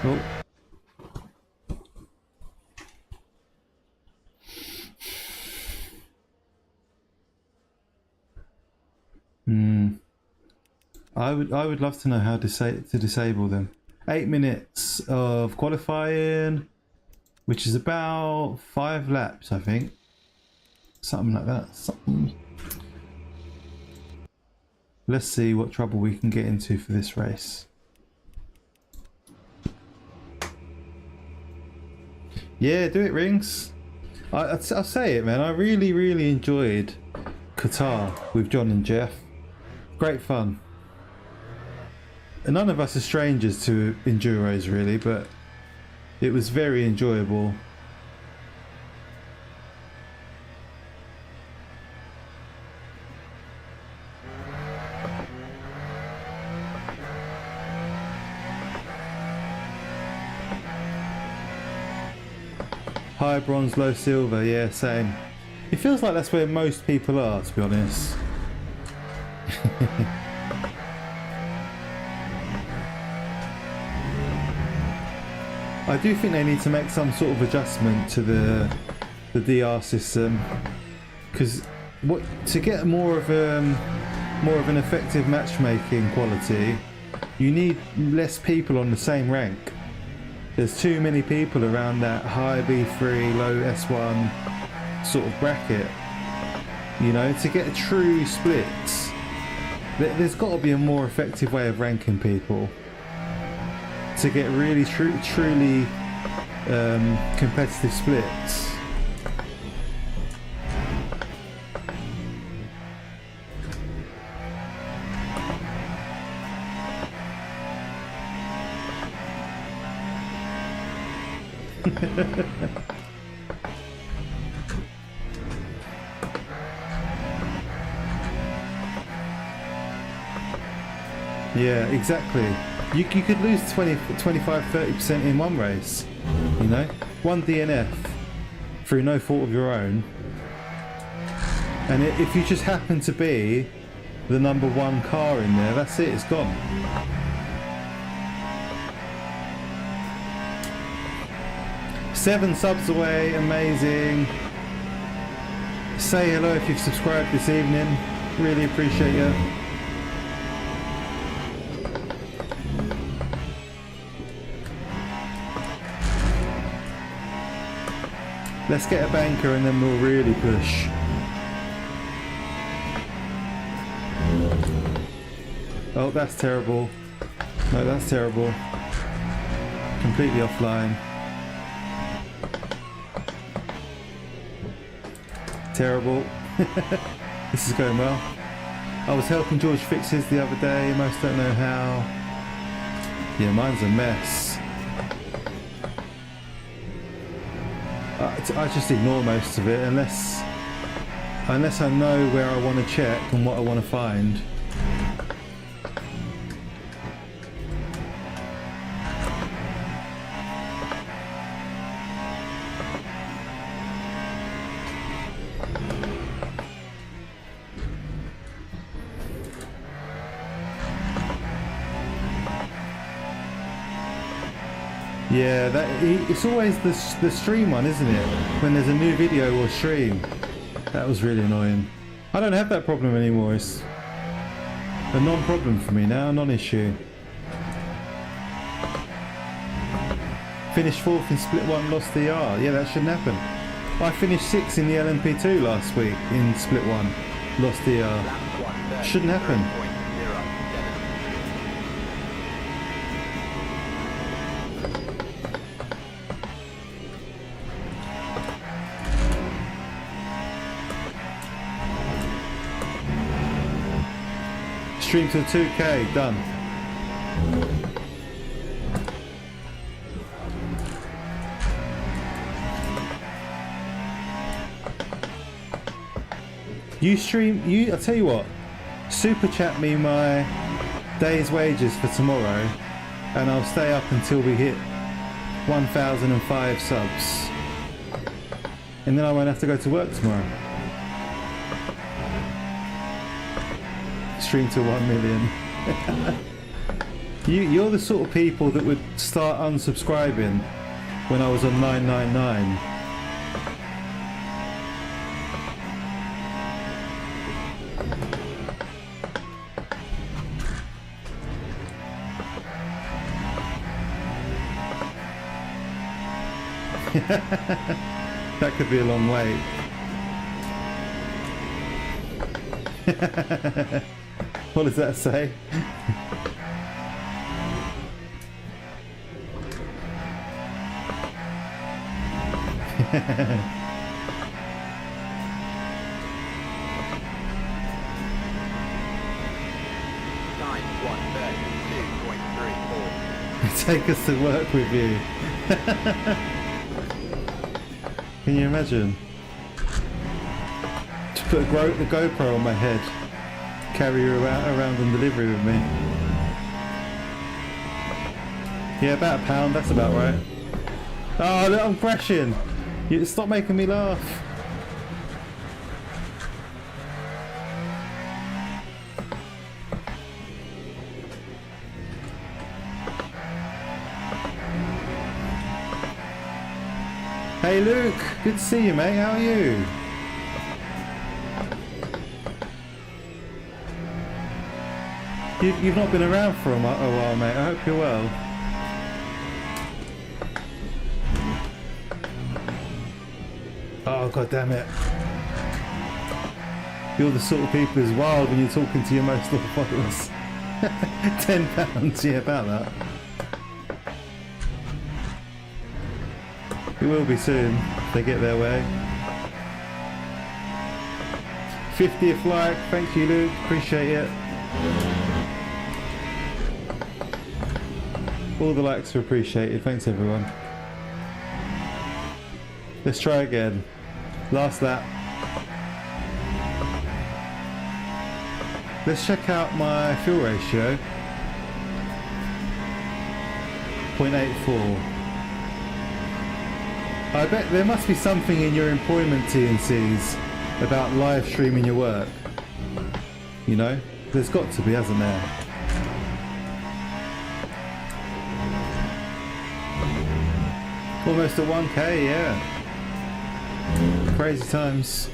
A: Oh. I would love to know how to disable them. 8 minutes of qualifying, which is about 5 laps, I think. Something like that. Let's see what trouble we can get into for this race. Yeah, do it, Rings. I'll say it, man. I really enjoyed Qatar with John and Jeff. Great fun. And none of us are strangers to enduros, really, but it was very enjoyable. High bronze, low silver, yeah, same. It feels like that's where most people are, to be honest. I do think they need to make some sort of adjustment to the DR system, because to get more of an effective matchmaking quality, you need less people on the same rank. There's too many people around that high B3, low S1 sort of bracket. You know, to get a true split, there's got to be a more effective way of ranking people to get really truly competitive splits. Yeah, exactly. You could lose 20, 25, 30% in one race, you know? One DNF through no fault of your own. And if you just happen to be the number one car in there, that's it, it's gone. Seven subs away, amazing. Say hello if you've subscribed this evening. Really appreciate you. Let's get a banker and then we'll really push. Oh, that's terrible. No, that's terrible. Completely offline. Terrible. This is going well. I was helping George fix his the other day. Most don't know how. Yeah, mine's a mess. I just ignore most of it unless I know where I want to check and what I want to find. Yeah, it's always the stream one, isn't it? When there's a new video or stream. That was really annoying. I don't have that problem anymore. It's a non-problem for me now, non-issue. Finished 4th in Split 1, lost the R. Yeah, that shouldn't happen. I finished 6th in the LMP2 last week in Split 1, lost the R. Shouldn't happen. Stream to 2K, done. I'll tell you what, super chat me my day's wages for tomorrow and I'll stay up until we hit 1,005 subs. And then I won't have to go to work tomorrow. Stream to 1 million. You're the sort of people that would start unsubscribing when I was on 999. That could be a long wait. What does that say?
D: time 132.34.
A: Take us to work with you. Can you imagine? To put a GoPro on my head, carry you around on delivery with me. Yeah, about £1, that's about right. Oh, look, I'm crashing. You stop making me laugh. Hey Luke, good to see you, mate. How are you? You've not been around for a while, mate. I hope you're well. Oh, god damn it. You're the sort of people who's wild when you're talking to your most loyal followers. £10, yeah, about that. It will be soon, if they get their way. 50th like, thank you Luke, appreciate it. All the likes are appreciated, thanks everyone. Let's try again. Last lap. Let's check out my fuel ratio. 0.84. I bet there must be something in your employment T&Cs about live streaming your work. You know? There's got to be, hasn't there? Almost at 1k, yeah. Crazy times.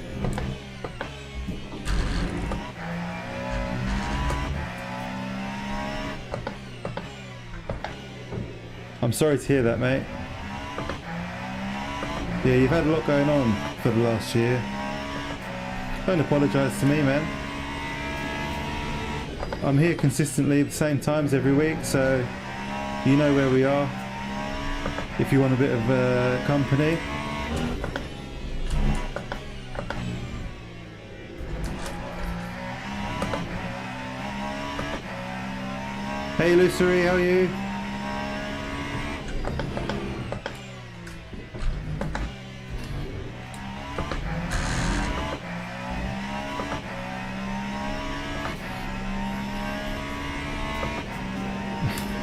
A: I'm sorry to hear that, mate. Yeah, you've had a lot going on for the last year. Don't apologise to me, man. I'm here consistently at the same times every week, so you know where we are. If you want a bit of company. Hey Lucery, how are you?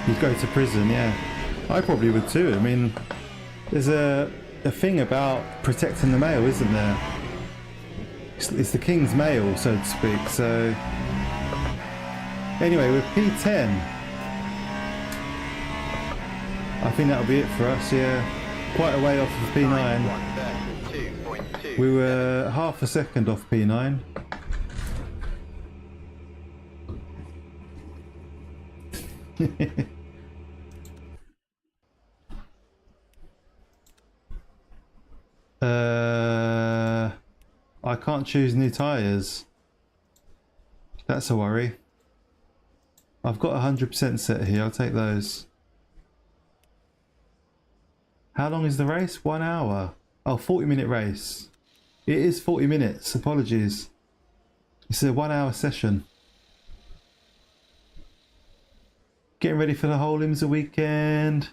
A: You'd go to prison, yeah. I probably would too. I mean, there's a thing about protecting the mail, isn't there? It's the king's mail, so to speak. So anyway, with P10, I think that'll be it for us. Yeah, quite a way off of P9. We were half a second off P9. I can't choose new tyres. That's a worry. I've got 100% set here, I'll take those. How long is the race? 1 hour. Oh, 40-minute race. It is 40 minutes, apologies. It's a 1 hour session. Getting ready for the whole IMSA weekend.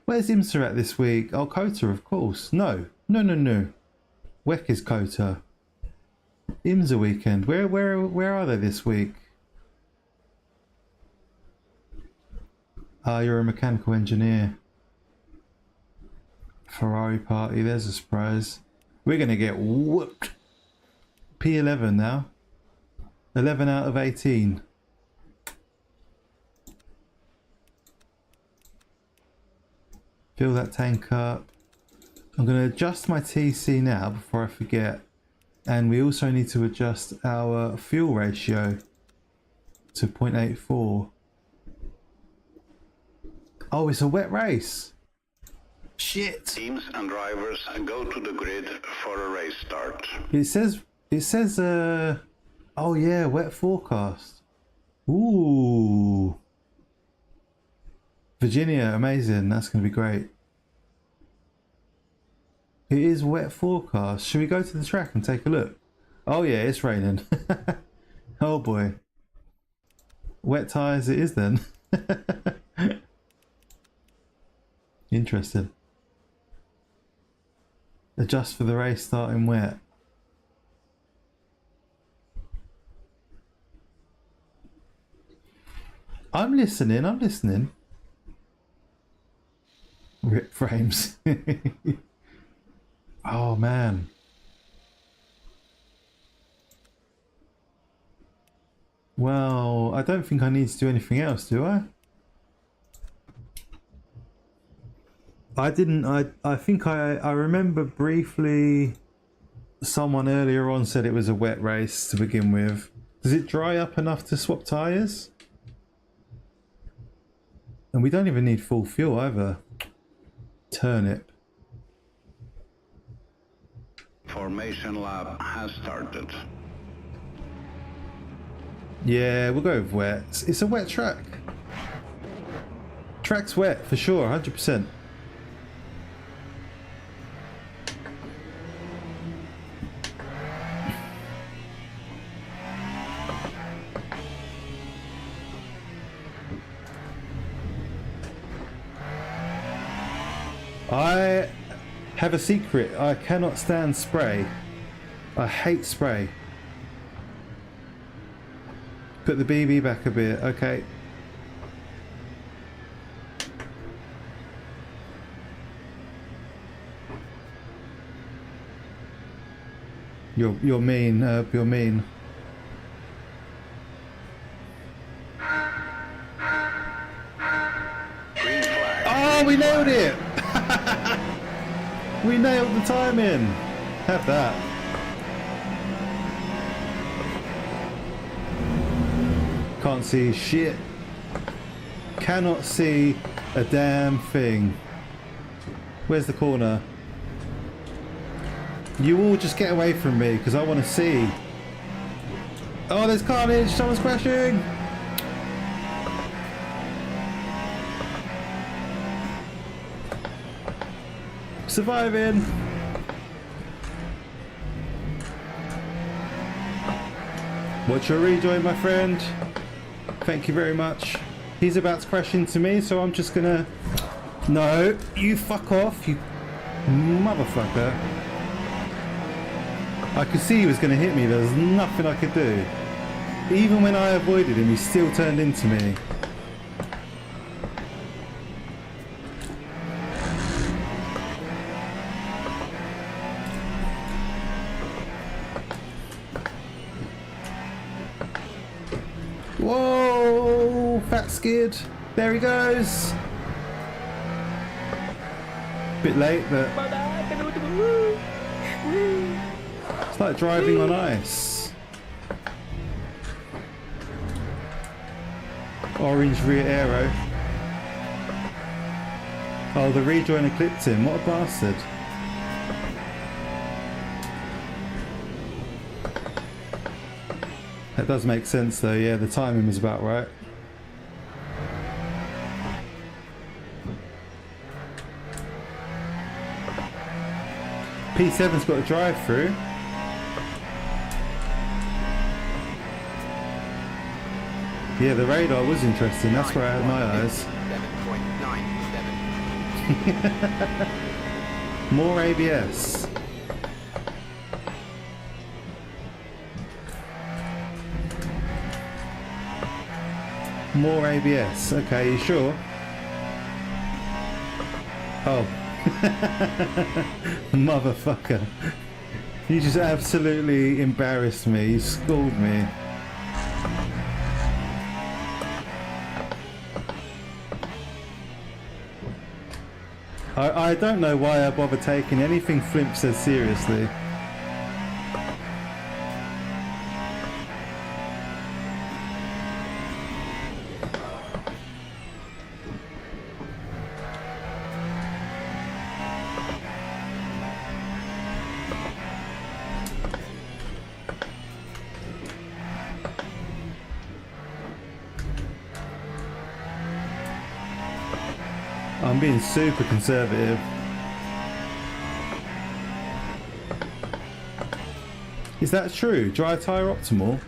A: Where's IMSA at this week? Oh, Kota, of course. No. WEC is Kota. IMSA weekend. Where are they this week? Ah, you're a mechanical engineer. Ferrari party, there's a surprise. We're gonna get whooped. P11 now. 11 out of 18. Fill that tank up. I'm going to adjust my TC now before I forget. And we also need to adjust our fuel ratio to 0.84. Oh, it's a wet race. Shit.
B: Teams and drivers go to the grid for a race start.
A: It says, oh yeah, wet forecast. Ooh. Virginia, amazing. That's going to be great. It is wet forecast. Should we go to the track and take a look? Oh yeah, it's raining. Oh boy. Wet tyres it is then. Interesting. Adjust for the race starting wet. I'm listening, I'm listening. Rip frames. Oh man. Well, I don't think I need to do anything else, do I? I didn't, I think I remember briefly someone earlier on said it was a wet race to begin with. Does it dry up enough to swap tyres? And we don't even need full fuel either. Turnip.
B: Formation lap has started.
A: Yeah, we'll go with wet. It's a wet track. Track's wet for sure, 100%. I have a secret. I cannot stand spray. I hate spray. Put the BB back a bit, okay. You're mean, you're mean.
B: Green flag.
A: Oh, we nailed it! We nailed the timing. Have that. Can't see shit. Cannot see a damn thing. Where's the corner? You all just get away from me because I want to see. Oh, there's carnage. Someone's crashing. Surviving. Watch your rejoin, my friend. Thank you very much. He's about to crash into me, so I'm just gonna... No, you fuck off, you motherfucker. I could see he was gonna hit me. There was nothing I could do. Even when I avoided him, he still turned into me. Whoa, fat skid. There he goes. Bit late, but it's like driving on ice. Orange rear aero. Oh, the rejoiner clipped him. What a bastard. That does make sense though, yeah, the timing was about right. P7's got a drive-through. Yeah, the radar was interesting, that's where I had my eyes.
D: 7.97.
A: More ABS. More ABS. Okay, you sure? Oh. Motherfucker. You just absolutely embarrassed me. You schooled me. I don't know why I bother taking anything Flimp says seriously. I'm being super conservative. Is that true? Dry tyre optimal?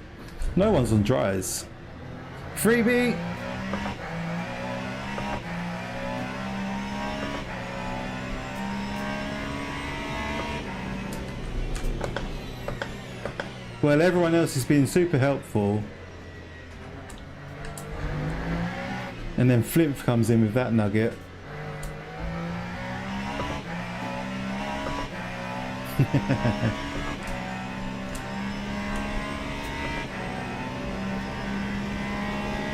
A: No one's on dries. Freebie! Well, everyone else has been super helpful. And then Flimp comes in with that nugget.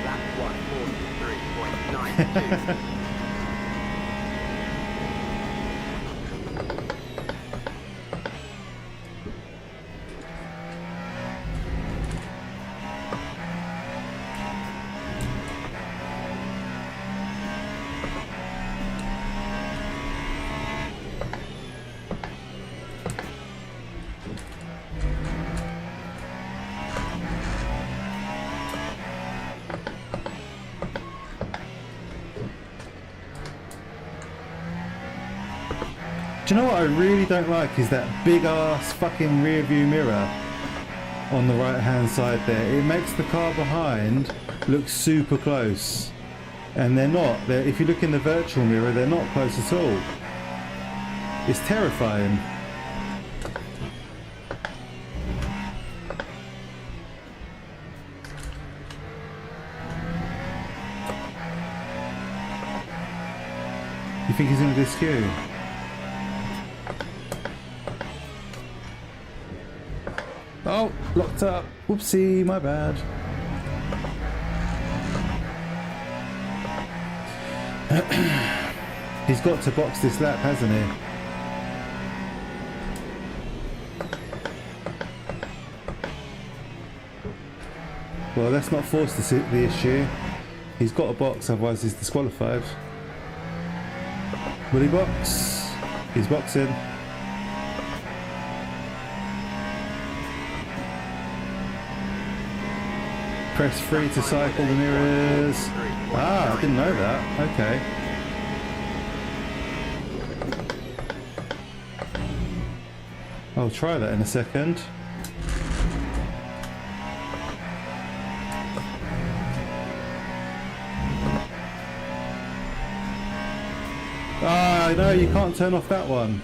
D: Lap 143.92.
A: Do you know what I really don't like is that big ass fucking rear view mirror on the right hand side there. It makes the car behind look super close, and they're not. If you look in the virtual mirror, they're not close at all. It's terrifying. You think he's going to do skew? Oh, locked up. Whoopsie, my bad. He's got to box this lap, hasn't he? Well, let's not force the issue. He's got a box, otherwise he's disqualified. Will he box? He's boxing. Press 3 to cycle the mirrors. Ah, I didn't know that. Okay. I'll try that in a second. Ah, no, you can't turn off that one.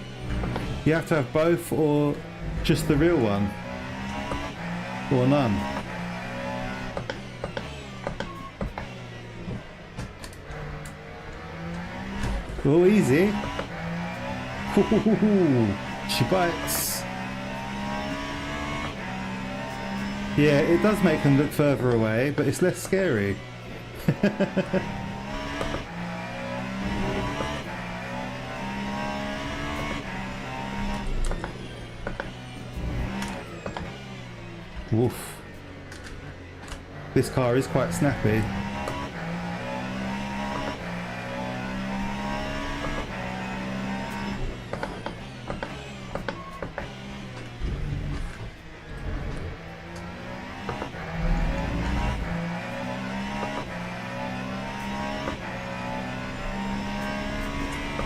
A: You have to have both, or just the real one, or none. Oh, easy. Ooh, she bites. Yeah, it does make them look further away, but it's less scary. Woof. This car is quite snappy.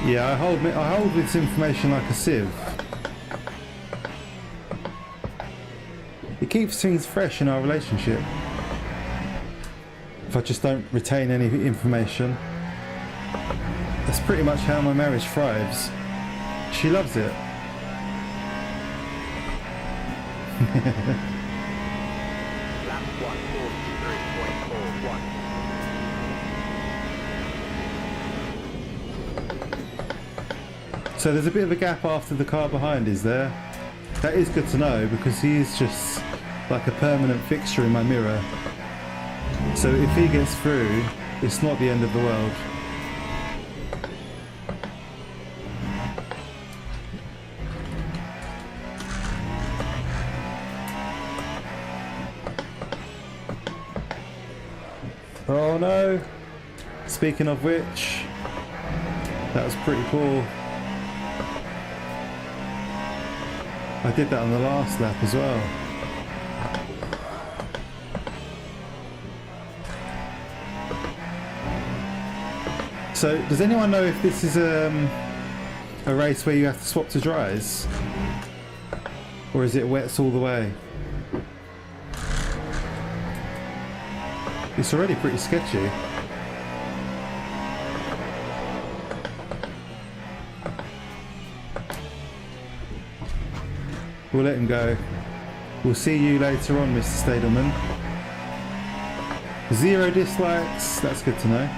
A: Yeah, I hold this information like a sieve. It keeps things fresh in our relationship. If I just don't retain any information. That's pretty much how my marriage thrives. She loves it.
D: Lap 143.41.
A: So there's a bit of a gap after the car behind, is there? That is good to know, because he is just like a permanent fixture in my mirror. So if he gets through, it's not the end of the world. Oh no! Speaking of which, that was pretty cool. I did that on the last lap as well. So, does anyone know if this is a race where you have to swap to dries? Or is it wets all the way? It's already pretty sketchy. We'll let him go. We'll see you later on, Mr. Stadelman. 0 dislikes, that's good to know.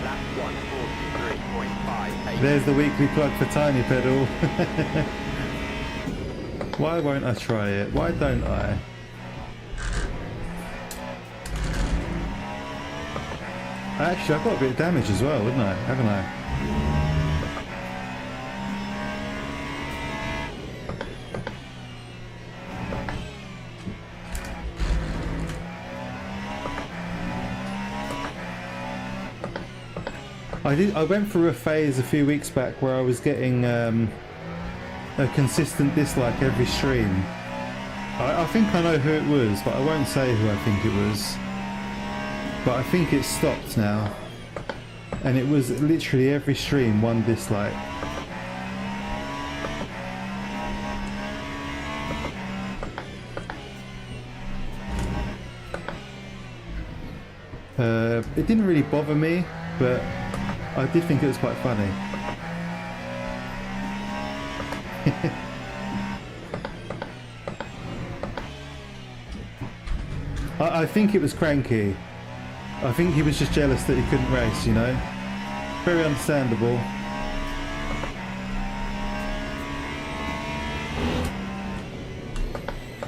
D: Lap 143.58.
A: There's the weekly plug for Tiny Pedal. Why won't I try it? Why don't I? Actually, I've got a bit of damage as well, wouldn't I? Haven't I? I went through a phase a few weeks back where I was getting a consistent dislike every stream. I think I know who it was, but I won't say who I think it was. But I think it stopped now. And it was literally every stream, 1 dislike. It didn't really bother me, but I did think it was quite funny. I think it was cranky. I think he was just jealous that he couldn't race, you know? Very understandable.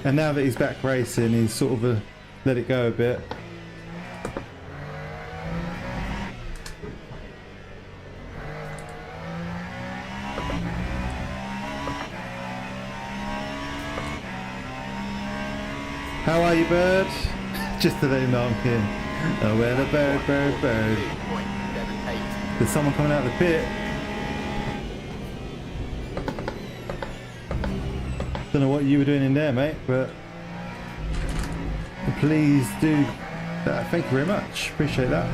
A: And now that he's back racing, he's sort of let it go a bit. How are you, bird? Just to let you know I'm here. Oh, well, the bird.
D: 2.78.
A: There's someone coming out of the pit. Don't know what you were doing in there, mate, but please do that. Thank you very much. Appreciate that.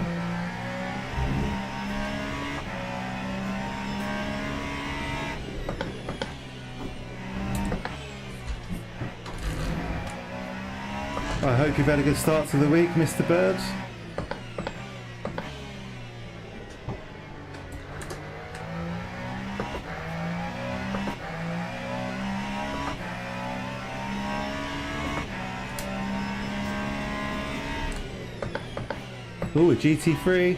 A: I hope you've had a good start to the week, Mr. Bird. Ooh, a GT3.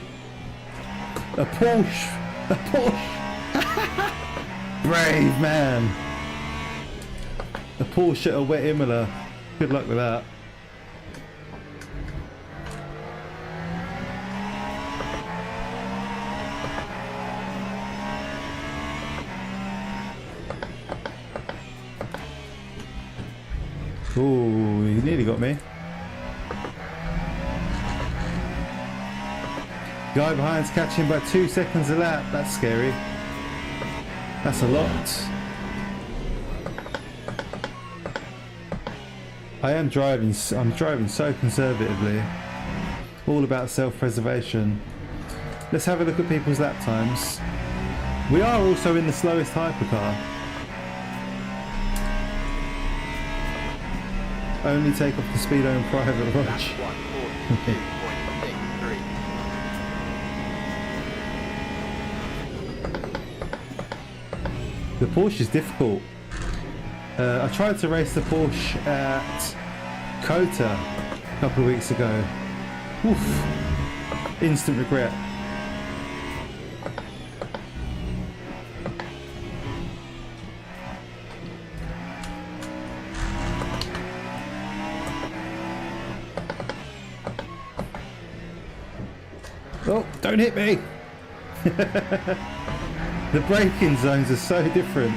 A: A Porsche. A Porsche. Brave man. A Porsche at a wet Imola. Good luck with that. Ooh, he nearly got me. Guy behind's catching by 2 seconds a lap. That's scary. That's a lot. I'm driving so conservatively. All about self-preservation. Let's have a look at people's lap times. We are also in the slowest hypercar. Only take off the speedo in private watch.
D: Lap 142.63.
A: The Porsche is difficult. I tried to race the Porsche at Kota a couple of weeks ago. Oof. Instant regret. Oh, don't hit me! The braking zones are so different.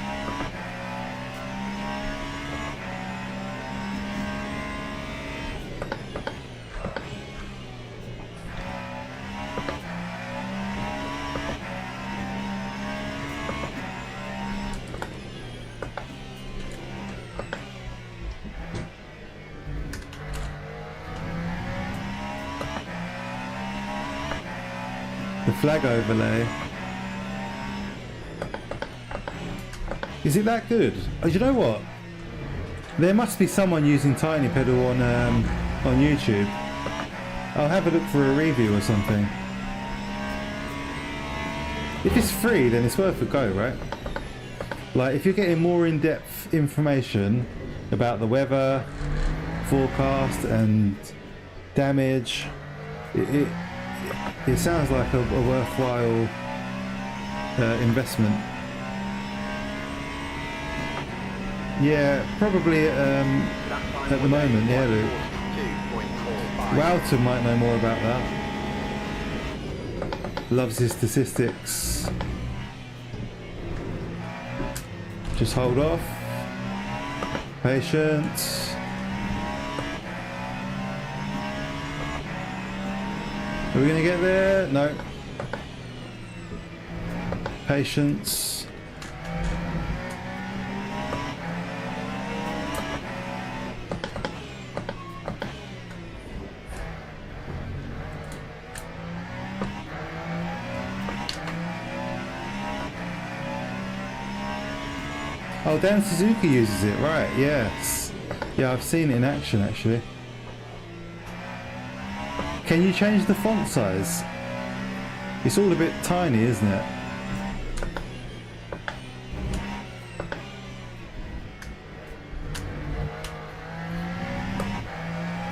A: flag overlay. Is it that good? Oh, you know what? There must be someone using Tiny Pedal on YouTube. I'll have a look for a review or something. If it's free, then it's worth a go, right? Like, if you're getting more in-depth information about the weather, forecast, and damage, it sounds like a worthwhile investment. Yeah, probably at the moment, yeah, Luke. Wouter might know more about that. Loves his statistics. Just hold off. Patience. Are we gonna get there? No. Patience. Oh, Dan Suzuki uses it, right, yes. Yeah, I've seen it in action actually. Can you change the font size? It's all a bit tiny, isn't it?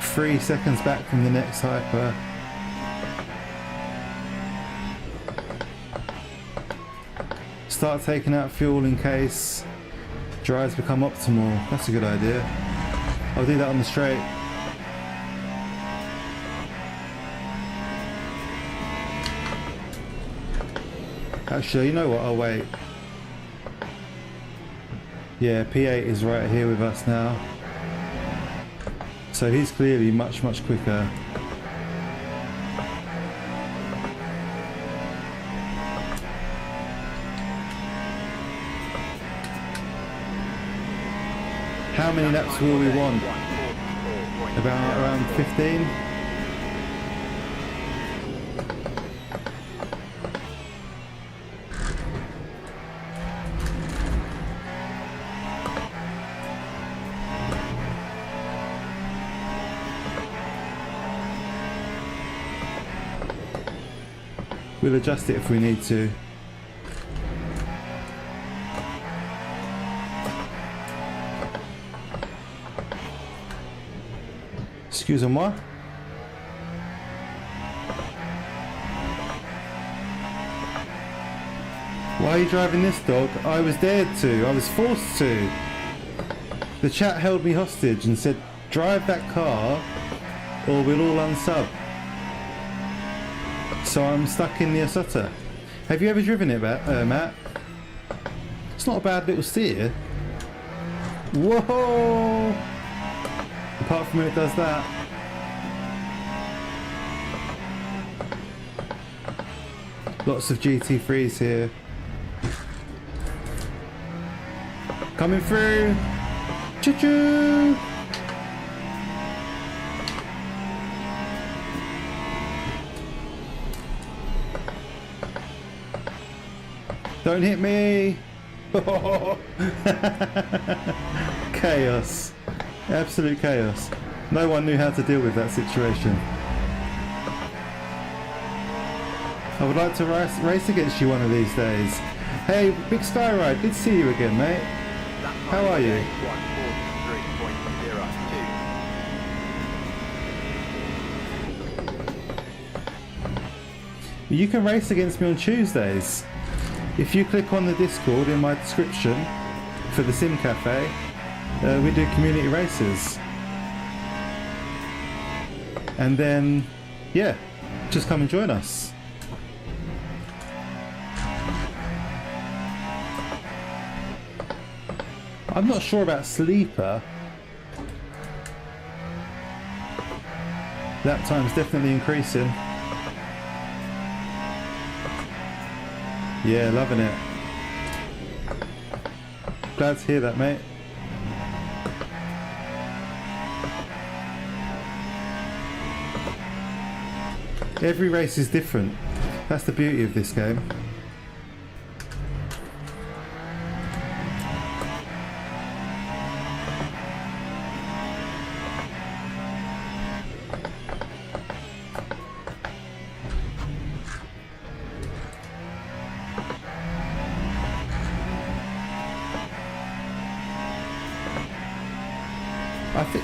A: Three seconds back from the next hyper. Start taking out fuel in case drives become optimal. That's a good idea. I'll do that on the straight. Actually, you know what? I'll wait. Yeah, P8 is right here with us now. So he's clearly much quicker. How many laps will we want? Around 15? We'll adjust it if we need to. Excusez-moi. Why are you driving this dog? I was dared to. I was forced to. The chat held me hostage and said, drive that car or we'll all unsub. So I'm stuck in the Asutta. Have you ever driven it, Matt? It's not a bad little steer. Whoa! Apart from when it does that. Lots of GT3s here. Coming through! Choo-choo! Don't hit me! Chaos. Absolute chaos. No one knew how to deal with that situation. I would like to race against you one of these days. Hey, Big Skyride, good to see you again, mate. How are you? You can race against me on Tuesdays. If you click on the Discord in my description for the Sim Cafe, we do community races. And then, yeah, just come and join us. I'm not sure about Sleeper. Lap time's definitely increasing. Yeah, loving it. Glad to hear that, mate. Every race is different. That's the beauty of this game.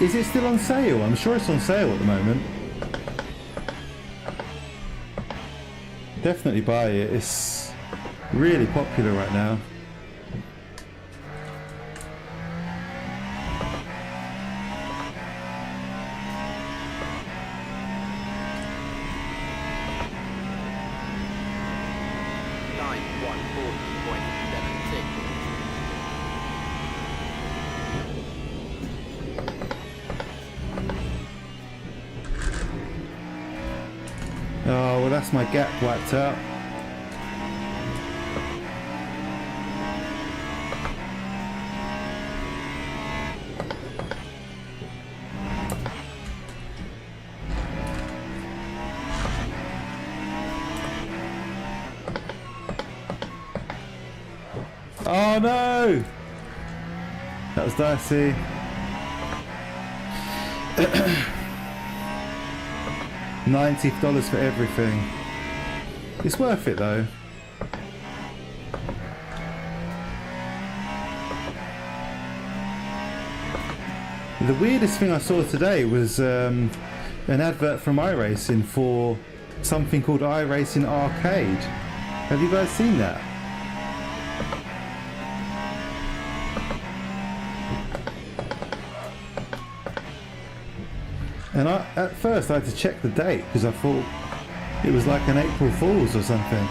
A: Is it still on sale? I'm sure it's on sale at the moment. Definitely buy it. It's really popular right now.
D: Time 140.76.
A: Oh, well, that's my gap wiped out. Oh no! That was dicey. $90 for everything. It's worth it though. The weirdest thing I saw today was an advert from iRacing for something called iRacing Arcade. Have you guys seen that? And at first I had to check the date because I thought it was like an April Fool's or something.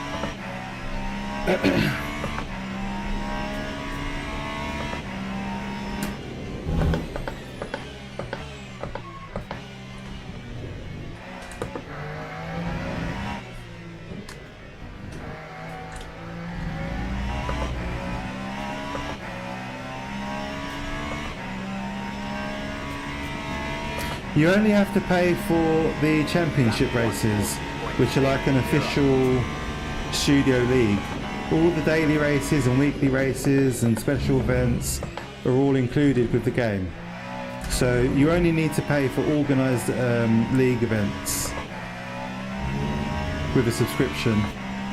A: You only have to pay for the championship races, which are like an official studio league. All the daily races and weekly races and special events are all included with the game. So you only need to pay for organised league events with a subscription.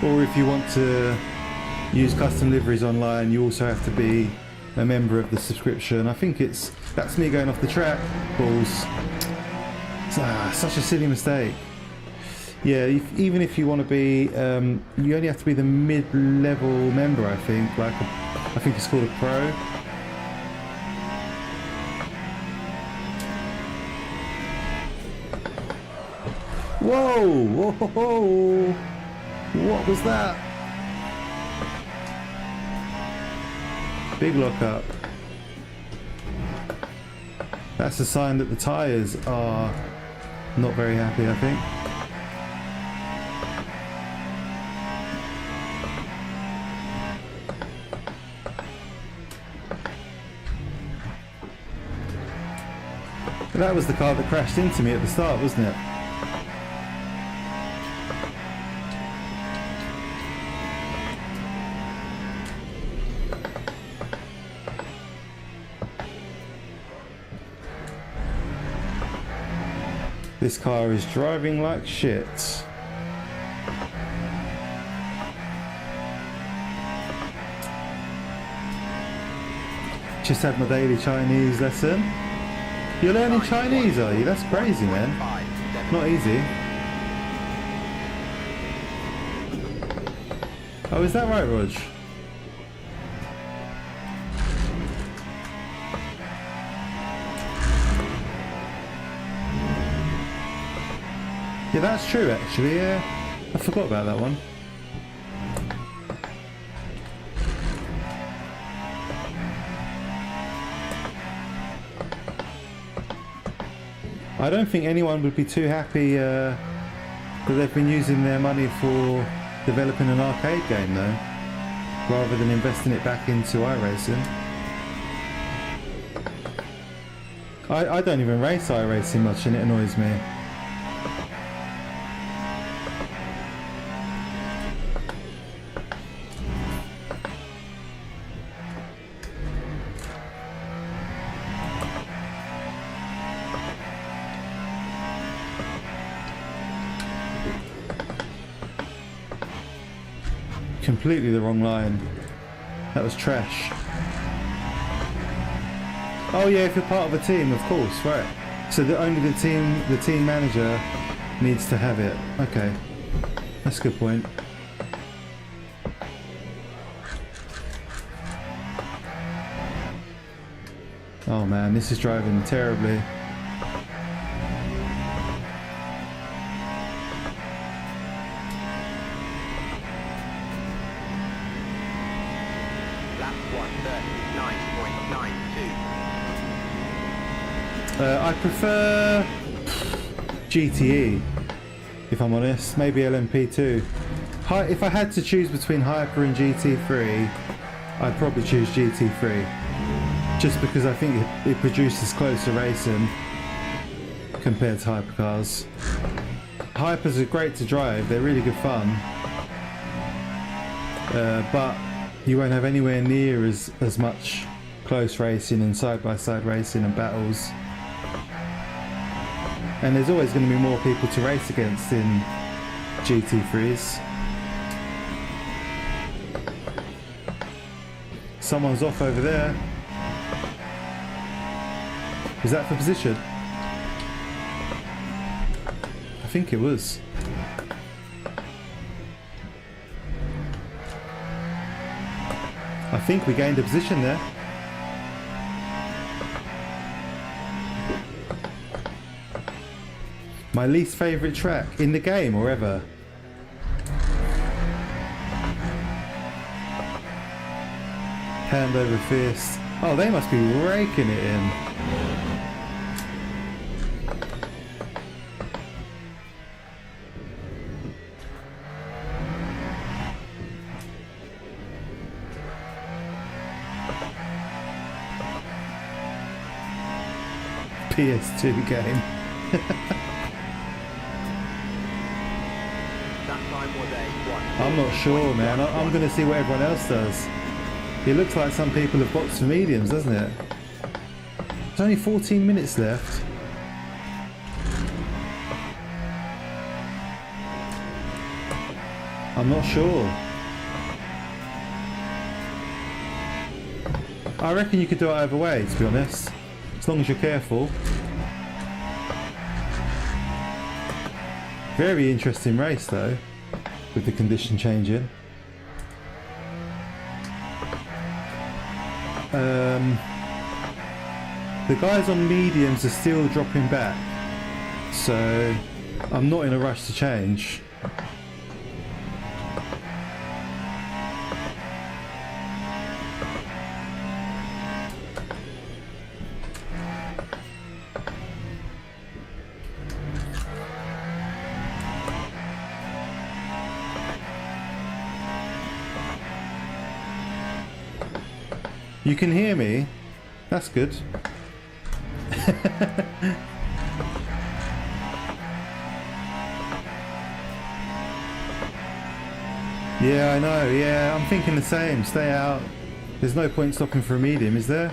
A: Or if you want to use custom liveries online, you also have to be a member of the subscription. I think that's me going off the track. Balls. Such a silly mistake. Yeah, even if you want to be, you only have to be the mid-level member, I think. I think it's called a pro. Whoa! Whoa! Whoa! What was that? Big lockup. That's a sign that the tyres are not very happy, I think. But that was the car that crashed into me at the start, wasn't it? This car is driving like shit. Just had my daily Chinese lesson. You're learning Chinese, are you? That's crazy, man. Not easy. Oh, is that right, Rog? Yeah, that's true actually, yeah. I forgot about that one. I don't think anyone would be too happy that they've been using their money for developing an arcade game though, rather than investing it back into iRacing. I don't even race iRacing much and it annoys me. completely the wrong line. That was trash. Oh yeah, if you're part of a team, of course, right. So only the team manager needs to have it. Okay, that's a good point. Oh man, this is driving terribly.
D: Lap 139.92.
A: I prefer GTE, if I'm honest. Maybe LMP2. If I had to choose between Hyper and GT3, I'd probably choose GT3. Just because I think it produces closer racing compared to hypercars. Hypers are great to drive, they're really good fun. But you won't have anywhere near as much close racing and side-by-side racing and battles. And there's always going to be more people to race against in GT3s. Someone's off over there. Is that for position? I think it was. I think we gained a position there. My least favourite track in the game or ever. Hand over fist. Oh, they must be raking it in. PS2 game.
D: That time was a 1.
A: I'm not sure, man. I'm going to see what everyone else does. It looks like some people have boxed for mediums, doesn't it? There's only 14 minutes left. I'm not sure. I reckon you could do it either way, to be honest. As long as you're careful. Very interesting race though, with the condition changing. The guys on mediums are still dropping back, so I'm not in a rush to change. You can hear me? That's good. Yeah, I know. Yeah, I'm thinking the same. Stay out. There's no point stopping for a medium, is there?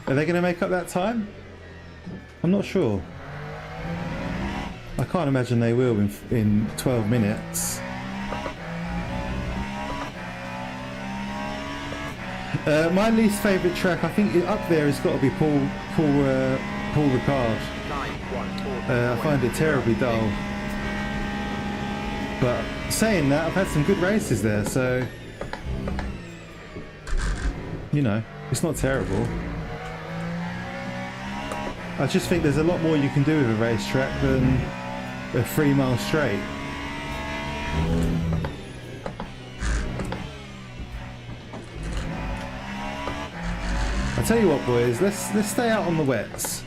A: Are they going to make up that time? I'm not sure. I can't imagine they will in 12 minutes. My least favourite track, I think up there has got to be Paul Ricard. I find it terribly dull. But saying that, I've had some good races there, so you know, it's not terrible. I just think there's a lot more you can do with a racetrack than a 3 mile straight. I tell you what, boys, let's stay out on the wets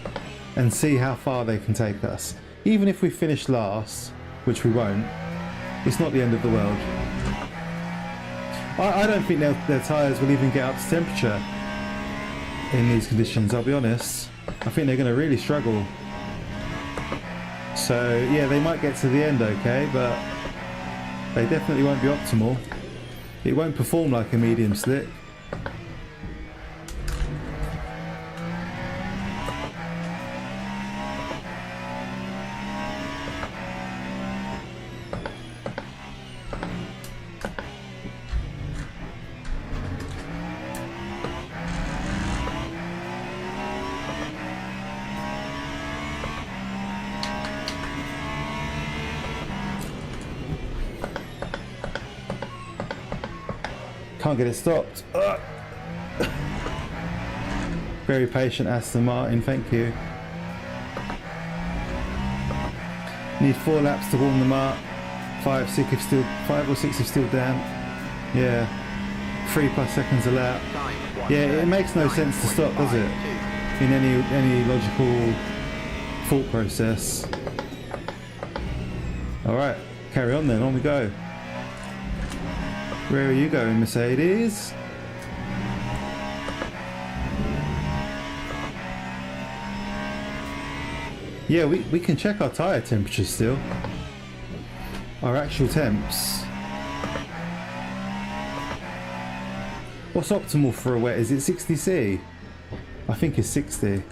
A: and see how far they can take us. Even if we finish last, which we won't, it's not the end of the world. I don't think their tyres will even get up to temperature in these conditions, I'll be honest. I think they're going to really struggle. So yeah, they might get to the end okay, but they definitely won't be optimal. It won't perform like a medium slick. Can't get it stopped. Ugh. Very patient Aston Martin, thank you. Need 4 laps to warm them up. 5 or 6 if still damp. Yeah. 3+ seconds a lap. Yeah, it makes no sense to stop, does it? In any logical thought process. Alright, carry on then, on we go. Where are you going, Mercedes? Yeah, we can check our tyre temperature still. Our actual temps. What's optimal for a wet? Is it 60C? I think it's 60.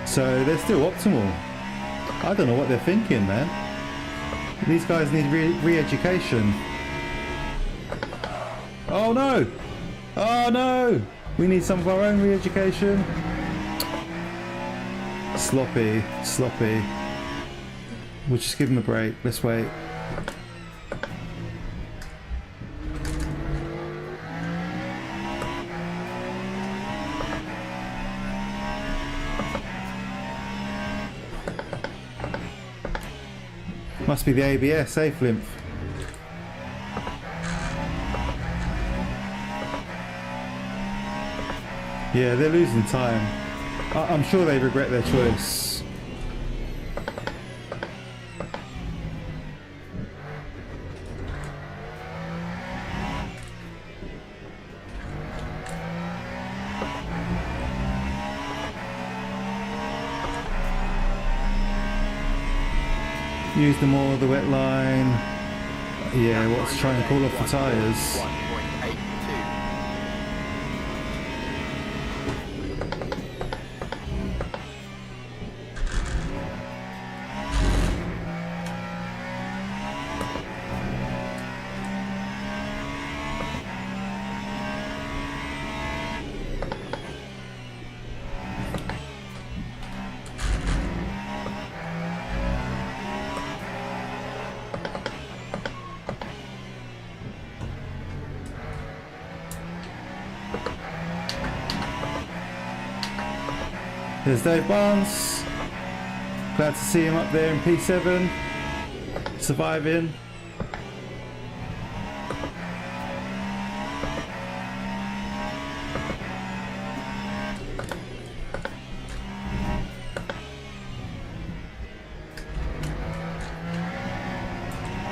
A: So they're still optimal. I don't know what they're thinking, man. These guys need re-education. Oh no! Oh no! We need some of our own re-education. Sloppy, sloppy. We'll just give them a break. Let's wait. Must be the ABS, eh, Flimp? Yeah, they're losing time. I'm sure they regret their choice. Use them all, the wet line. Yeah, what's trying to call off the tyres?
D: 1.82.
A: There's Dave Barnes. Glad to see him up there in P7. Surviving.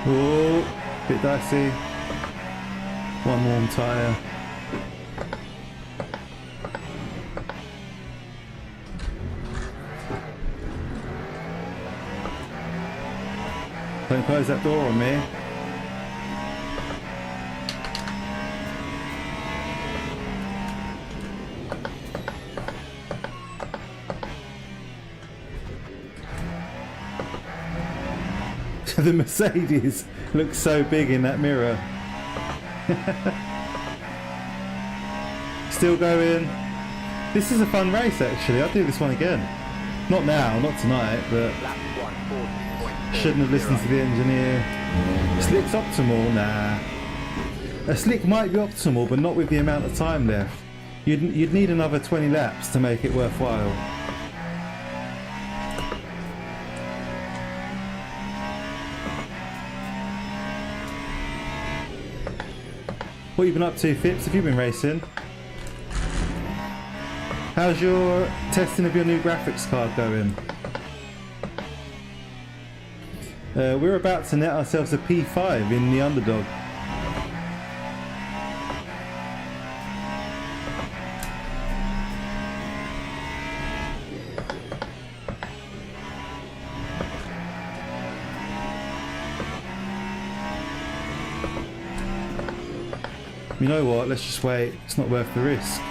A: Oh, bit dicey. One warm tyre. Don't close that door on me. The Mercedes looks so big in that mirror. Still going. This is a fun race actually. I'll do this one again. Not now, not tonight, but
D: Lap 140.4.
A: shouldn't have listened to the engineer. Slick's optimal? Nah. A slick might be optimal, but not with the amount of time left. You'd need another 20 laps to make it worthwhile. What have you been up to, Phipps? Have you been racing? How's your testing of your new graphics card going? We're about to net ourselves a P5 in the underdog. You know what, let's just wait, it's not worth the risk.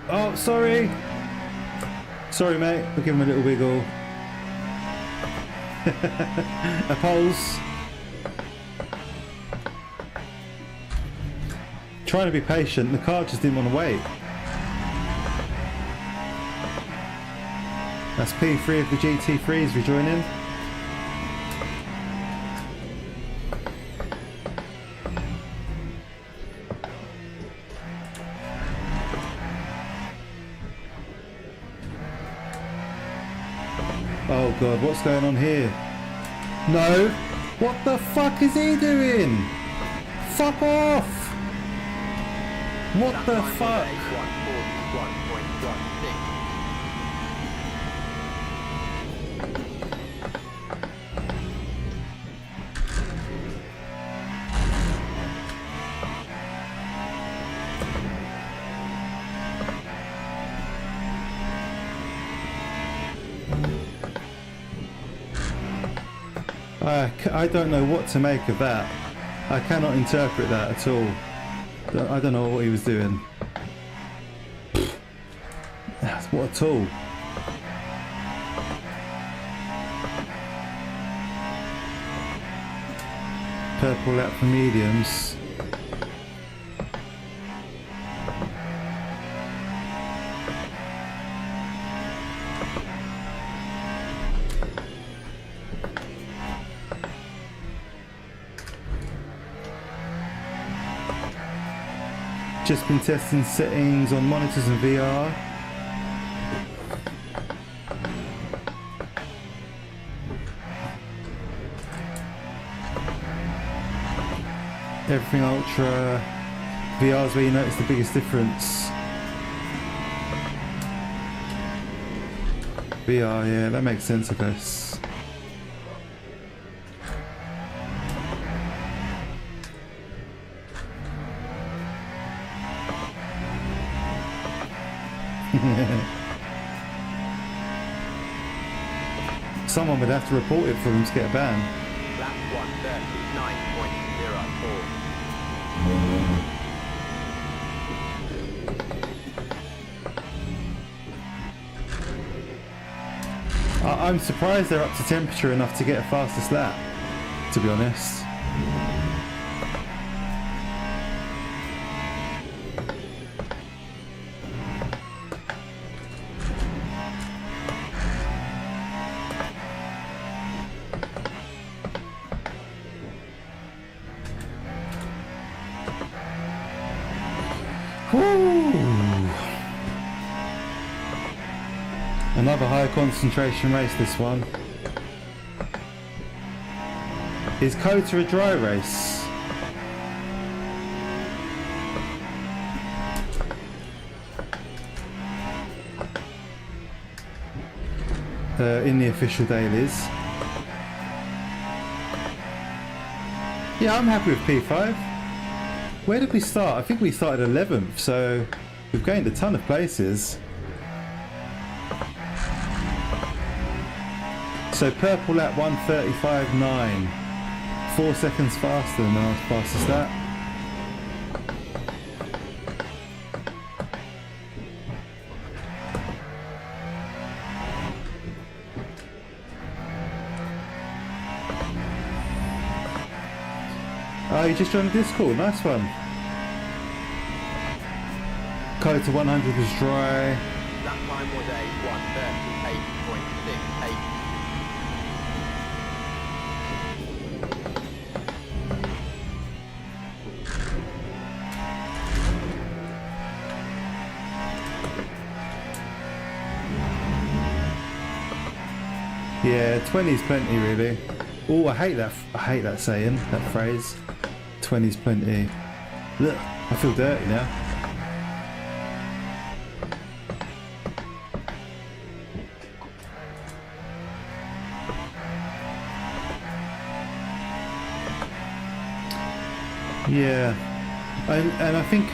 A: Oh, sorry! Sorry mate, I'll give him a little wiggle. A pulse. Trying to be patient, the car just didn't want to wait. That's P3 of the GT3s rejoining. Oh god, what's going on here? No! What the fuck is he doing? Fuck off! What
D: Lap
A: the
D: time was
A: fuck? 1:41.6. I don't know what to make of that. I cannot interpret that at all. I don't know what he was doing. What a tool. Purple lap for mediums. Just been testing settings on monitors and VR. Everything ultra. VR's where you notice the biggest difference. VR, yeah, that makes sense, I guess. Someone would have to report it for them to get a ban.
D: Lap 1:39.04.
A: I'm surprised they're up to temperature enough to get a fastest lap, to be honest. Another high concentration race, this one. Is Kota a dry race? In the official dailies. Yeah, I'm happy with P5. Where did we start? I think we started 11th, so we've gained a ton of places. So purple lap 1:35.9, 4 seconds faster than our fastest lap. Oh, you just joined the Discord, nice one. Kota 100 was dry.
D: Lap time was a 1:38.68.
A: Yeah, 20's plenty really. Oh, I hate that saying, that phrase. 20's plenty. Look, I feel dirty now. Yeah, and I think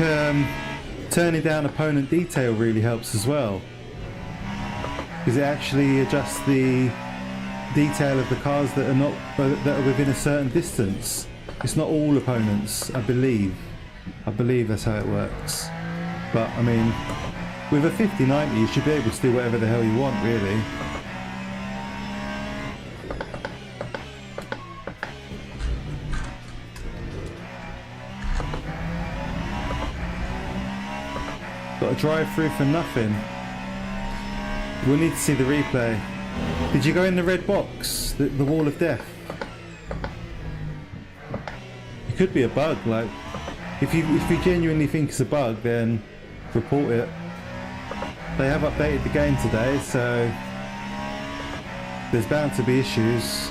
A: turning down opponent detail really helps as well, because it actually adjusts the detail of the cars that are within a certain distance. It's not all opponents, I believe that's how it works. But I mean, with a 50/90 you should be able to do whatever the hell you want, really. Got a drive through for nothing. We'll need to see the replay. Did you go in the red box? The wall of death? It could be a bug, like, if you genuinely think it's a bug, then report it. They have updated the game today, so There's bound to be issues.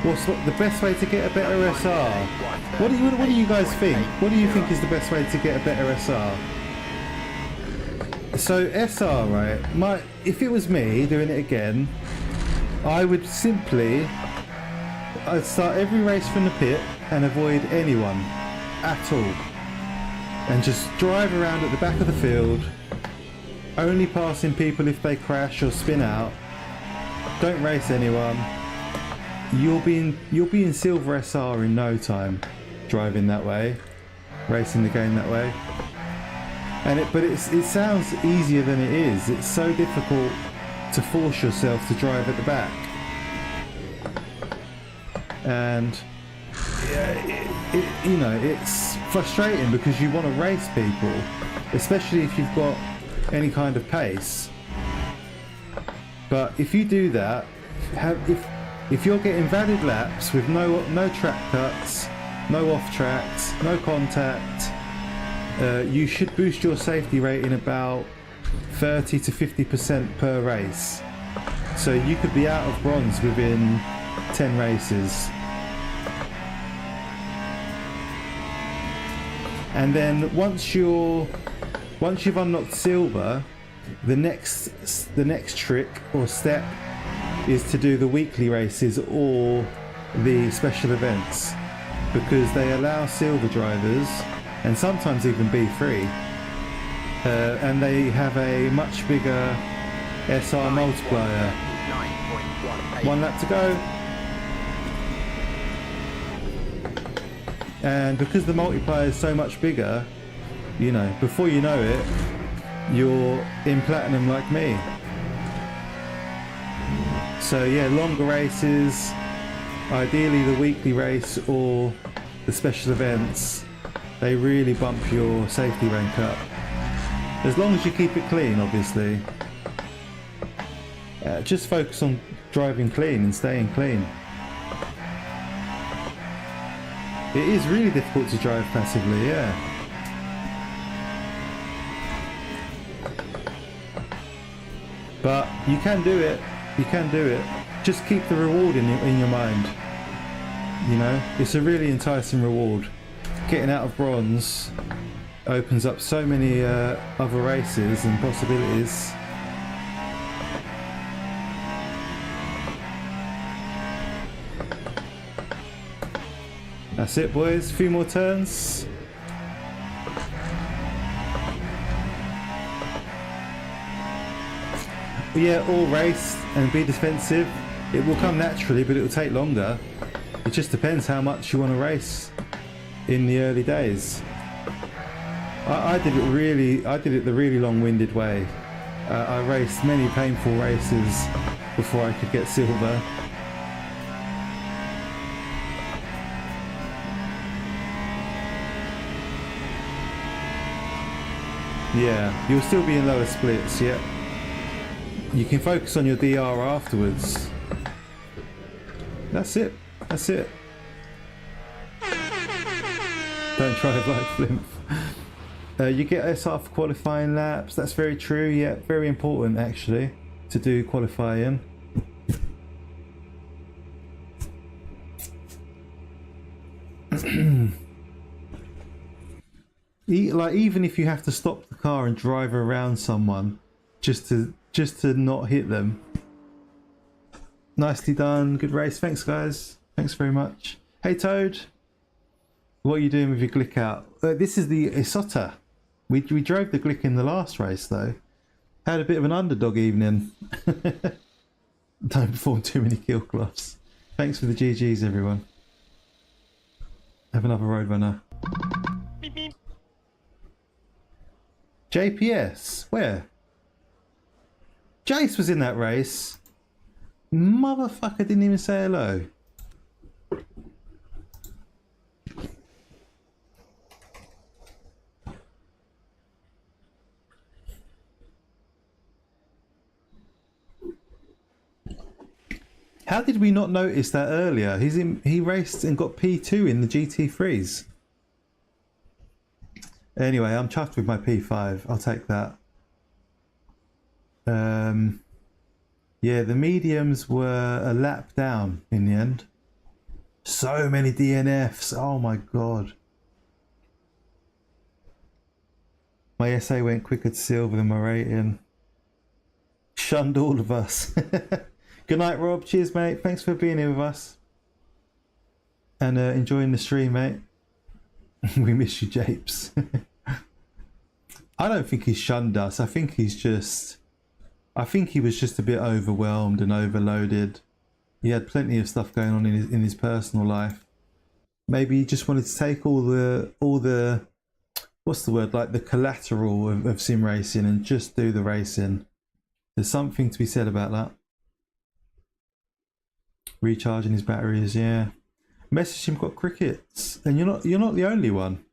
A: What's the best way to get a better SR? What do you guys think? What do you think is the best way to get a better SR? So SR, right? If it was me doing it again, I would simply, I'd start every race from the pit and avoid anyone at all, and just drive around at the back of the field, only passing people if they crash or spin out. Don't race anyone. You'll be in silver SR in no time, driving that way, racing the game that way. But it sounds easier than it is. It's so difficult to force yourself to drive at the back, and you know, it's frustrating because you want to race people, especially if you've got any kind of pace. But if you do that, if you're getting valid laps with no track cuts, no off tracks, no contact, you should boost your safety rating about 30 to 50% per race. So you could be out of bronze within 10 races. And then once you've unlocked silver, the next trick or step is to do the weekly races or the special events, because they allow silver drivers, and sometimes even B3, and they have a much bigger SR multiplier. 1 lap to go. And because the multiplier is so much bigger, you know, before you know it, you're in platinum like me. So yeah, longer races, ideally the weekly race or the special events, they really bump your safety rank up. As long as you keep it clean, obviously. Just focus on driving clean and staying clean. It is really difficult to drive passively, yeah. But you can do it. You can do it. Just keep the reward in your mind. You know, it's a really enticing reward. Getting out of bronze opens up so many other races and possibilities. That's it, boys. A few more turns. Yeah, all race and be defensive. It will come naturally, but it will take longer. It just depends how much you want to race in the early days. I did it the really long-winded way. I raced many painful races before I could get silver. Yeah, you'll still be in lower splits, yeah. You can focus on your DR afterwards. That's it. That's it. Don't drive like Flimp. You get SR for qualifying laps. That's very true. Yeah, very important actually to do qualifying. Like, even if you have to stop the car and drive around someone just to not hit them. Nicely done. Good race. Thanks, guys. Thanks very much. Hey, Toad. What are you doing with your Glick out? This is the Isotta. We drove the Glick in the last race, though. Had a bit of an underdog evening. Don't perform too many kill cloths. Thanks for the GGs, everyone. Have another Roadrunner.
E: Beep, beep.
A: JPS? Where? Jace was in that race. Motherfucker didn't even say hello. How did we not notice that earlier? He raced and got P2 in the GT3s. Anyway, I'm chuffed with my P5. I'll take that. Yeah, the mediums were a lap down in the end. So many DNFs. Oh my god. My SA went quicker to silver than my rating. Shunned all of us. Good night, Rob. Cheers, mate. Thanks for being here with us. And enjoying the stream, mate. We miss you, Japes. I don't think he's shunned us. I think he was just a bit overwhelmed and overloaded. He had plenty of stuff going on in his personal life. Maybe he just wanted to take all the what's the word, like the collateral of sim racing and just do the racing. There's something to be said about that. Recharging his batteries, yeah. Message him, got crickets, and you're not the only one.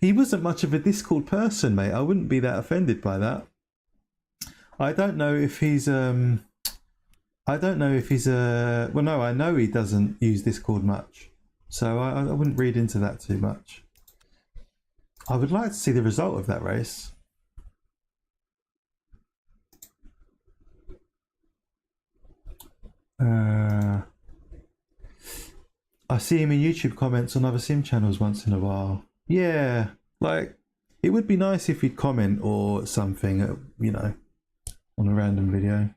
A: He wasn't much of a Discord person, mate. I wouldn't be that offended by that. I don't know if he's well, no, I know he doesn't use Discord much, so I wouldn't read into that too much. I would like to see the result of that race. I see him in YouTube comments on other sim channels once in a while. Yeah, like it would be nice if he'd comment or something, you know, on a random video.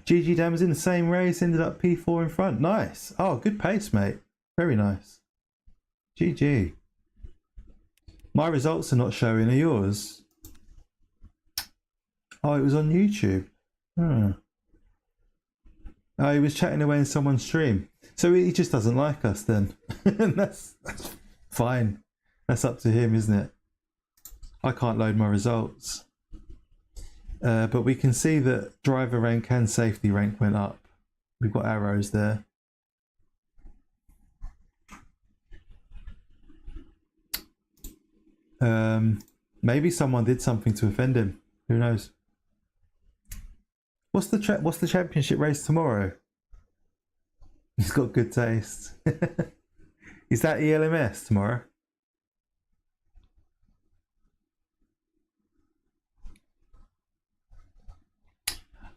A: GG Dan was in the same race, ended up P4 in front. Nice. Oh, good pace, mate. Very nice. GG. My results are not showing. Are yours? Oh, it was on YouTube. Oh, he was chatting away in someone's stream. So he just doesn't like us then. that's fine. That's up to him, isn't it? I can't load my results. But we can see that driver rank and safety rank went up. We've got arrows there. Maybe someone did something to offend him. Who knows? What's the championship race tomorrow? He's got good taste. Is that ELMS tomorrow?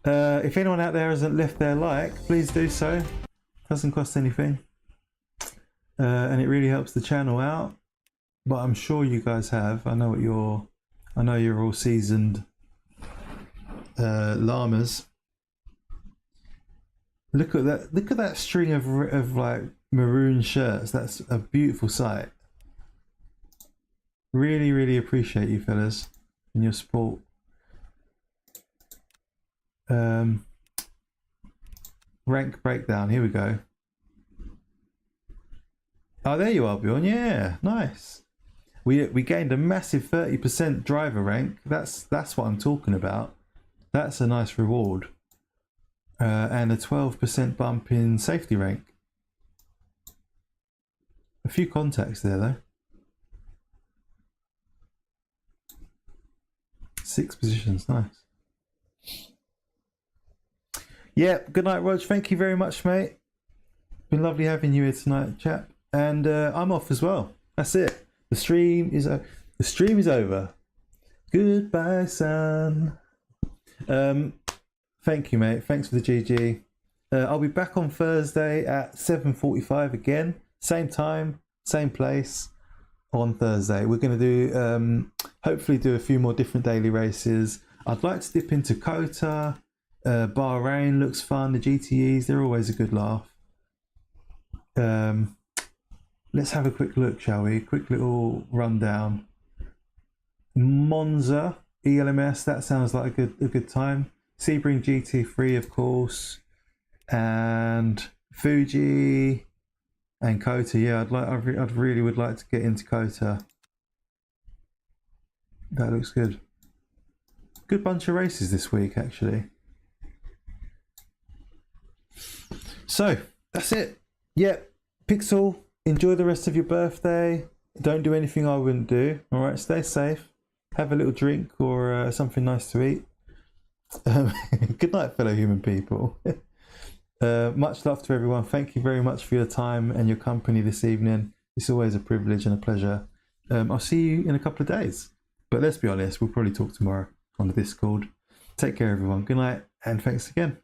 A: If anyone out there hasn't left their like, please do so. Doesn't cost anything, and it really helps the channel out. But I'm sure you guys have. I know you're all seasoned llamas. Look at that string of like maroon shirts. That's a beautiful sight. Really appreciate you fellas and your support. Rank breakdown, here we go. Oh, there you are, Bjorn. Yeah, nice. We gained a massive 30% driver rank. That's what I'm talking about. That's a nice reward. And a 12% bump in safety rank. A few contacts there though. 6 positions, nice. Yeah, good night, Rog. Thank you very much, mate. Been lovely having you here tonight, chap. And I'm off as well. That's it. The stream is over. Goodbye, son. Thank you, mate. Thanks for the GG. I'll be back on Thursday at 7:45 again. Same time, same place on Thursday. We're going to do, hopefully do a few more different daily races. I'd like to dip into Kota. Bahrain looks fun. The GTEs, they're always a good laugh. Let's have a quick look, shall we? Quick little rundown. Monza ELMS, that sounds like a good time. Sebring GT3, of course, and Fuji and Kota. Yeah, I'd really would like to get into Kota. That looks good. Good bunch of races this week, actually. So that's it. Yeah, Pixel, enjoy the rest of your birthday. Don't do anything I wouldn't do. All right, stay safe. Have a little drink or something nice to eat. Good night, fellow human people. Much love to everyone. Thank you very much for your time and your company this evening. It's always a privilege and a pleasure. I'll see you in a couple of days. But let's be honest, we'll probably talk tomorrow on the Discord. Take care, everyone. Good night, and thanks again.